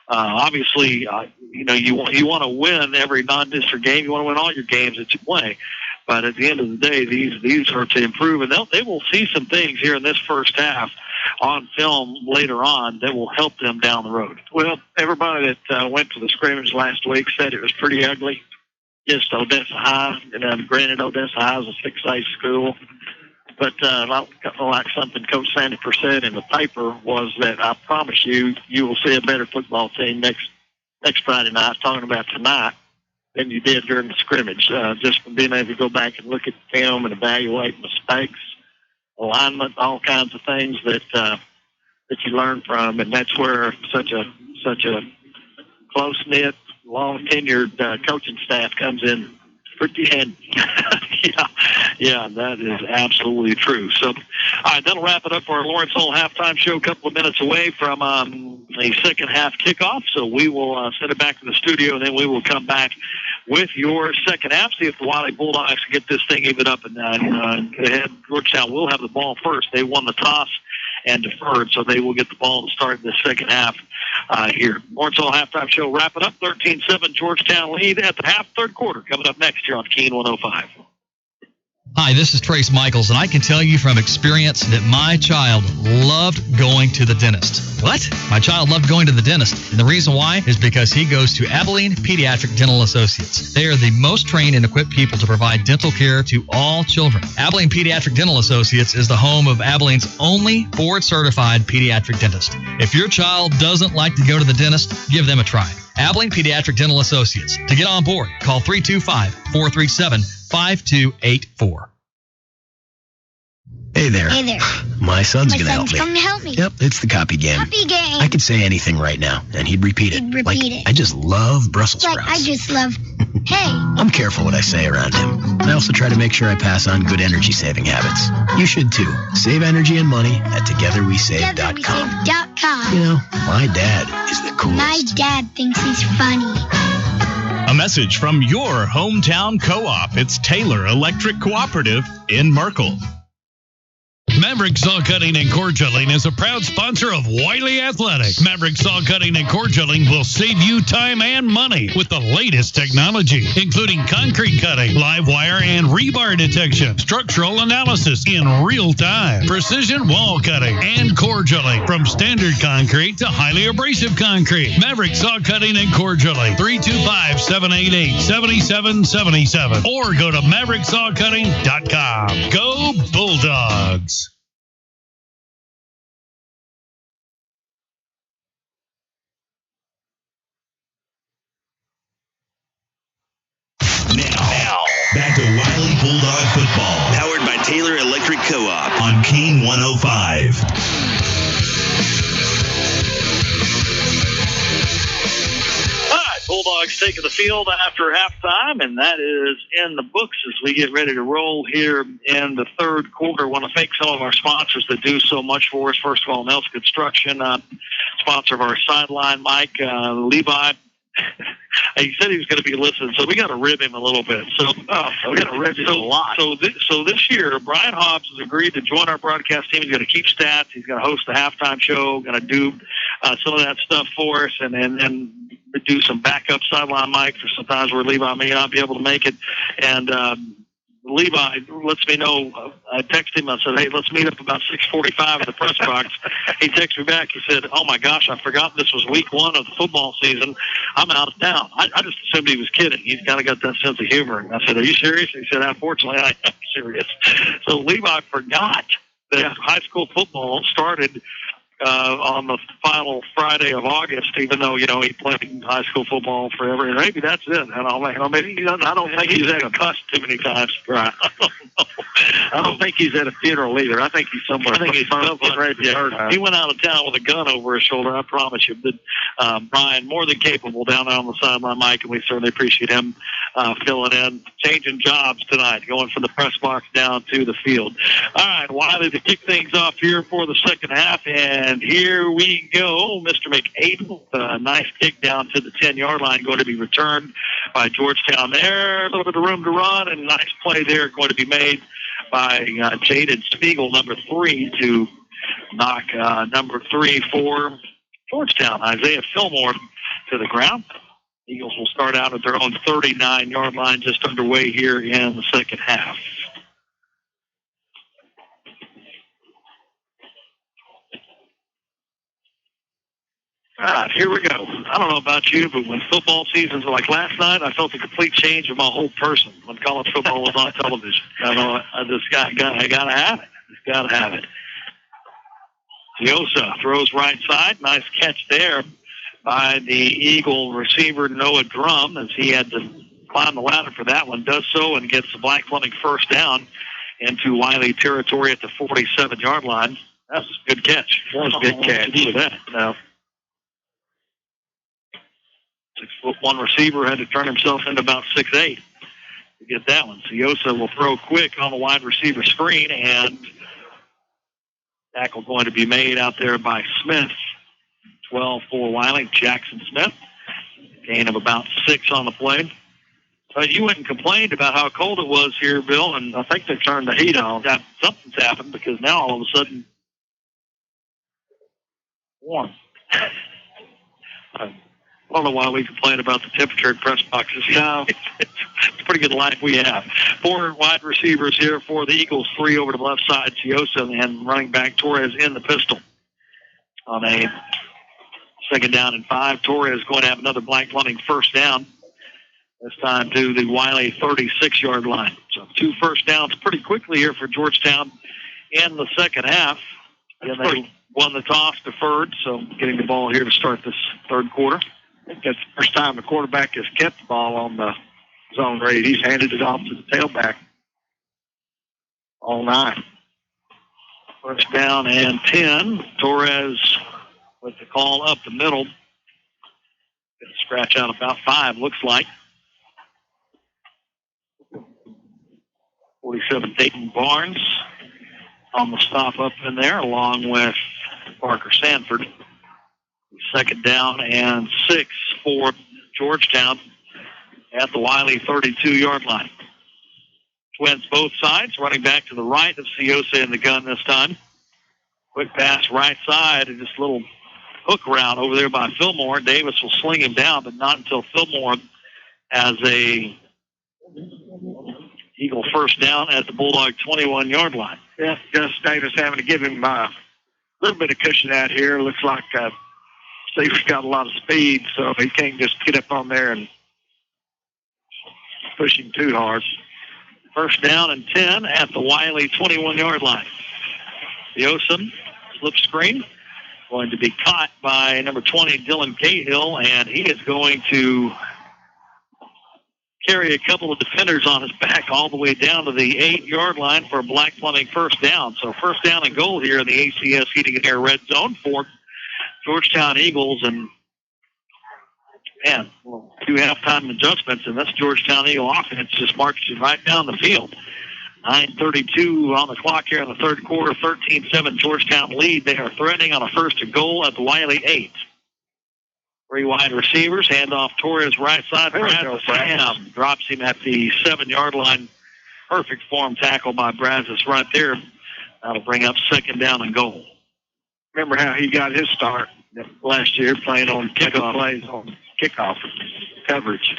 obviously, you want to win every non-district game. You want to win all your games that you play. But at the end of the day, these are to improve, and they will see some things here in this first half on film later on that will help them down the road. Well, everybody that went to the scrimmage last week said it was pretty ugly. Just Odessa High, and granted, Odessa High is a 6A school. But like something Coach Sandifer said in the paper was that I promise you will see a better football team next Friday night, talking about tonight, than you did during the scrimmage. Just from being able to go back and look at the film and evaluate mistakes, alignment, all kinds of things that you learn from, and that's where such a close-knit, long-tenured coaching staff comes in pretty handy. Yeah, that is absolutely true. So, all right, that'll wrap it up for our Lawrence Hall halftime show. A couple of minutes away from the second half kickoff. So we will send it back to the studio, and then we will come back with your second half. See if the Wylie Bulldogs can get this thing even up and ahead. Georgetown will have the ball first. They won the toss and deferred, so they will get the ball to start the second half here. Lawrence Hall halftime show wrapping up. 13-7 Georgetown lead at the half, third quarter. Coming up next here on Keen 105. Hi, this is Trace Michaels, and I can tell you from experience that my child loved going to the dentist. What? My child loved going to the dentist, and the reason why is because he goes to Abilene Pediatric Dental Associates. They are the most trained and equipped people to provide dental care to all children. Abilene Pediatric Dental Associates is the home of Abilene's only board-certified pediatric dentist. If your child doesn't like to go to the dentist, give them a try. Abilene Pediatric Dental Associates. To get on board, call 325-437-5284. Hey there. Hey there. My son's going to help me. Coming to help me. Yep, it's the copy game. Copy game. I could say anything right now, and he'd repeat it. It. I just love Brussels sprouts. I just love, hey. I'm careful what I say around him. I also try to make sure I pass on good energy-saving habits. You should, too. Save energy and money at TogetherWeSave.com. TogetherWeSave.com. You know, my dad is the coolest. My dad thinks he's funny. A message from your hometown co-op. It's Taylor Electric Cooperative in Merkel. Maverick Saw Cutting and Cord Gelling is a proud sponsor of Wylie Athletics. Maverick Saw Cutting and Cord Gelling will save you time and money with the latest technology, including concrete cutting, live wire and rebar detection, structural analysis in real time, precision wall cutting, and cord gelling. From standard concrete to highly abrasive concrete. Maverick Saw Cutting and Cord Gelling, 325-788-7777, or go to MaverickSawCutting.com. Go Bulldogs! Now, back to Wylie Bulldog football. Powered by Taylor Electric Co-op on Keen 105. Bulldogs taking the field after halftime, and that is in the books as we get ready to roll here in the third quarter. I want to thank some of our sponsors that do so much for us. First of all, Nelson Construction, sponsor of our sideline, Mike Levi. He said he was going to be listening, so we got to rib him a little bit. So we got to rib him a lot. So this year, Brian Hobbs has agreed to join our broadcast team. He's going to keep stats. He's going to host the halftime show. Going to do some of that stuff for us, and do some backup sideline mic for sometimes where Levi may not be able to make it. And Levi lets me know. I texted him. I said, "Hey, let's meet up about 6:45 in the press box." He texted me back. He said, "Oh my gosh, I forgot this was week 1 of the football season. I'm out of town." I just assumed he was kidding. He's kind of got that sense of humor. And I said, "Are you serious?" He said, "Unfortunately, I am serious." So Levi forgot that high school football started on the final Friday of August, even though, he played high school football forever. And maybe that's it. Maybe he doesn't. I don't think he's had a cuss too many times. Right. I don't think he's at a funeral either. I think he's somewhere. I think he's he went out of town with a gun over his shoulder, I promise you. But Brian, more than capable down there on the sideline, Mike, and we certainly appreciate him filling in, changing jobs tonight, going from the press box down to the field. All right, Wylie, to kick things off here for the second half, and here we go. Mr. McAdel, a nice kick down to the 10-yard line, going to be returned by Georgetown there. A little bit of room to run, and a nice play there going to be made by Jaden Spiegel, number 3, to knock number 3 for Georgetown, Isaiah Fillmore, to the ground. Eagles will start out at their own 39-yard line, just underway here in the second half. All right, here we go. I don't know about you, but when football seasons are like last night, I felt a complete change of my whole person when college football was on television. I just got to have it. Just got to have it. Yosa throws right side. Nice catch there by the Eagle receiver, Noah Drum, as he had to climb the ladder for that one. Does so and gets the Black Fleming first down into Wylie territory at the 47-yard line. That's a good catch. That was a good catch. For that. No. 6'1" receiver had to turn himself into about 6'8" to get that one. So Yosa will throw quick on the wide receiver screen, and tackle going to be made out there by Smith. 12 for Wylie, Jackson Smith. Gain of about 6 on the play. But you went and complained about how cold it was here, Bill, and I think they turned the heat on. Something's happened because now all of a sudden, warm. I don't know why we complain about the temperature in press boxes. It's a pretty good life we have. 4 wide receivers here for the Eagles, 3 over to the left side, Chiosa, and running back Torres in the pistol. On a second down and 5, Torres going to have another Black Fleming first down, this time to the Wylie 36-yard line. So 2 first downs pretty quickly here for Georgetown in the second half. And they won the toss, deferred, so getting the ball here to start this third quarter. I think that's the first time the quarterback has kept the ball on the zone read. He's handed it off to the tailback all night. First down and 10. Torres with the call up the middle. Gonna scratch out about 5, looks like. 47, Dayton Barnes on the stop up in there, along with Parker Sanford. Second down and 6 for Georgetown at the Wylie 32-yard line. Twins both sides, running back to the right of Ciosa in the gun this time. Quick pass right side, and just a little hook route over there by Fillmore. Davis will sling him down, but not until Fillmore has a Eagle first down at the Bulldog 21-yard line. Yeah, Gus Davis having to give him a little bit of cushion out here. Looks like Steve's got a lot of speed, so he can't just get up on there and push him too hard. First down and 10 at the Wylie 21-yard line. Yosen, slip screen, going to be caught by number 20, Dylan Cahill, and he is going to carry a couple of defenders on his back all the way down to the 8-yard line for a Black Fleming first down. So first down and goal here in the ACS Heating and Air red zone for Georgetown Eagles, and Man, well, 2 halftime adjustments, and this Georgetown Eagle offense just marches right down the field. 9:32 on the clock here in the third quarter, 13-7 Georgetown lead. They are threatening on a first and goal at the Wylie 8. 3 wide receivers, handoff Torres right side. Brazos drops him at the 7-yard line. Perfect form tackle by Brazos right there. That'll bring up second down and goal. Remember how he got his start last year playing on kickoff plays on kickoff coverage.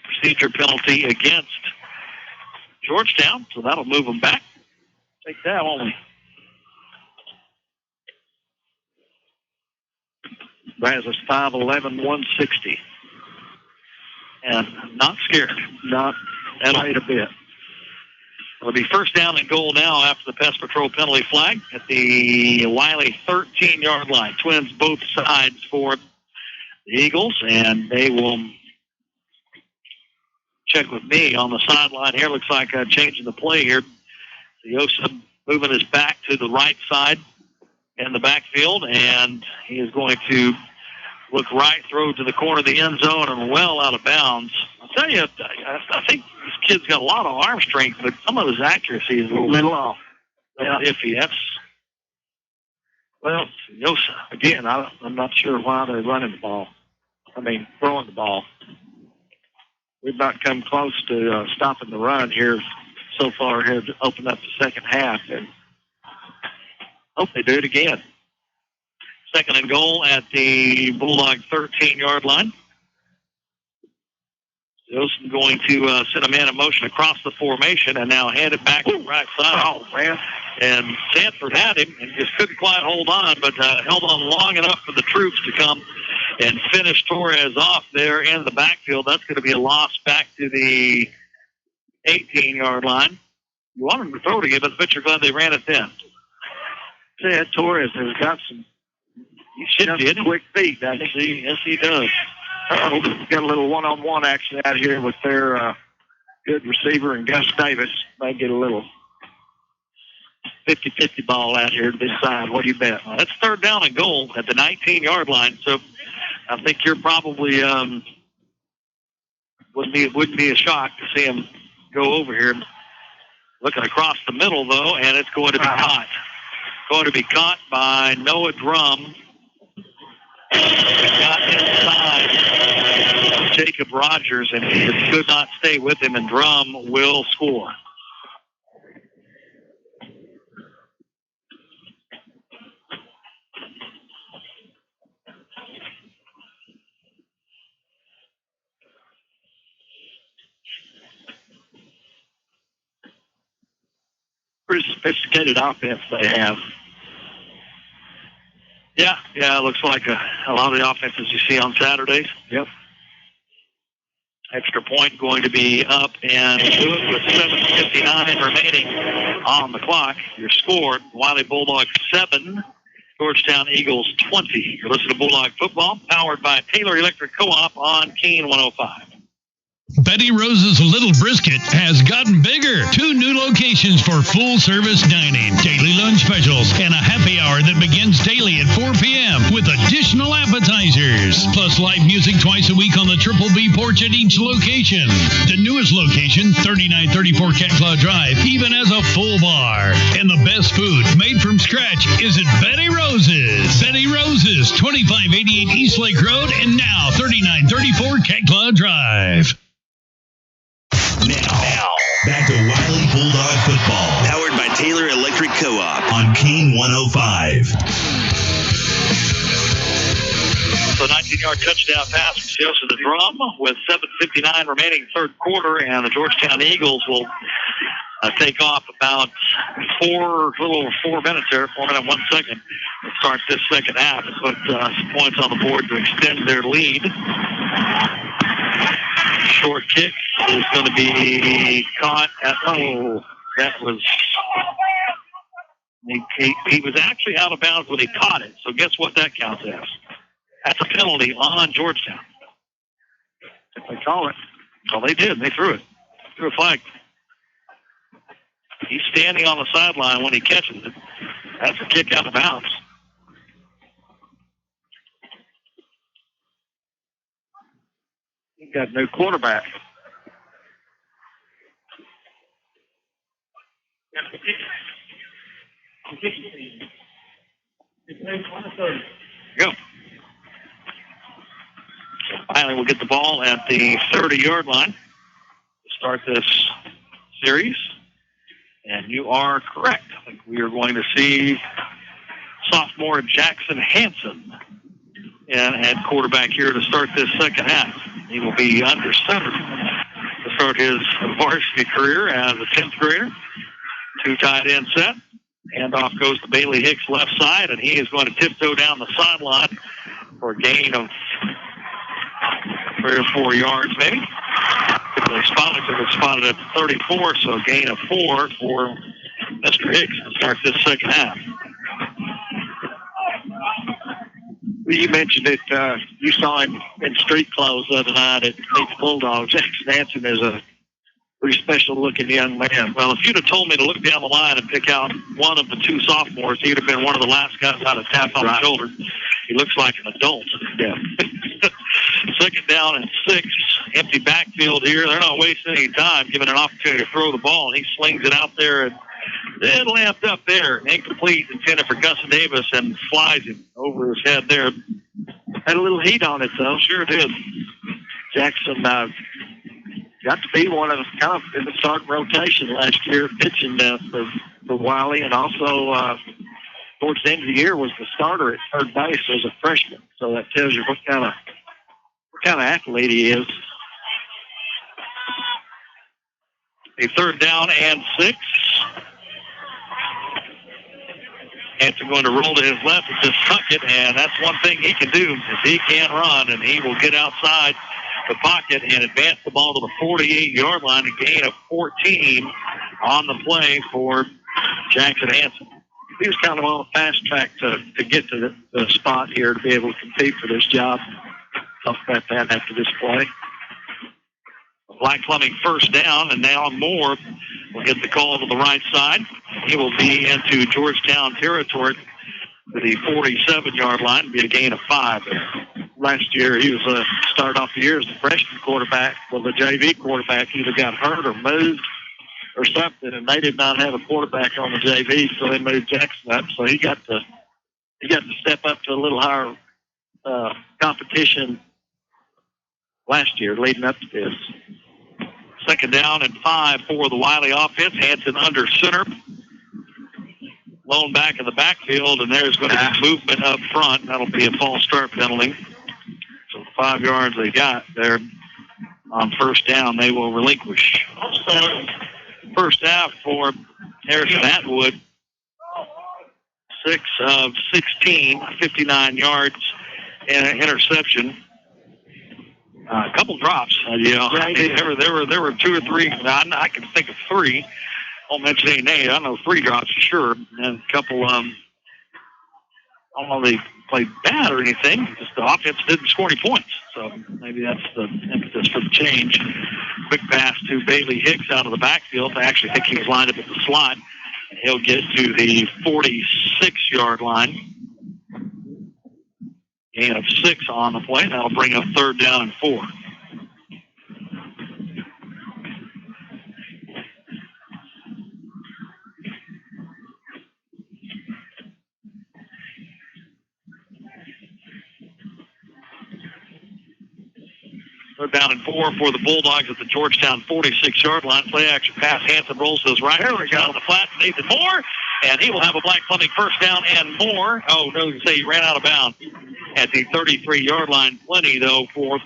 Procedure penalty against Georgetown, so that'll move them back. Take that only. Brazos 5'11", 160. And not scared. Not a bit. It'll be first down and goal now after the Pest Patrol penalty flag at the Wylie 13-yard line. Twins both sides for the Eagles, and they will check with me on the sideline here. Looks like changing the play here. Yosa moving his back to the right side in the backfield, and he is going to look right, throw to the corner of the end zone, and well out of bounds. I'll tell you, I think this kid's got a lot of arm strength, but some of his accuracy is a little off. Iffy. Well, Yosa. Again, I'm not sure why they're running the ball. Throwing the ball. We've not come close to stopping the run here so far here to open up the second half, and hope they do it again. Second and goal at the Bulldog 13-yard line. Wilson going to send a man in motion across the formation and now hand it back to the right side. Oh, man. And Sanford had him and just couldn't quite hold on, but held on long enough for the troops to come and finish Torres off there in the backfield. That's going to be a loss back to the 18-yard line. You want him to throw it again, but you're glad they ran it then. Yeah, Torres has got some quick feet. Yes, he does. Got a little one-on-one action out here with their good receiver and Gus Davis. They get a little 50-50 ball out here to this side. What do you bet? That's third down and goal at the 19-yard line. So I think you're probably wouldn't be a shock to see him go over here. Looking across the middle, though, and it's going to be caught. Going to be caught by Noah Drum. Got inside Jacob Rogers, and he could not stay with him, and Drum will score. Pretty sophisticated offense they have. Yeah, it looks like a lot of the offenses you see on Saturdays. Yep. Extra point going to be up and good with 7:59 remaining on the clock. Your score, Wylie Bulldogs 7, Georgetown Eagles 20. You're listening to Bulldog Football, powered by Taylor Electric Co-op on Keene 105. Betty Rose's Little Brisket has gotten bigger. 2 new locations for full-service dining, daily lunch specials, and a happy hour that begins daily at 4 p.m. with additional appetizers. Plus live music twice a week on the Triple B porch at each location. The newest location, 3934 Cat Claw Drive, even has a full bar. And the best food made from scratch is at Betty Rose's. Betty Rose's, 2588 East Lake Road, and now 3934 Cat Claw Drive. Now, back to Wylie Bulldog Football. Powered by Taylor Electric Co-op on Keene 105. So 19-yard touchdown pass from to the Drum with 7:59 remaining third quarter, and the Georgetown Eagles will take off about 4 minutes there, 4 minutes, 1 second to start this second half and put some points on the board to extend their lead. Short kick is going to be caught at, he was actually out of bounds when he caught it. So guess what that counts as? That's a penalty on Georgetown. If they call it. Well, they did. They threw it. Threw a flag. He's standing on the sideline when he catches it. That's a kick out of bounds. got a new quarterback. Go. Finally, we'll get the ball at the 30-yard line to start this series. And you are correct. I think we are going to see sophomore Jackson Hanson at quarterback here to start this second half. He will be under center to start his varsity career as a 10th grader. 2 tight end set. Handoff goes to Bailey Hicks left side, and he is going to tiptoe down the sideline for a gain of 3 or 4 yards, maybe. They spotted at 34, so a gain of 4 for Mr. Hicks to start this second half. You mentioned it. You saw him in street clothes the other night at the Bulldogs. Jackson Hanson is a pretty special-looking young man. Well, if you'd have told me to look down the line and pick out one of the 2 sophomores, he'd have been one of the last guys out of tap on the shoulder. He looks like an adult. Yeah. Second down and 6. Empty backfield here. They're not wasting any time, giving an opportunity to throw the ball. And he slings it out there and then lamped up there. Incomplete, intended for Gus Davis, and flies him over his head there. Had a little heat on it, though. Sure did. Jackson got to be one of kind of in the starting rotation last year, pitching for Wylie, and also towards the end of the year was the starter at third base as a freshman. So that tells you what kind of athlete he is. A third down and 6. Hanson going to roll to his left and just tuck it, and that's one thing he can do is he can run, and he will get outside the pocket and advance the ball to the 48-yard line, a gain of 14 on the play for Jackson Hanson. He was kind of on a fast track to get to the spot here to be able to compete for this job. Talk about that after this play. Black Plumbing first down, and now Moore will get the call to the right side. He will be into Georgetown territory to the 47-yard line. It'll be a gain of 5 there. Last year, he was started off the year as the freshman quarterback. Well, the JV quarterback either got hurt or moved or something, and they did not have a quarterback on the JV, so they moved Jackson up. So he got to step up to a little higher competition last year, leading up to this. Second down and 5 for the Wylie offense. Hanson under center. Lone back in the backfield, and there's going to be movement up front. That'll be a false start penalty. So the 5 yards they got there on first down, they will relinquish. First half for Harrison Atwood. 6 of 16, 59 yards and an interception. A couple drops, there were 2 or 3. I can think of 3. Won't mention any names. I know 3 drops for sure, and a couple. I don't know if they played bad or anything. Just the offense didn't score any points, so maybe that's the impetus for the change. Quick pass to Bailey Hicks out of the backfield. I actually think he was lined up at the slot. He'll get to the 46-yard line. Gain of 6 on the play. That'll bring up third down and 4. Third down and 4 for the Bulldogs at the Georgetown 46-yard line. Play action pass. Hanson rolls to his right. There we go. On the flat, Nathan Moore. And he will have a Black Plumbing first down and more. Oh, no, say he ran out of bounds at the 33-yard line. Plenty, though, for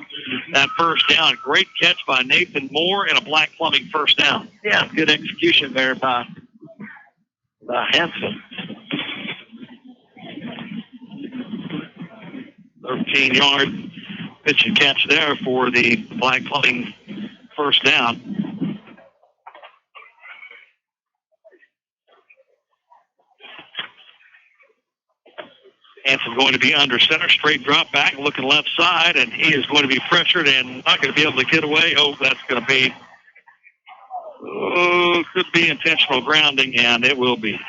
that first down. Great catch by Nathan Moore and a Black Plumbing first down. Yeah, good execution there by Hanson. 13-yard pitch and catch there for the Black Plumbing first down. Hanson going to be under center, straight drop back, looking left side, and he is going to be pressured and not going to be able to get away. Oh, that's going to be, could be intentional grounding, and it will be.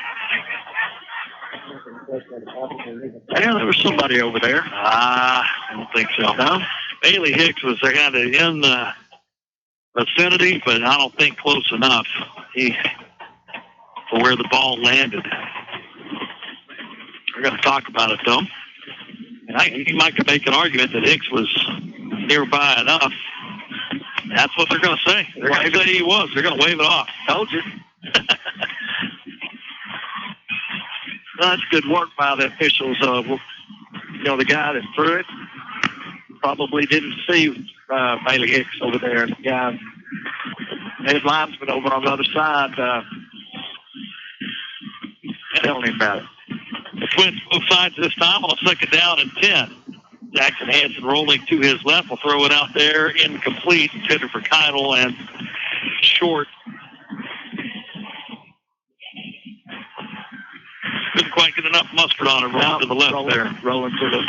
Yeah, there was somebody over there. I don't think so. No? Bailey Hicks was kind of in the vicinity, but I don't think close enough for where the ball landed. We're going to talk about it, though. And you might make an argument that Hicks was nearby enough. That's what they're going to say. They're going to say he was. They're going to wave it off. Told you. That's good work by the officials. The guy that threw it probably didn't see Bailey Hicks over there. The guy, head linesman over on the other side, telling him about it. The Twins both sides this time on a 2nd down and 10. Jackson Hansen rolling to his left. Will throw it out there. Incomplete. Intended for Keitel and short. Couldn't quite get enough mustard on it. Rolling to the left there. Rolling to the...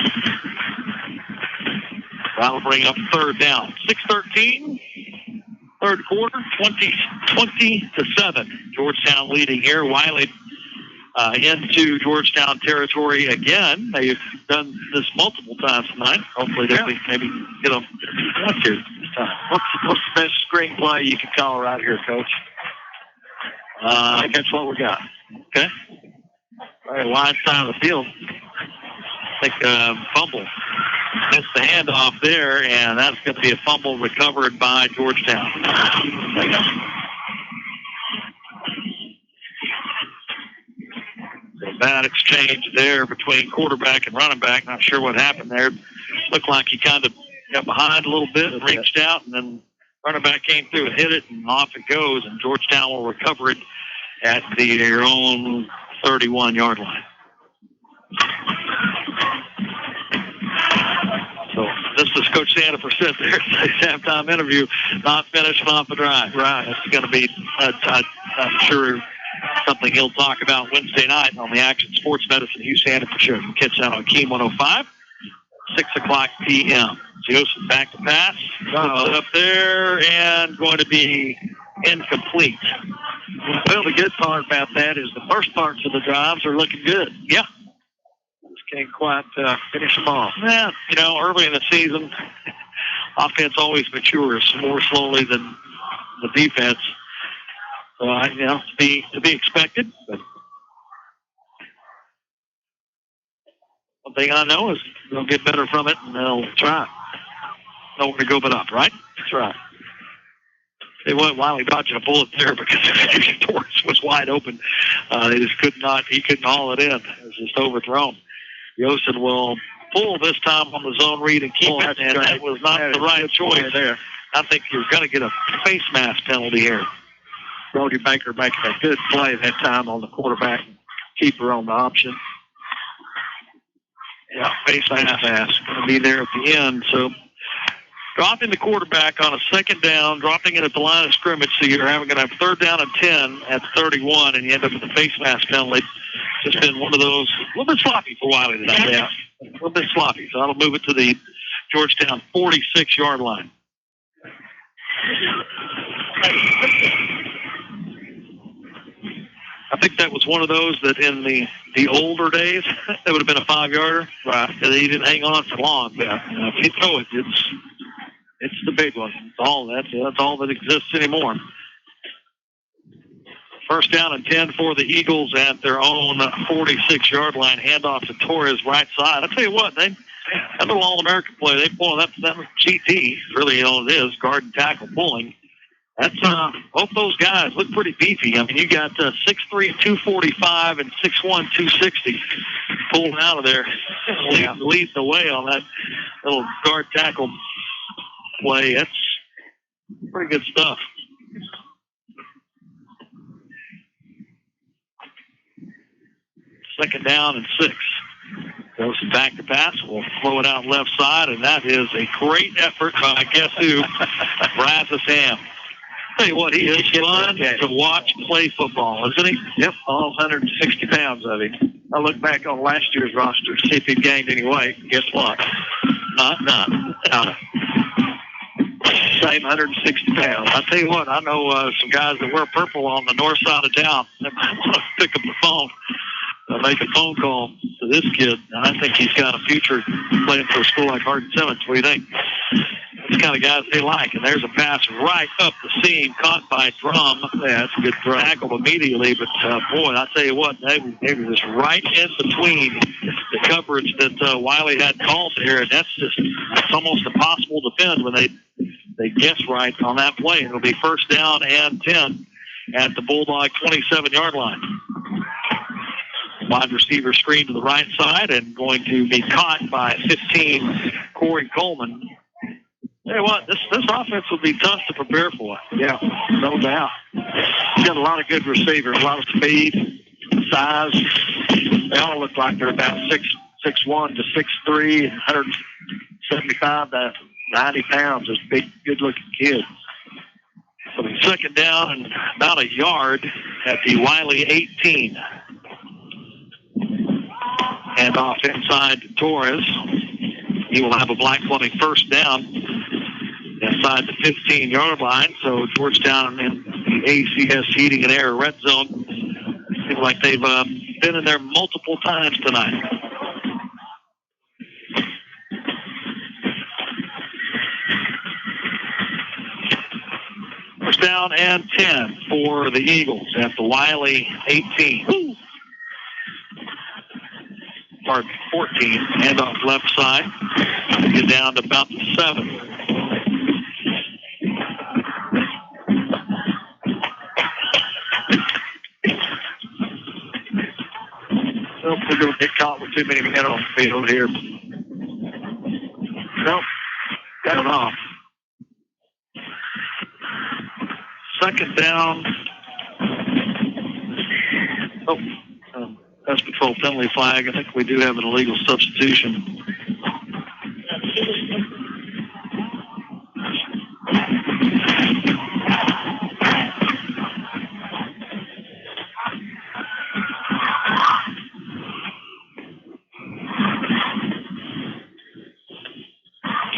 That'll bring up 3rd down. 6:13. 3rd quarter. 20-7. Georgetown leading here. Wylie into Georgetown territory again. They've done this multiple times tonight. Hopefully they'll maybe get them want to this time. What's the best screenplay you can call right here, Coach? I think that's what we got. Okay. Right, wide side of the field. I think fumble. Missed the handoff there, and that's going to be a fumble recovered by Georgetown. Bad exchange there between quarterback and running back. Not sure what happened there. Looked like he kind of got behind a little bit and reached out, and then running back came through and hit it, and off it goes, and Georgetown will recover it at their own 31-yard line. So this is Coach Sandifer said there. His halftime interview, not finishing off the drive. Right. That's going to be, I'm sure, something he'll talk about Wednesday night on the Action Sports Medicine Hugh Sandifer show. You can catch that on Keen 105, 6 o'clock p.m. Joseph back to pass. Up there and going to be incomplete. Well, the good part about that is the first parts of the drives are looking good. Yeah. Just can't quite finish them off. Yeah, early in the season, offense always matures more slowly than the defense. So, to be expected. But one thing I know is they'll get better from it, and they'll try. Nowhere to go but up, right? That's right. They went Wylie dodging a bullet there because Torres was wide open. They just he couldn't haul it in. It was just overthrown. Yosin will pull this time on the zone read and keep it, and that was not the right choice there. I think you're going to get a face mask penalty here. Brody Baker making a good play that time on the quarterback, keeper on the option. Yeah, face mask going to be there at the end. So dropping the quarterback on a 2nd down, dropping it at the line of scrimmage, so you're going to have 3rd down and 10 at 31, and you end up with a face mask penalty. Just been one of those, a little bit sloppy for Wylie today. Yeah, a little bit sloppy. So that'll move it to the Georgetown 46-yard line. I think that was one of those that in the older days, that would have been a 5-yarder. Right. And he didn't hang on for long. Yeah. If you throw it, it's the big one. That's all that exists anymore. 1st down and 10 for the Eagles at their own 46-yard line. Handoff to Torres, right side. I tell you what, that little All-American play, they pull that GT, really all it is, guard and tackle pulling. That's both those guys look pretty beefy. I mean, you got 6'3", 245, and 6'1", 260 pulling out of there, leading the way on that little guard tackle play. That's pretty good stuff. Second down and 6. Goes back to pass. We'll throw it out left side, and that is a great effort by guess who? Brazos Ham. Tell you what, he is fun to watch play football, isn't he? Yep, all 160 pounds of him. I look back on last year's roster to see if he gained any weight. Guess what? None. Same 160 pounds. I tell you what, I know some guys that wear purple on the north side of town that might want to pick up the phone and make a phone call to this kid. And I think he's got a future playing for a school like Hardin Simmons. What do you think? the kind of guys they like. And there's a pass right up the seam, caught by Drum. Yeah, that's a good tackle immediately. But, boy, I tell you what, they were just right in between the coverage that Wylie had called here. And it's almost impossible to defend when they guess right on that play. It'll be first down and 10 at the Bulldog 27-yard line. Wide receiver screen to the right side and going to be caught by 15, Corey Coleman. Tell you what, this offense will be tough to prepare for. Yeah, no doubt. He's got a lot of good receivers, a lot of speed, size. They all look like they're about 6'1" to 6'3", 175 to 90 pounds. Just big, good-looking kids. So second down and about a yard at the Wylie 18. And off inside to Torres. He will have a Black Plumbing first down inside the 15-yard line. So Georgetown in the ACS Heating and Air red zone. Seems like they've been in there multiple times tonight. First down and 10 for the Eagles at the Wylie 18. Pardon, 14. Hand off left side. Get down to about the 7. Well, we're going to get caught with too many men on the field here. Nope. Got it off. Second down. Pest control penalty flag. I think we do have an illegal substitution.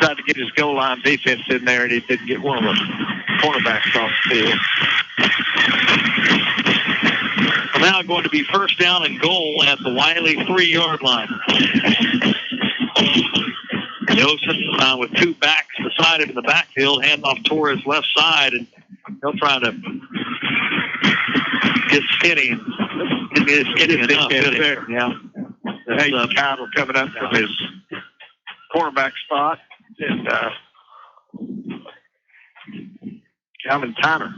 Tried to get his goal line defense in there, and he didn't get one of the cornerbacks off the field. Now going to be first down and goal at the Wylie 3-yard line. Yosin with two backs beside him in the backfield, hand off Torres left side, and he'll try to get skinny. Get enough. There. Yeah. Hey, Kyle coming up from his cornerback spot, and Calvin Tyner.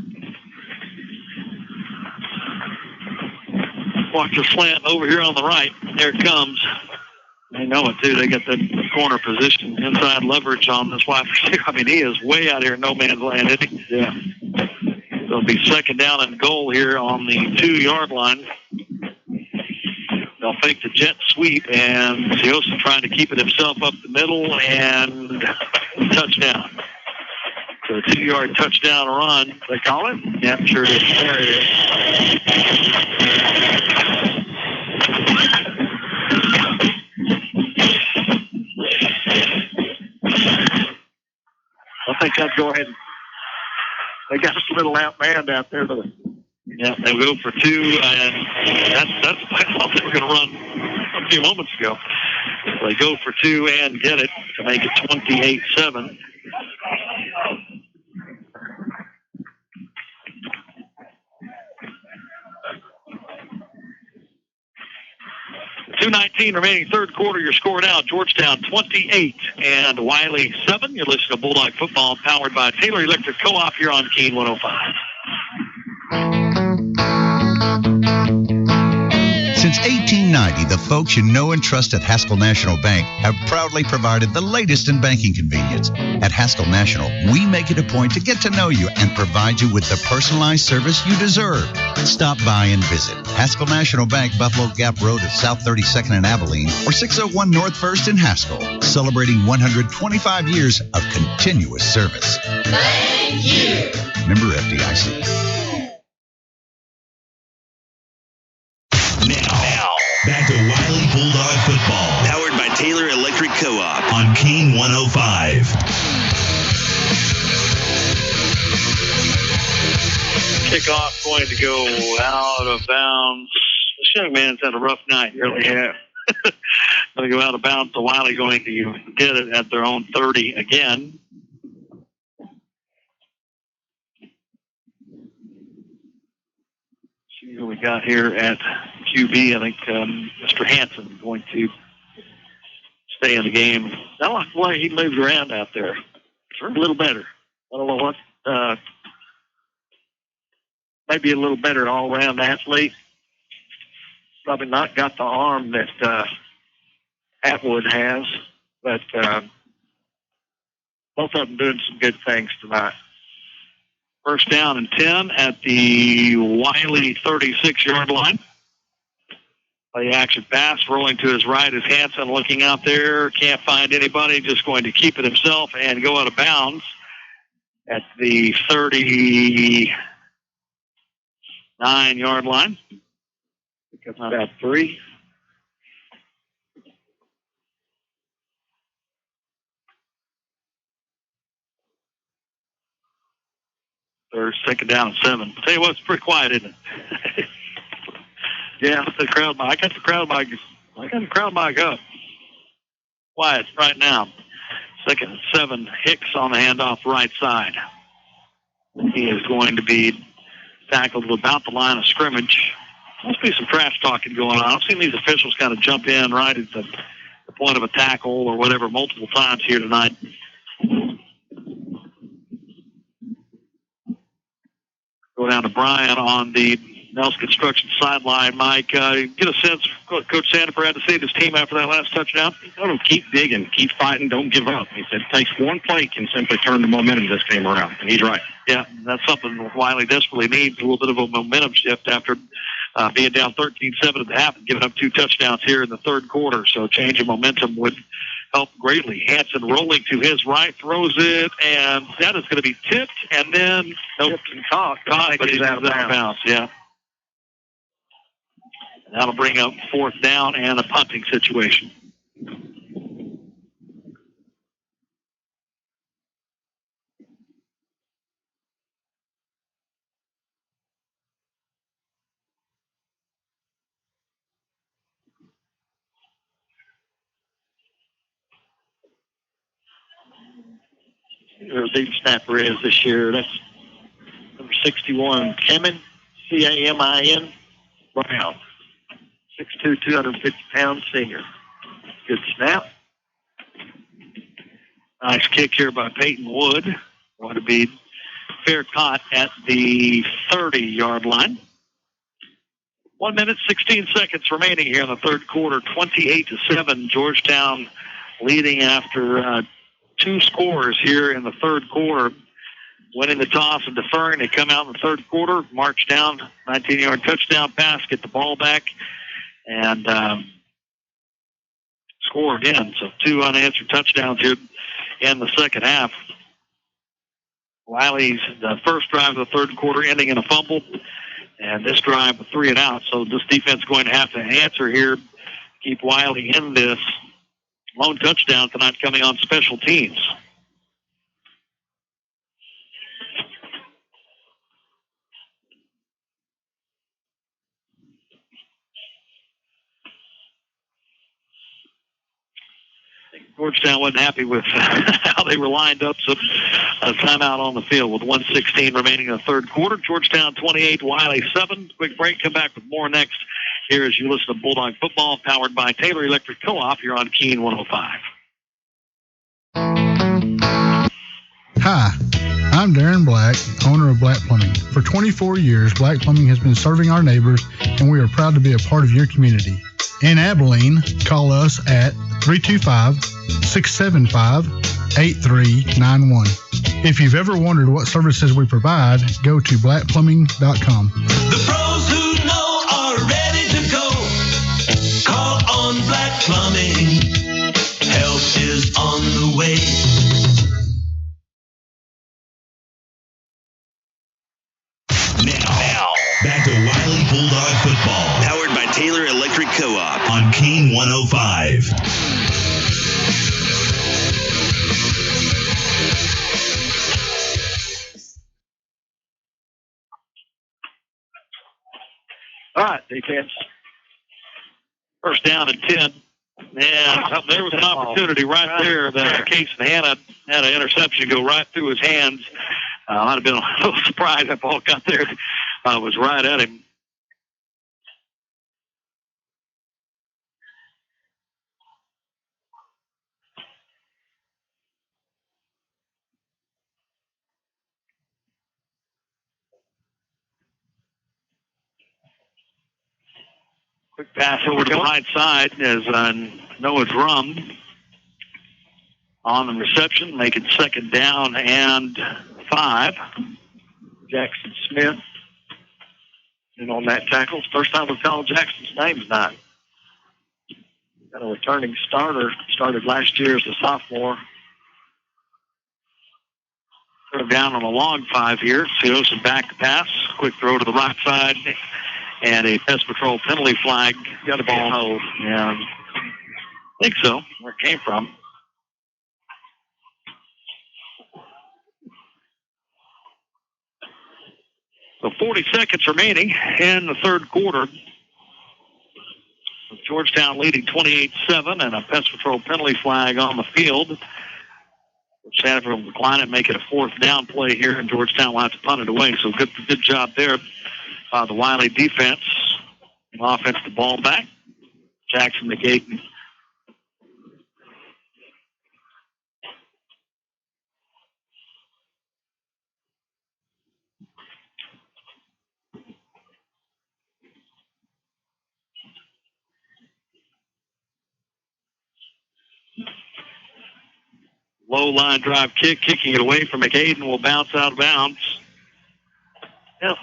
Watch the slant over here on the right. There it comes. They know it, too. They got the corner position, inside leverage on this wide receiver. I mean, he is way out here in no man's land, isn't he? Yeah. It'll be second down and goal here on the 2-yard line. They'll fake the jet sweep, and Yosin trying to keep it himself up the middle, and touchdown. So a 2-yard touchdown run. They call it? Yeah, sure it is. There it is. I think I'd go ahead. They got a little outmanned out there. Yeah, they go for 2, and that's what I thought they were going to run a few moments ago. They go for 2 and get it to make it 28-7. 2:19 remaining third quarter. Your score now, Georgetown 28 and Wylie 7. You're listening to Bulldog Football, powered by Taylor Electric Co-op here on Keene 105. Since 1890, the folks you know and trust at Haskell National Bank have proudly provided the latest in banking convenience. At Haskell National, we make it a point to get to know you and provide you with the personalized service you deserve. Stop by and visit Haskell National Bank, Buffalo Gap Road at South 32nd and Abilene, or 601 North 1st in Haskell, celebrating 125 years of continuous service. Thank you. Member FDIC. Now, back to Wylie Bulldog Football, powered by Taylor Electric Co-op on Keene 105. Kickoff going to go out of bounds. This young man's had a rough night, really have. Going to go out of bounds. So Wylie going to get it at their own 30 again. see who we got here at QB. I think Mr. Hanson going to stay in the game. I like the way he moves around out there. A little better. I don't know what. Maybe a little better all-around athlete. Probably not got the arm that Atwood has, but both of them doing some good things tonight. First down and 10 at the Wylie 36-yard line. Play action pass, rolling to his right is Hanson looking out there. Can't find anybody, just going to keep it himself and go out of bounds at the 39-yard line. Because not at 3. Or second down and 7. Tell you what, it's pretty quiet, isn't it? Yeah, the crowd. I got the crowd mic up. Quiet right now. Second and 7. Hicks on the handoff right side. He is going to be tackled about the line of scrimmage. Must be some trash talking going on. I've seen these officials kind of jump in right at the point of a tackle or whatever multiple times here tonight. Go down to Brian on the Nelson Construction sideline. Mike, get a sense what Coach Sandifer had to say to his team after that last touchdown. He told them, keep digging, keep fighting, don't give up. He said it takes one play can simply turn the momentum this game around, and he's right. Yeah, that's something Wylie desperately needs, a little bit of a momentum shift after being down 13-7 at the half and giving up 2 touchdowns here in the third quarter. So change of momentum would help greatly. Hanson rolling to his right, throws it, and that is going to be tipped, and then caught, but he's out of bounds. Yeah. And that'll bring up fourth down and a punting situation. Who the deep snapper is this year. That's number 61, Camin, C-A-M-I-N, Brown. 6'2", 250-pound senior. Good snap. Nice kick here by Peyton Wood. Want to be fair caught at the 30-yard line. 1 minute, 16 seconds remaining here in the third quarter. 28-7, Georgetown leading after 2 scores here in the third quarter. Winning the toss and deferring. They come out in the third quarter, march down, 19-yard touchdown pass, get the ball back, and score again. So 2 unanswered touchdowns here in the second half. Wylie's the first drive of the third quarter ending in a fumble, and this drive with 3 and out. So this defense is going to have to answer here, keep Wylie in this. Lone touchdown tonight coming on special teams. Georgetown wasn't happy with how they were lined up, so a timeout on the field with 1:16 remaining in the third quarter. Georgetown 28, Wylie 7. Quick break, come back with more next. Here as you listen to Bulldog Football, powered by Taylor Electric Co-op. You're on Keene 105. Hi, I'm Darren Black, owner of Black Plumbing. For 24 years, Black Plumbing has been serving our neighbors, and we are proud to be a part of your community. In Abilene, call us at 325-675-8391. If you've ever wondered what services we provide, go to blackplumbing.com. The pros who know are ready to go. Call on Black Plumbing. Help is on the way. Now, back to Wylie Bulldog Football. Powered by Taylor Electric Co-op on Keene 105. All right, defense. First down and 10. Yeah, there was an opportunity right there that Case and Hannah had an interception go right through his hands. I'd have been a little surprised if ball got there. Was right at him. Quick pass over to the right side as Noah Drum on the reception, making 2nd down and 5. Jackson Smith. And on that tackle, first time we've called Jackson's name tonight. Got a returning starter, started last year as a sophomore. Throw down on a long 5 here. Seosin back to pass. Quick throw to the right side. And a pest patrol penalty flag. Got a ball hold. Yeah. I think so. Where it came from. So 40 seconds remaining in the 3rd quarter. Georgetown leading 28-7, and a pest patrol penalty flag on the field. Sanford will decline it, make it a 4th down play here, and Georgetown will have to punt it away. So good job there by the Wylie defense. Offense the ball back. Jackson negating. Low line drive kick, kicking it away from McAden, will bounce out of bounds. Yeah,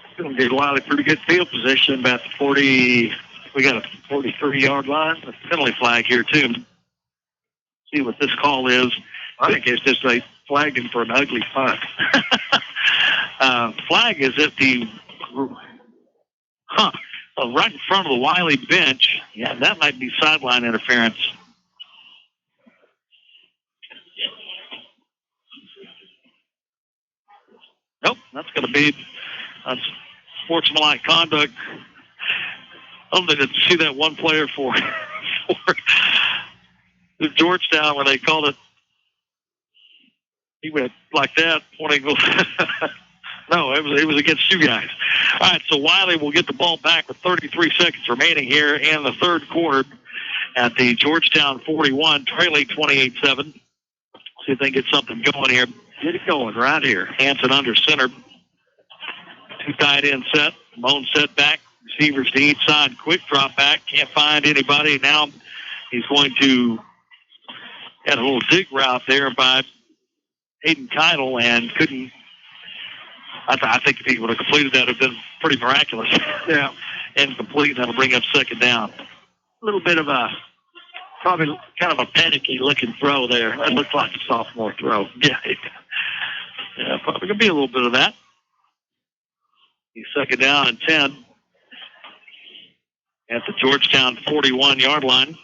it's going to give Wylie pretty good field position about the 40. We got a 43-yard line. A penalty flag here, too. See what this call is. I think it's just they flagged him for an ugly punt. Flag is at the right in front of the Wylie bench. Yeah, that might be sideline interference. Nope, that's going to be sportsmanlike conduct. I don't think I see that one player for Georgetown when they called it. He went like that, pointing. No, it was against you guys. All right, so Wylie will get the ball back with 33 seconds remaining here in the 3rd quarter at the Georgetown 41, trailing 28-7. See if they can get something going here. Get it going right here. Hanson under center. 2 tight end set. Moan set back. Receivers to each side. Quick drop back. Can't find anybody. Now he's going to get a little dig route there by Hayden Keitel and couldn't. I think if he would have completed that, it would have been pretty miraculous. Yeah. Incomplete. That'll bring up 2nd down. A little bit of probably kind of a panicky looking throw there. It looked like a sophomore throw. Yeah. Yeah, probably going to be a little bit of that. He's 2nd down and 10 at the Georgetown 41-yard line.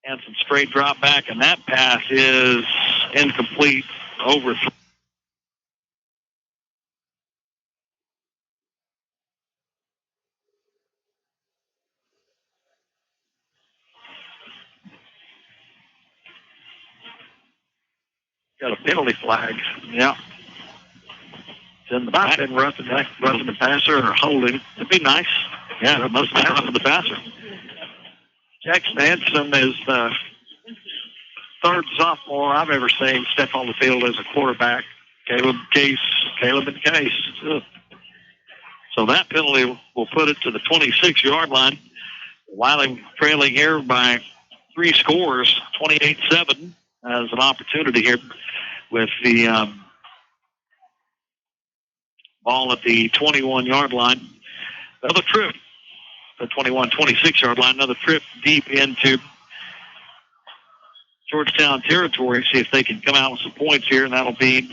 And some straight drop back, and that pass is incomplete. Overthrow. Got a penalty flag. Yeah. Then the back been roughing the passer or holding. It'd be nice. Yeah, it must be roughing the passer. Jackson Hanson is the 3rd sophomore I've ever seen step on the field as a quarterback. Caleb and Case. So that penalty will put it to the 26-yard line. Wylie trailing here by 3 scores, 28-7. As an opportunity here with the ball at the 21-yard line. Another trip, the 26-yard line, another trip deep into Georgetown territory. See if they can come out with some points here, and that'll be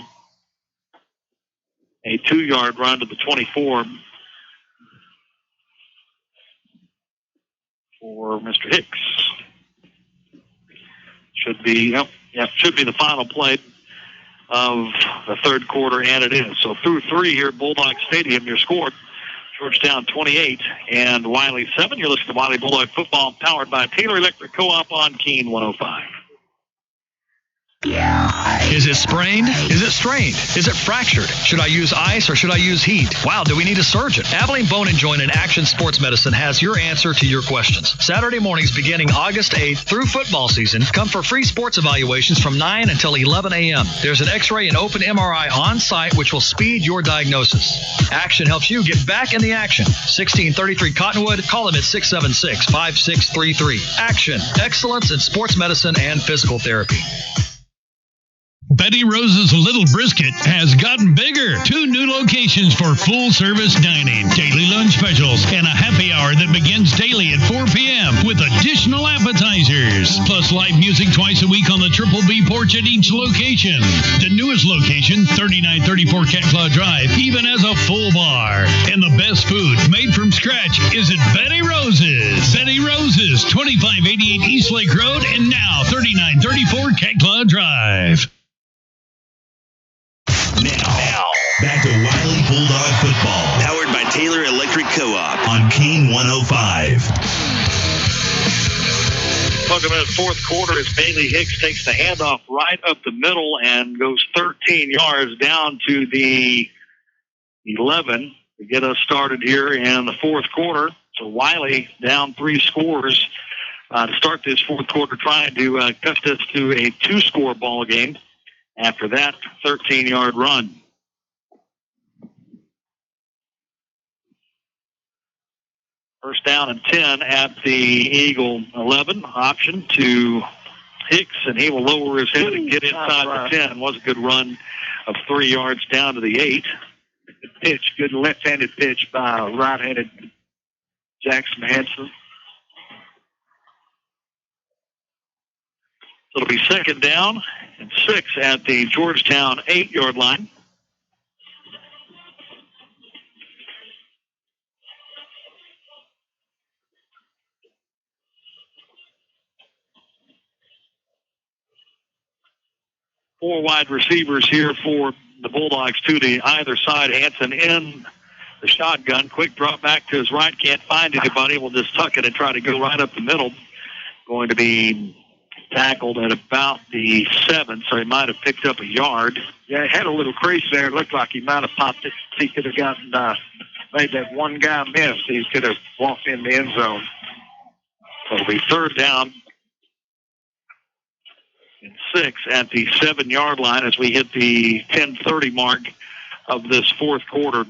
a 2-yard run to the 24 for Mr. Hicks. Should be the final play of the 3rd quarter, and it is. So through 3 here at Bulldog Stadium, your score, Georgetown 28 and Wylie 7. You're listening to Wylie Bulldog Football, powered by Taylor Electric Co-op on Keene 105. Yeah. Is it sprained? Is it strained? Is it fractured? Should I use ice or should I use heat? Wow, do we need a surgeon? Abilene Bone and Joint and Action Sports Medicine has your answer to your questions. Saturday mornings beginning August 8th through football season, come for free sports evaluations from 9 until 11 a.m. There's an x-ray and open MRI on site which will speed your diagnosis. Action helps you get back in the action. 1633 Cottonwood. Call them at 676-5633. Action. Excellence in sports medicine and physical therapy. Betty Rose's Little Brisket has gotten bigger. 2 new locations for full-service dining, daily lunch specials, and a happy hour that begins daily at 4 p.m. with additional appetizers. Plus live music twice a week on the Triple B porch at each location. The newest location, 3934 Cat Claw Drive, even has a full bar. And the best food made from scratch is at Betty Rose's. Betty Rose's, 2588 East Lake Road, and now 3934 Cat Claw Drive. Now, back to Wylie Bulldog football. Powered by Taylor Electric Co-op on Kane 105. Welcome to the fourth quarter as Bailey Hicks takes the handoff right up the middle and goes 13 yards down to the 11 to get us started here in the fourth quarter. So Wylie down 3 scores to start this fourth quarter, trying to cut this to a 2-score ball game. After that 13-yard run. First down and 10 at the Eagle 11. Option to Hicks, and he will lower his head and get inside the 10. Was a good run of 3 yards down to the 8. Good pitch, good left-handed pitch by right-handed Jackson Hanson. So it'll be second down and 6 at the Georgetown 8-yard line. Four wide receivers here for the Bulldogs, 2 to either side. Hanson in the shotgun. Quick drop back to his right. Can't find anybody. We'll just tuck it and try to go right up the middle. Going to be tackled at about the 7, so he might have picked up a yard. Yeah, he had a little crease there. It looked like he might have popped it. He could have gotten, made that one guy miss. He could have walked in the end zone. So it'll be third down and 6 at the 7-yard line as we hit the 10:30 mark of this fourth quarter.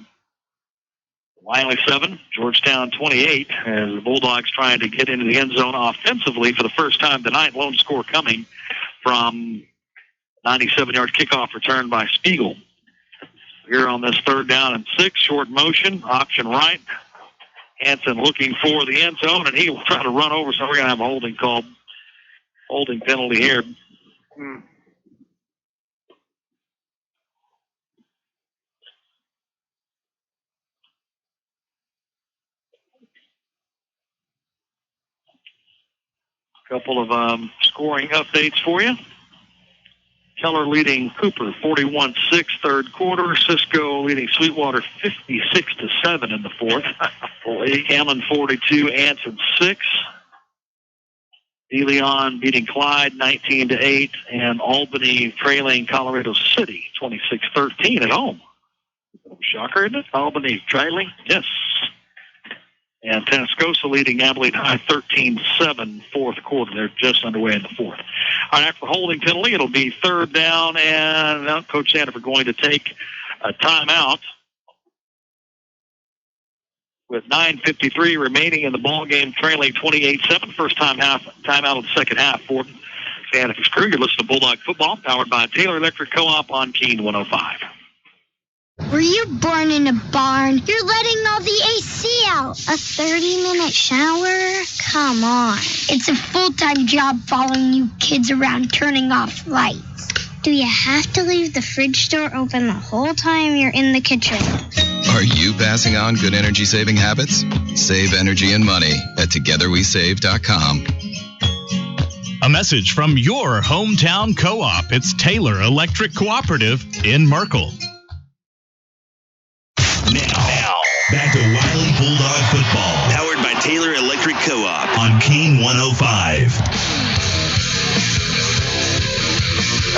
Wylie 7, Georgetown 28, as the Bulldogs trying to get into the end zone offensively for the first time tonight. Lone score coming from 97-yard kickoff return by Spiegel. Here on this third down and 6, short motion, option right. Hanson looking for the end zone, and he will try to run over, so we're going to have a holding call. Holding penalty here. Couple of scoring updates for you. Keller leading Cooper 41-6 third quarter. Cisco leading Sweetwater 56-7 in the fourth. Hammond 42, Anson 6. De Leon beating Clyde 19-8, and Albany trailing Colorado City 26-13 at home. Shocker, isn't it? Albany trailing? Yes. And Tascosa leading Abilene High 13-7 fourth quarter. They're just underway in the fourth. All right, after the holding penalty, it'll be third down, and Coach Sanford going to take a timeout with 9:53 remaining in the ball game, trailing 28-7. First timeout of the second half for Santa Fe Crew. You're listening to Bulldog Football, powered by Taylor Electric Co-op on Keen 105. Were you born in a barn? You're letting all the AC out. A 30-minute shower? Come on. It's a full-time job following you kids around turning off lights. Do you have to leave the fridge door open the whole time you're in the kitchen? Are you passing on good energy-saving habits? Save energy and money at TogetherWeSave.com. A message from your hometown co-op. It's Taylor Electric Cooperative in Merkel. Now, back to Wylie Bulldog football, powered by Taylor Electric Co-op on Keen 105.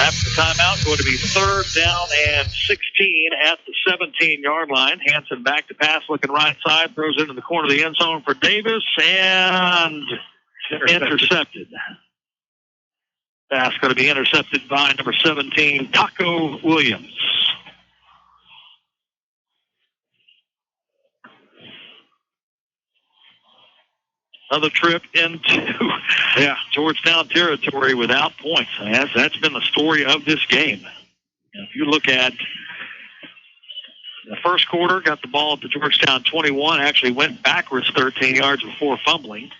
After timeout. Going to be 3rd down and 16 at the 17-yard line. Hansen back to pass, looking right side, throws into the corner of the end zone for Davis, and intercepted. Pass going to be intercepted by number 17, Taco Williams. Another trip into Georgetown territory without points. That's been the story of this game. Now, if you look at the first quarter, got the ball at the Georgetown 21, actually went backwards 13 yards before fumbling.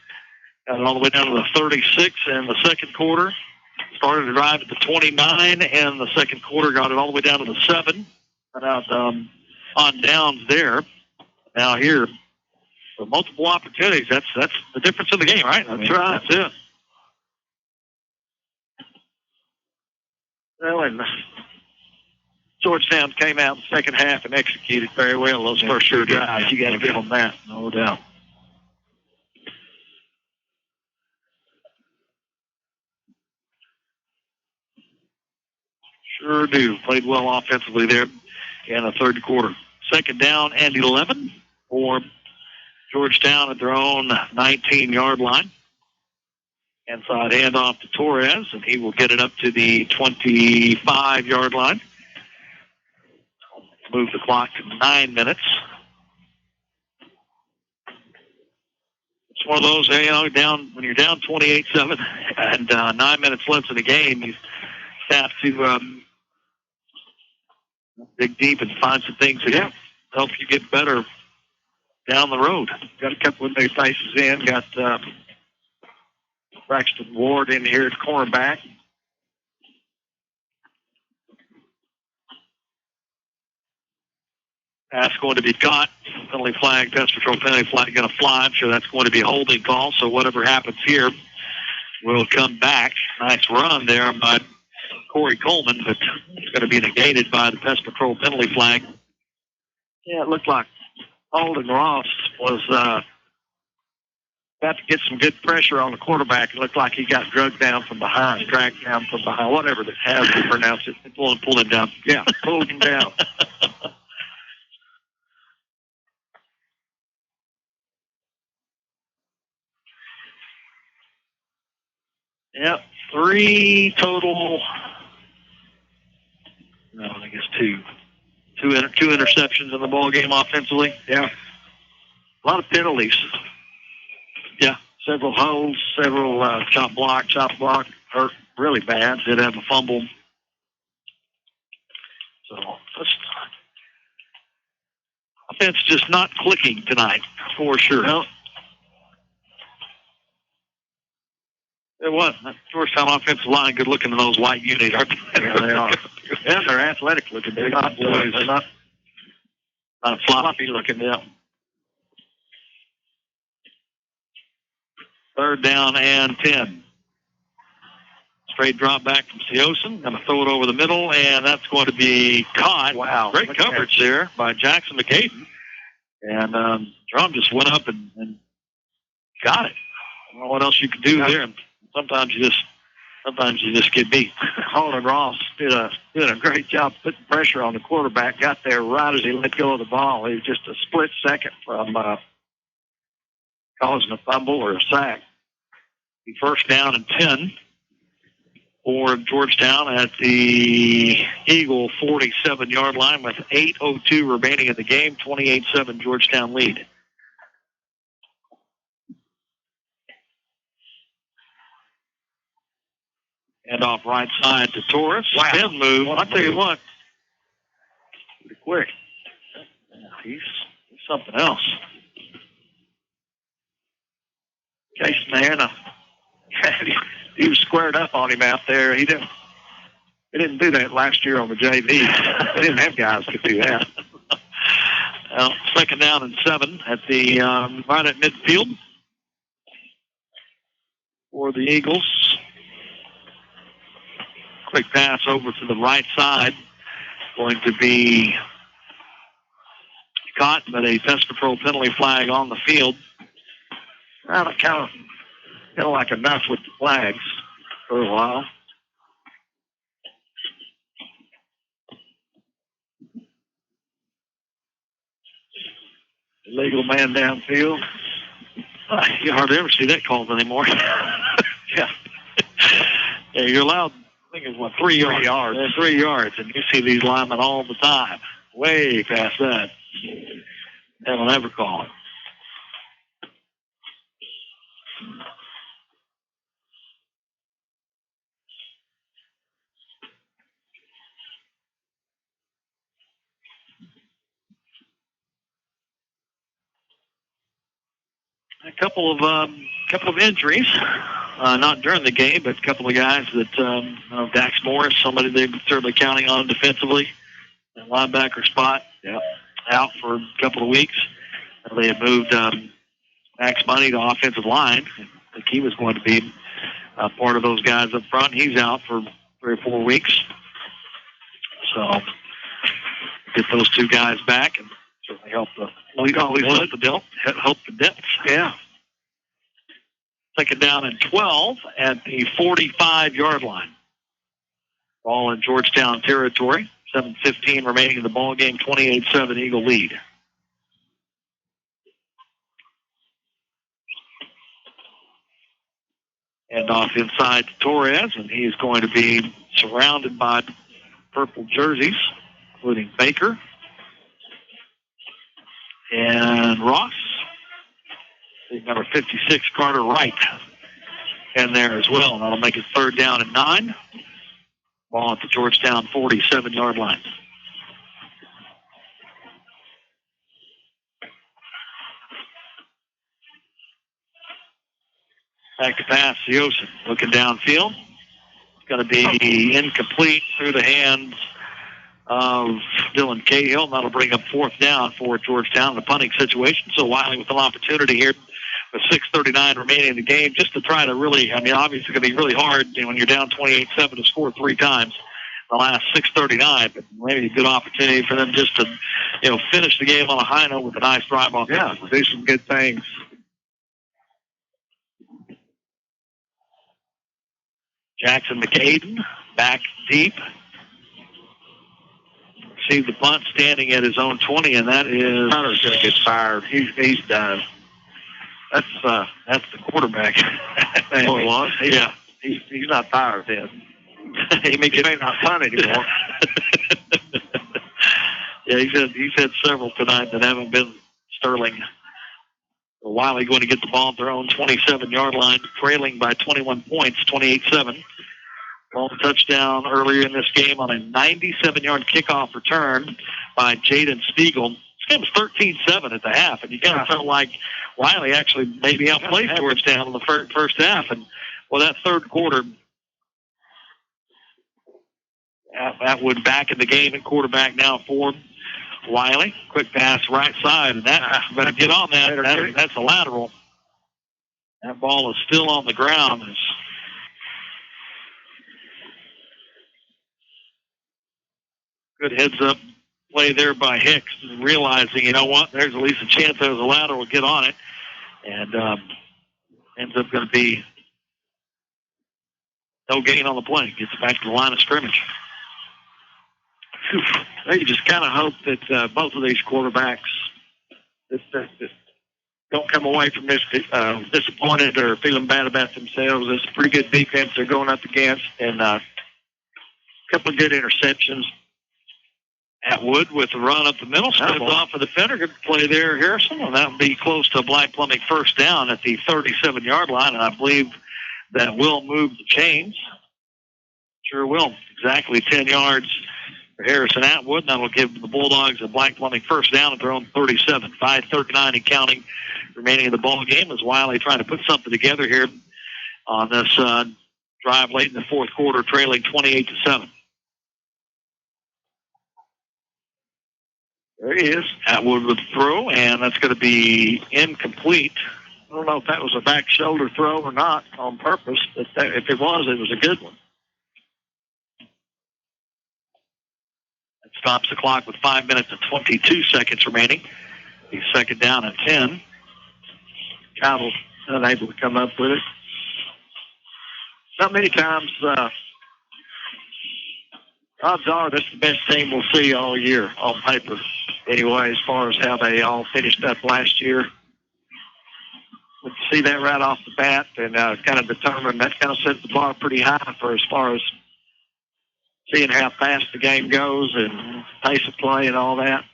Got it all the way down to the 36 in the second quarter. Started to drive at the 29 in the second quarter, got it all the way down to the 7. Got out on downs there. Now here, for multiple opportunities, that's the difference in the game, right? That's right. That's it. Well, and Georgetown came out in the second half and executed very well those first two drives. You got to give them that, no doubt. Sure do. Played well offensively there in the third quarter. 2nd down and 11 for Georgetown at their own 19-yard line. Inside handoff to Torres, and he will get it up to the 25-yard line. Move the clock to 9 minutes. It's one of those, when you're down 28-7 and 9 minutes left in the game, you have to dig deep and find some things that help you get better down the road. Got a couple of new faces in. Got Braxton Ward in here at cornerback. Pass going to be caught. Penalty flag, Pest Patrol penalty flag going to fly. I'm sure that's going to be a holding call. So whatever happens here will come back. Nice run there by Corey Coleman, but it's going to be negated by the Pest Patrol penalty flag. Yeah, it looked like Alden Ross was about to get some good pressure on the quarterback. It looked like he got dragged down from behind, whatever the how you pronounce it. Pulled him down. Yeah, pulled him down. Yep, 3 total. No, I guess 2. Two interceptions in the ball game offensively. Yeah. A lot of penalties. Yeah. Several holds, several chop block, hurt really bad. Did have a fumble. So offense just not clicking tonight, for sure. No. It was. That Georgetown offensive line good looking in those white unis, aren't they? Yeah, they are. Yeah, they're athletic looking. They're not boys. They're not floppy looking, yeah. 3rd down and 10. Straight drop back from Seosin. Going to throw it over the middle, and that's going to be caught. Wow. Great coverage there by Jackson McCaden. And Drum just went up and got it. I don't know what else you could do there. And sometimes you just get beat. Alden Ross did a great job putting pressure on the quarterback. Got there right as he let go of the ball. He was just a split second from causing a fumble or a sack. The 1st down and 10 for Georgetown at the Eagle 47-yard line with 8:02 remaining in the game. 28-7 Georgetown lead. And off right side to Torres. Wow. Spin move. I'll tell you what. Pretty quick. He's something else. Jason Mahana. He was squared up on him out there. He didn't do that last year on the JV. They didn't have guys who could do that. Well, 2nd down and 7 at the right at midfield for the Eagles. Quick pass over to the right side. Going to be caught, but a Pest Patrol penalty flag on the field. Well, kind of like enough with the flags for a while. Illegal man downfield. You hardly ever see that called anymore. Yeah. Yeah, you're allowed, I think it's 3 yards. 3 yards. 3 yards, and you see these linemen all the time. Way past that. They don't ever call it. A couple of injuries, not during the game, but a couple of guys that Dax Morris, somebody they're certainly counting on defensively, the linebacker spot, out for a couple of weeks. They had moved Max Money to offensive line. I think he was going to be part of those guys up front. He's out for 3 or 4 weeks. So get those two guys back and certainly help the depth. Yeah. Second down and 12 at the 45-yard line. Ball in Georgetown territory. 7:15 remaining in the ball game. 28-7 Eagle lead. And off inside to Torres, and he's going to be surrounded by purple jerseys, including Baker and Ross. Number 56, Carter Wright, in there as well. That'll make it third down and 9. Ball at the Georgetown 47-yard line. Back to pass, Yosin looking downfield. It's going to be incomplete through the hands of Dylan Cahill. That'll bring up fourth down for Georgetown in a punting situation. So Wylie with an opportunity here with 6:39 remaining in the game just to try to really, obviously it's going to be really hard when you're down 28-7 to score 3 times in the last 6:39, but maybe a good opportunity for them just to, finish the game on a high note with a nice drive off. Yeah, do some good things. Jackson McAden back deep. Received the punt standing at his own 20, and that is... Hunter's going to get fired. He's done. That's the quarterback. Oh, it was? Yeah. He's not fired then. he may not punt anymore. Yeah, he's had several tonight that haven't been sterling. Wylie going to get the ball at their own 27-yard line, trailing by 21 points, 28-7. Long touchdown earlier in this game on a 97-yard kickoff return by Jaden Spiegel. This game was 13-7 at the half, and you kind of felt like Wylie actually maybe outplayed Georgetown in the first half. And, that third quarter, Atwood back in the game at quarterback now for Wylie. Quick pass right side, and that better get on that. That's a lateral. That ball is still on the ground. Good heads-up play there by Hicks, realizing, there's at least a chance there's a lateral. Get on it. And ends up going to be no gain on the play. Gets back to the line of scrimmage. You just kind of hope that both of these quarterbacks don't come away from this disappointed or feeling bad about themselves. It's a pretty good defense they're going up against, and a couple of good interceptions. Atwood with the run up the middle, steps off of the defender. Good play there, Harrison, and that will be close to a Black Plumbing first down at the 37-yard line, and I believe that will move the chains. Sure will. Exactly 10 yards for Harrison Atwood, and that will give the Bulldogs a Black Plumbing first down at their own 37. 5:39 and counting remaining in the ball game as Wylie trying to put something together here on this drive late in the fourth quarter, trailing 28-7. There he is. Atwood with the throw, and that's going to be incomplete. I don't know if that was a back shoulder throw or not on purpose, but if it was a good one. That stops the clock with 5 minutes and 22 seconds remaining. He's second down and 10. Cowbell's unable to come up with it. Not many times odds are this is the best team we'll see all year on paper. Anyway, as far as how they all finished up last year. We can see that right off the bat and kind of determine that kind of sets the bar pretty high for as far as seeing how fast the game goes and pace of play and all that.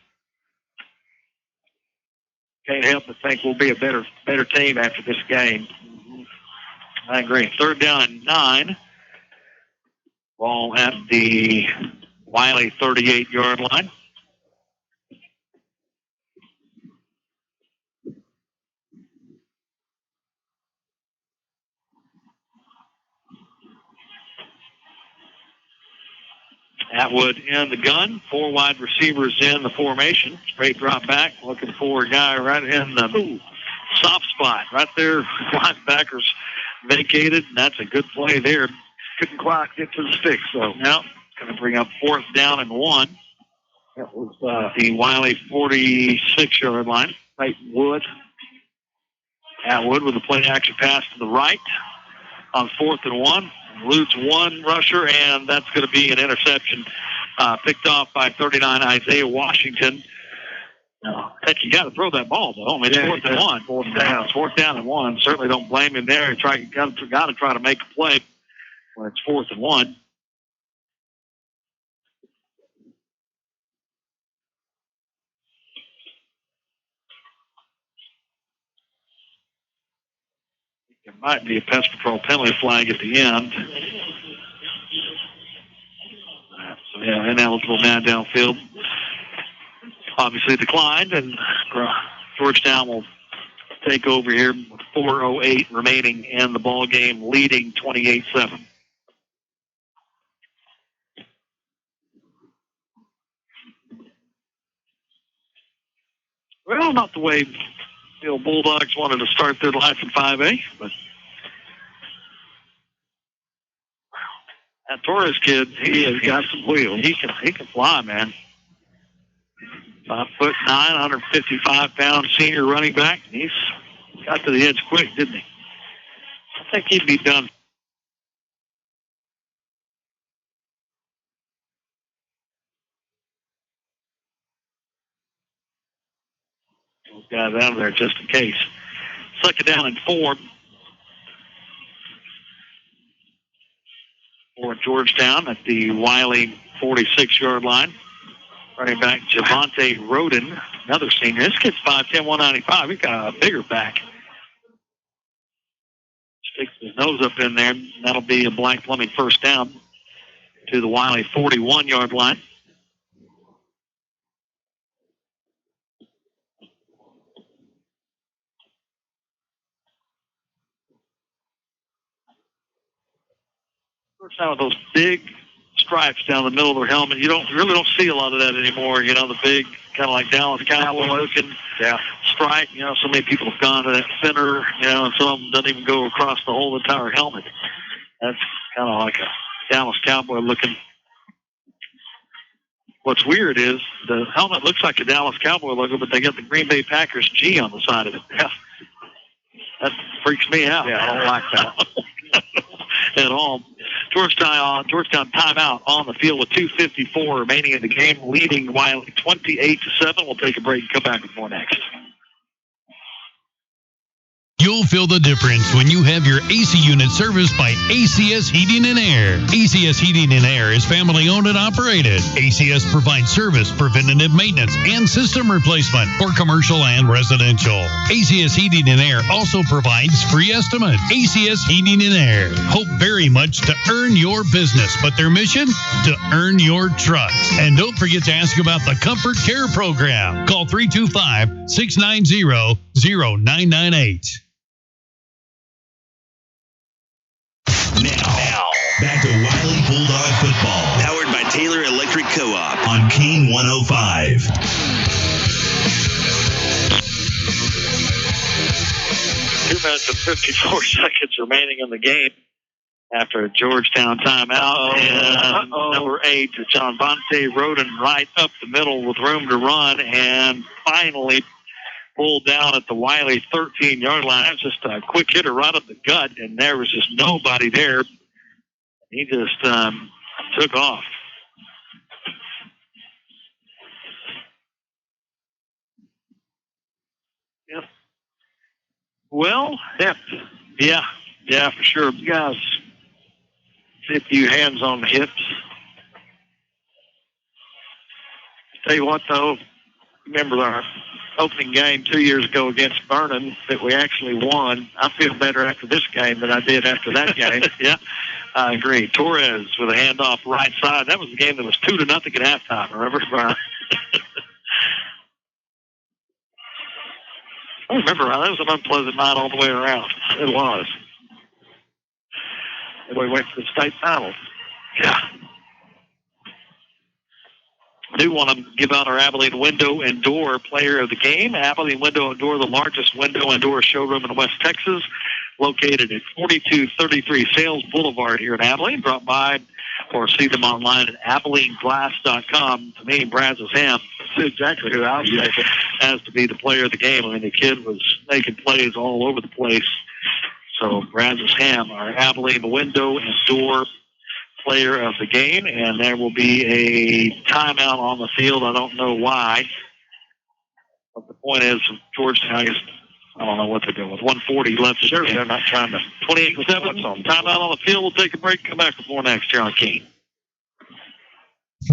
Can't help but think we'll be a better team after this game. I agree. 3rd down and 9. Ball at the Wylie 38-yard line. Atwood in the gun. 4 wide receivers in the formation. Straight drop back. Looking for a guy right in the soft spot. Right there. Linebackers vacated. And that's a good play there. Couldn't quite get to the stick. So now going to bring up 4th down and 1. That was the Wylie 46-yard line. Peyton Wood. Atwood with a play action pass to the right on 4th and 1. Eludes one rusher, and that's going to be an interception picked off by 39 Isaiah Washington. I think you got to throw that ball, though. I mean, 4th and 1. 4th down and 1. Certainly don't blame him there. You got to try to make a play when it's 4th and 1. There might be a Pest Patrol penalty flag at the end. So, yeah, ineligible man downfield. Obviously declined, and Georgetown will take over here with 4:08 remaining in the ball game, leading 28-7. Well, not the way the Bulldogs wanted to start their life in 5A, but that Torres kid, he has got some wheels. He can fly, man. 5'9", 155-pound senior running back. He's got to the edge quick, didn't he? I think he'd be done. Those guys out of there just in case. 2nd down and 4. For Georgetown at the Wylie 46-yard line. Running back Javante Roden, another senior. This kid's 5'10", 195. He's got a bigger back. Sticks his nose up in there. That'll be a Black Plumbing 1st down to the Wylie 41-yard line. Georgetown with those big stripes down the middle of their helmet. You really don't see a lot of that anymore. You know, the big kind of like Dallas Cowboy looking stripe. You know, so many people have gone to that center. You know, and some of them doesn't even go across the whole entire helmet. That's kind of like a Dallas Cowboy looking. What's weird is the helmet looks like a Dallas Cowboy logo, but they got the Green Bay Packers G on the side of it. Yeah. That freaks me out. Yeah, I don't like that at all. Georgetown timeout on the field with 2:54 remaining in the game, leading Wylie 28-7. We'll take a break and come back with more next. You'll feel the difference when you have your AC unit serviced by ACS Heating and Air. ACS Heating and Air is family owned and operated. ACS provides service, preventative maintenance, and system replacement for commercial and residential. ACS Heating and Air also provides free estimate. ACS Heating and Air hope very much to earn your business, but their mission? To earn your trust. And don't forget to ask about the Comfort Care Program. Call 325-690-0998. Now, back to Wylie Bulldog football. Powered by Taylor Electric Co-op on Kane 105. 2 minutes and 54 seconds remaining in the game after a Georgetown timeout. And number 8, Javante Roden right up the middle with room to run, and finally pulled down at the Wylie 13-yard line. That was just a quick hitter right up the gut, and there was just nobody there. He just took off. Well, yeah, for sure. You guys see a few hands on the hips. Tell you what, though, remember our opening game 2 years ago against Vernon that we actually won. I feel better after this game than I did after that game. Yeah, I agree. Torres with a handoff right side. That was the game that was 2-0 at halftime, remember? I remember, that was an unpleasant night all the way around. It was. We went to the state finals. Yeah. I do want to give out our Abilene Window and Door Player of the Game. Abilene Window and Door, the largest window and door showroom in West Texas, located at 4233 Sales Boulevard here in Abilene. Drop by or see them online at AbileneGlass.com. To me, Brazos Ham, that's exactly who I was thinking, has to be the player of the game. I mean, the kid was making plays all over the place. So Brazos Ham, our Abilene Window and Door Player of the Game, and there will be a timeout on the field. I don't know why, but the point is, Georgetown, I don't know what they're doing with 1:40 left. Sure, they're not trying to. 28-7. Timeout on the field. We'll take a break. Come back with more next here on Keene.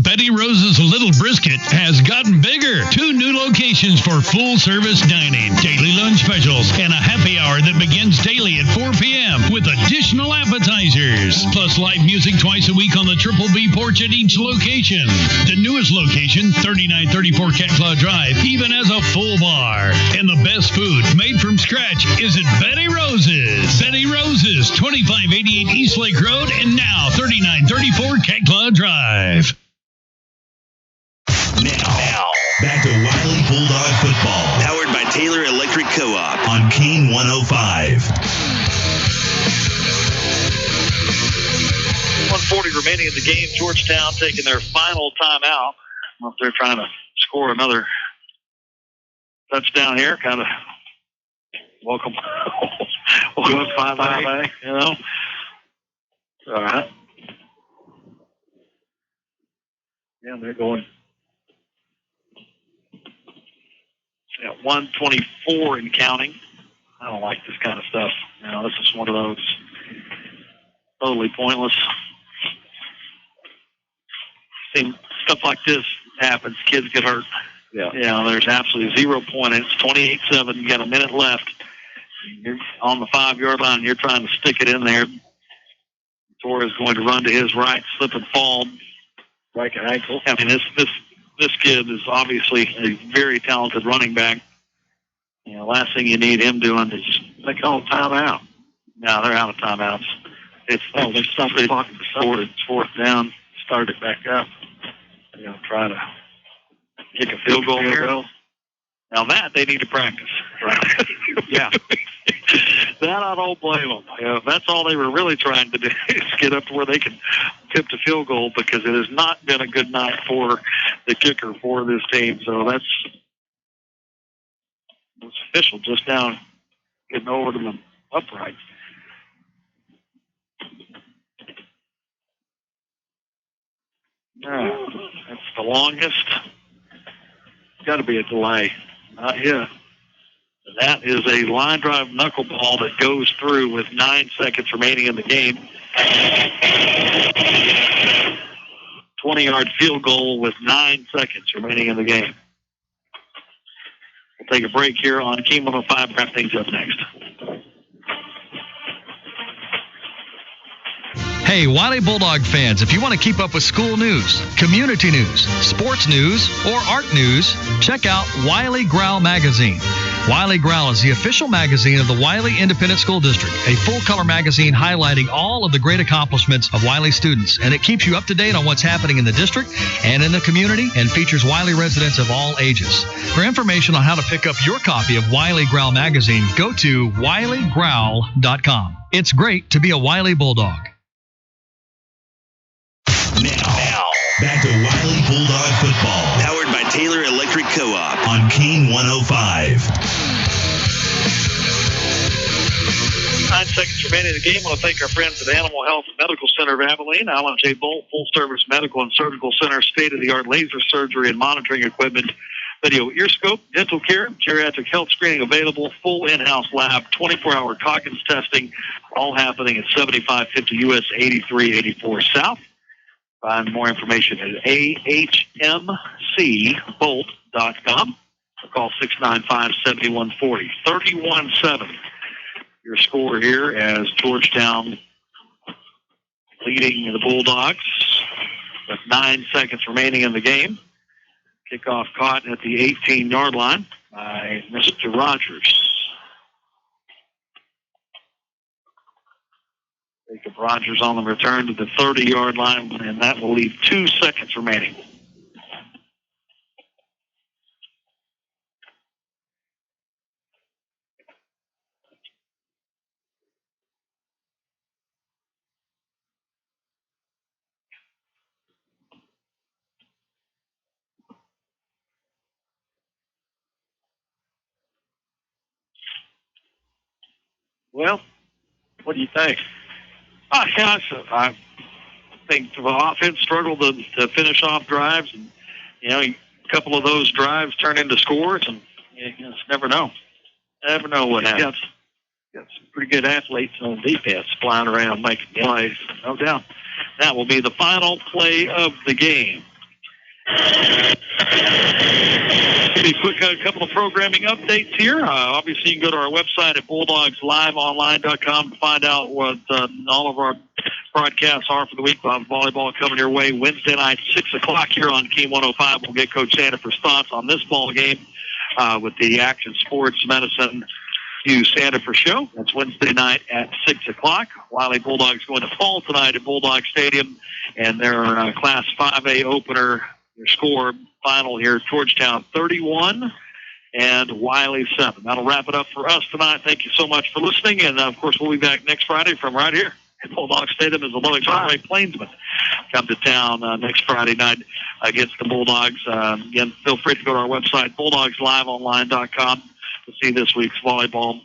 Betty Rose's Little Brisket has gotten bigger. 2 new locations for full-service dining, daily lunch specials, and a happy hour that begins daily at 4 p.m. with additional appetizers. Plus live music twice a week on the Triple B porch at each location. The newest location, 3934 Cat Claw Drive, even has a full bar. And the best food made from scratch is at Betty Rose's. Betty Rose's, 2588 East Lake Road, and now 3934 Cat Claw Drive. Now, back to Wylie Bulldog football. Powered by Taylor Electric Co-op on Keene 105. 1:40 remaining in the game. Georgetown taking their final timeout. If they're trying to score another touchdown here, kind of welcome 5A, you know. All right. Yeah, they're going. At 124 and counting. I don't like this kind of stuff. You know, this is one of those totally pointless. See, stuff like this happens. Kids get hurt. Yeah. You know, there's absolutely 0 point. It's 28-7. You got a minute left. You're on the 5-yard line. And you're trying to stick it in there. Torres is going to run to his right, slip and fall. Break an ankle. I mean, this kid is obviously a very talented running back. You know, last thing you need him doing is they call timeout. No, they're out of timeouts. They stopped the clock. It's fourth down. Start it back up. You know, try to kick a field goal here. Now that they need to practice. Right? Yeah. That I don't blame them. You know, that's all they were really trying to do is get up to where they can tip the field goal, because it has not been a good night for the kicker for this team. So that's official just now getting over to the upright. That's the longest. Got to be a delay. Yeah. That is a line drive knuckleball that goes through with 9 seconds remaining in the game. 20-yard field goal with 9 seconds remaining in the game. We'll take a break here on Keene 105. Wrap things up next. Hey, Wylie Bulldog fans, if you want to keep up with school news, community news, sports news, or art news, check out Wylie Growl Magazine. Wylie Growl is the official magazine of the Wylie Independent School District, a full-color magazine highlighting all of the great accomplishments of Wylie students, and it keeps you up to date on what's happening in the district and in the community, and features Wylie residents of all ages. For information on how to pick up your copy of Wylie Growl Magazine, go to WylieGrowl.com. It's great to be a Wylie Bulldog. Now, back to Wylie Bulldog football. Powered by Taylor Electric Co-op on Keene 105. 9 seconds remaining in the game. I want to thank our friends at Animal Health and Medical Center of Abilene. Alan J. Bolt, full-service medical and surgical center, state-of-the-art laser surgery and monitoring equipment video ear scope, dental care, geriatric health screening available, full in-house lab, 24-hour Coggins testing, all happening at 7550 US 8384 South. Find more information at ahmcbolt.com. Call 695-7140. 31-7. Your score here as Georgetown leading the Bulldogs with 9 seconds remaining in the game. Kickoff caught at the 18-yard line by Mr. Rogers. Jacob Rogers on the return to the 30-yard line, and that will leave 2 seconds remaining. Well, what do you think? I think the offense struggled to finish off drives, and a couple of those drives turn into scores, and you just never know. Never know what happens. Got some pretty good athletes on defense flying around making plays, no doubt. That will be the final play of the game. Maybe a quick couple of programming updates here. Obviously, you can go to our website at BulldogsLiveOnline.com to find out what all of our broadcasts are for the week. We'll have volleyball coming your way Wednesday night, 6 o'clock here on King 105. We'll get Coach Sandifer's thoughts on this ball game with the Action Sports Medicine Hugh Sandifer show. That's Wednesday night at 6 o'clock. Wylie Bulldogs going to fall tonight at Bulldog Stadium, and their Class 5A opener, their score final here, Georgetown 31 and Wylie 7. That'll wrap it up for us tonight. Thank you so much for listening, and of course we'll be back next Friday from right here at Bulldog Stadium as the Loving Highway Plainsmen come to town next Friday night against the Bulldogs. Again, feel free to go to our website, BulldogsLiveOnline.com, to see this week's volleyball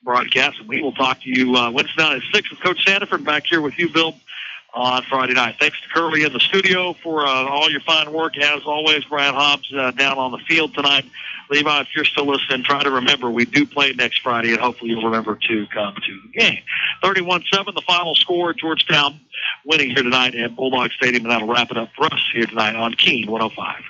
broadcast. And we will talk to you Wednesday night at 6 with Coach Sandifer, back here with you, Bill, on Friday night. Thanks to Curly in the studio for all your fine work. As always, Brad Hobbs down on the field tonight. Levi, if you're still listening, try to remember we do play next Friday, and hopefully you'll remember to come to the game. 31-7, the final score, Georgetown winning here tonight at Bulldog Stadium, and that'll wrap it up for us here tonight on King 105.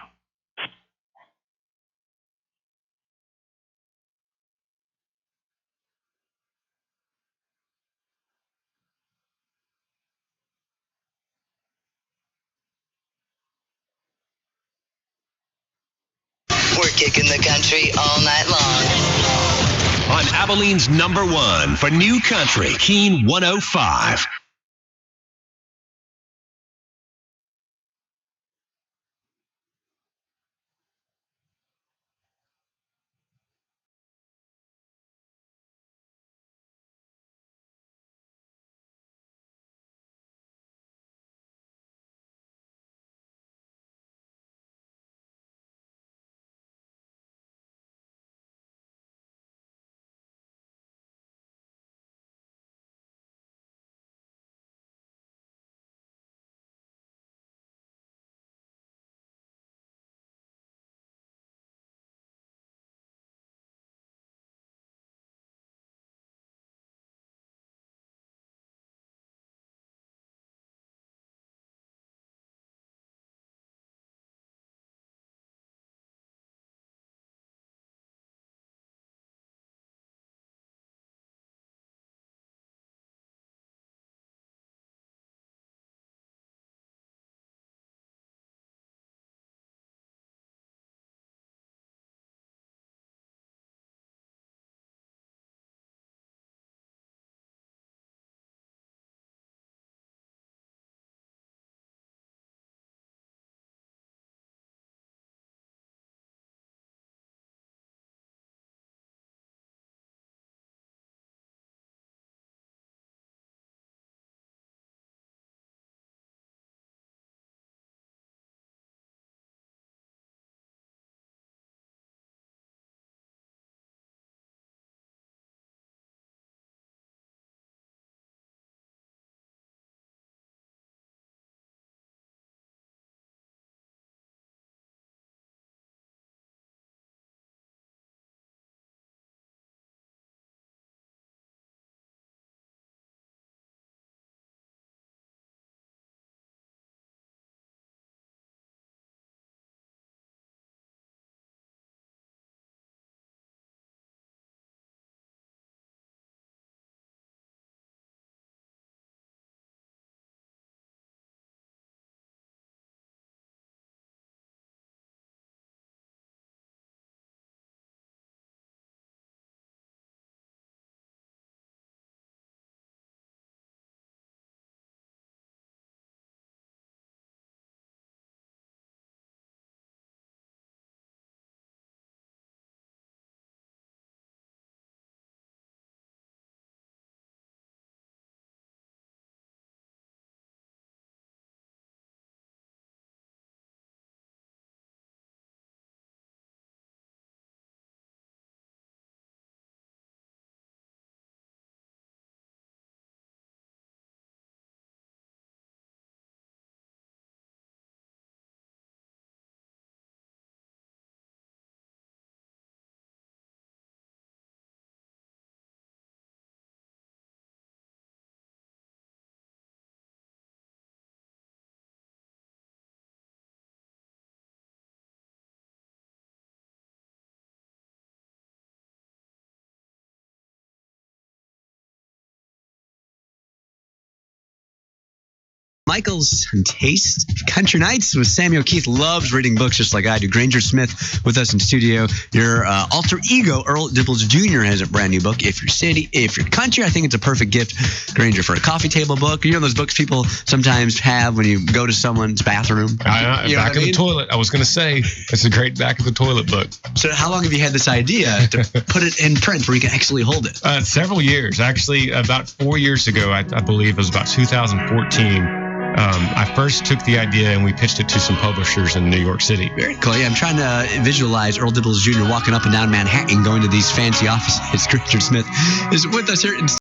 We're kicking the country all night long. On Abilene's #1 for New Country, King 105. Michael's and Taste Country Nights with Samuel Keith. Loves reading books just like I do. Granger Smith with us in studio. Your alter ego, Earl Dibbles Jr., has a brand new book. If you're city, if you're country, I think it's a perfect gift, Granger, for a coffee table book. You know those books people sometimes have when you go to someone's bathroom? Back of the toilet. I was going to say, it's a great back of the toilet book. So how long have you had this idea to put it in print where you can actually hold it? Several years. Actually, about 4 years ago, I believe it was about 2014. I first took the idea and we pitched it to some publishers in New York City. Very cool. Yeah, I'm trying to visualize Earl Dibbles Jr. walking up and down Manhattan, going to these fancy offices. Granger Smith is with us here in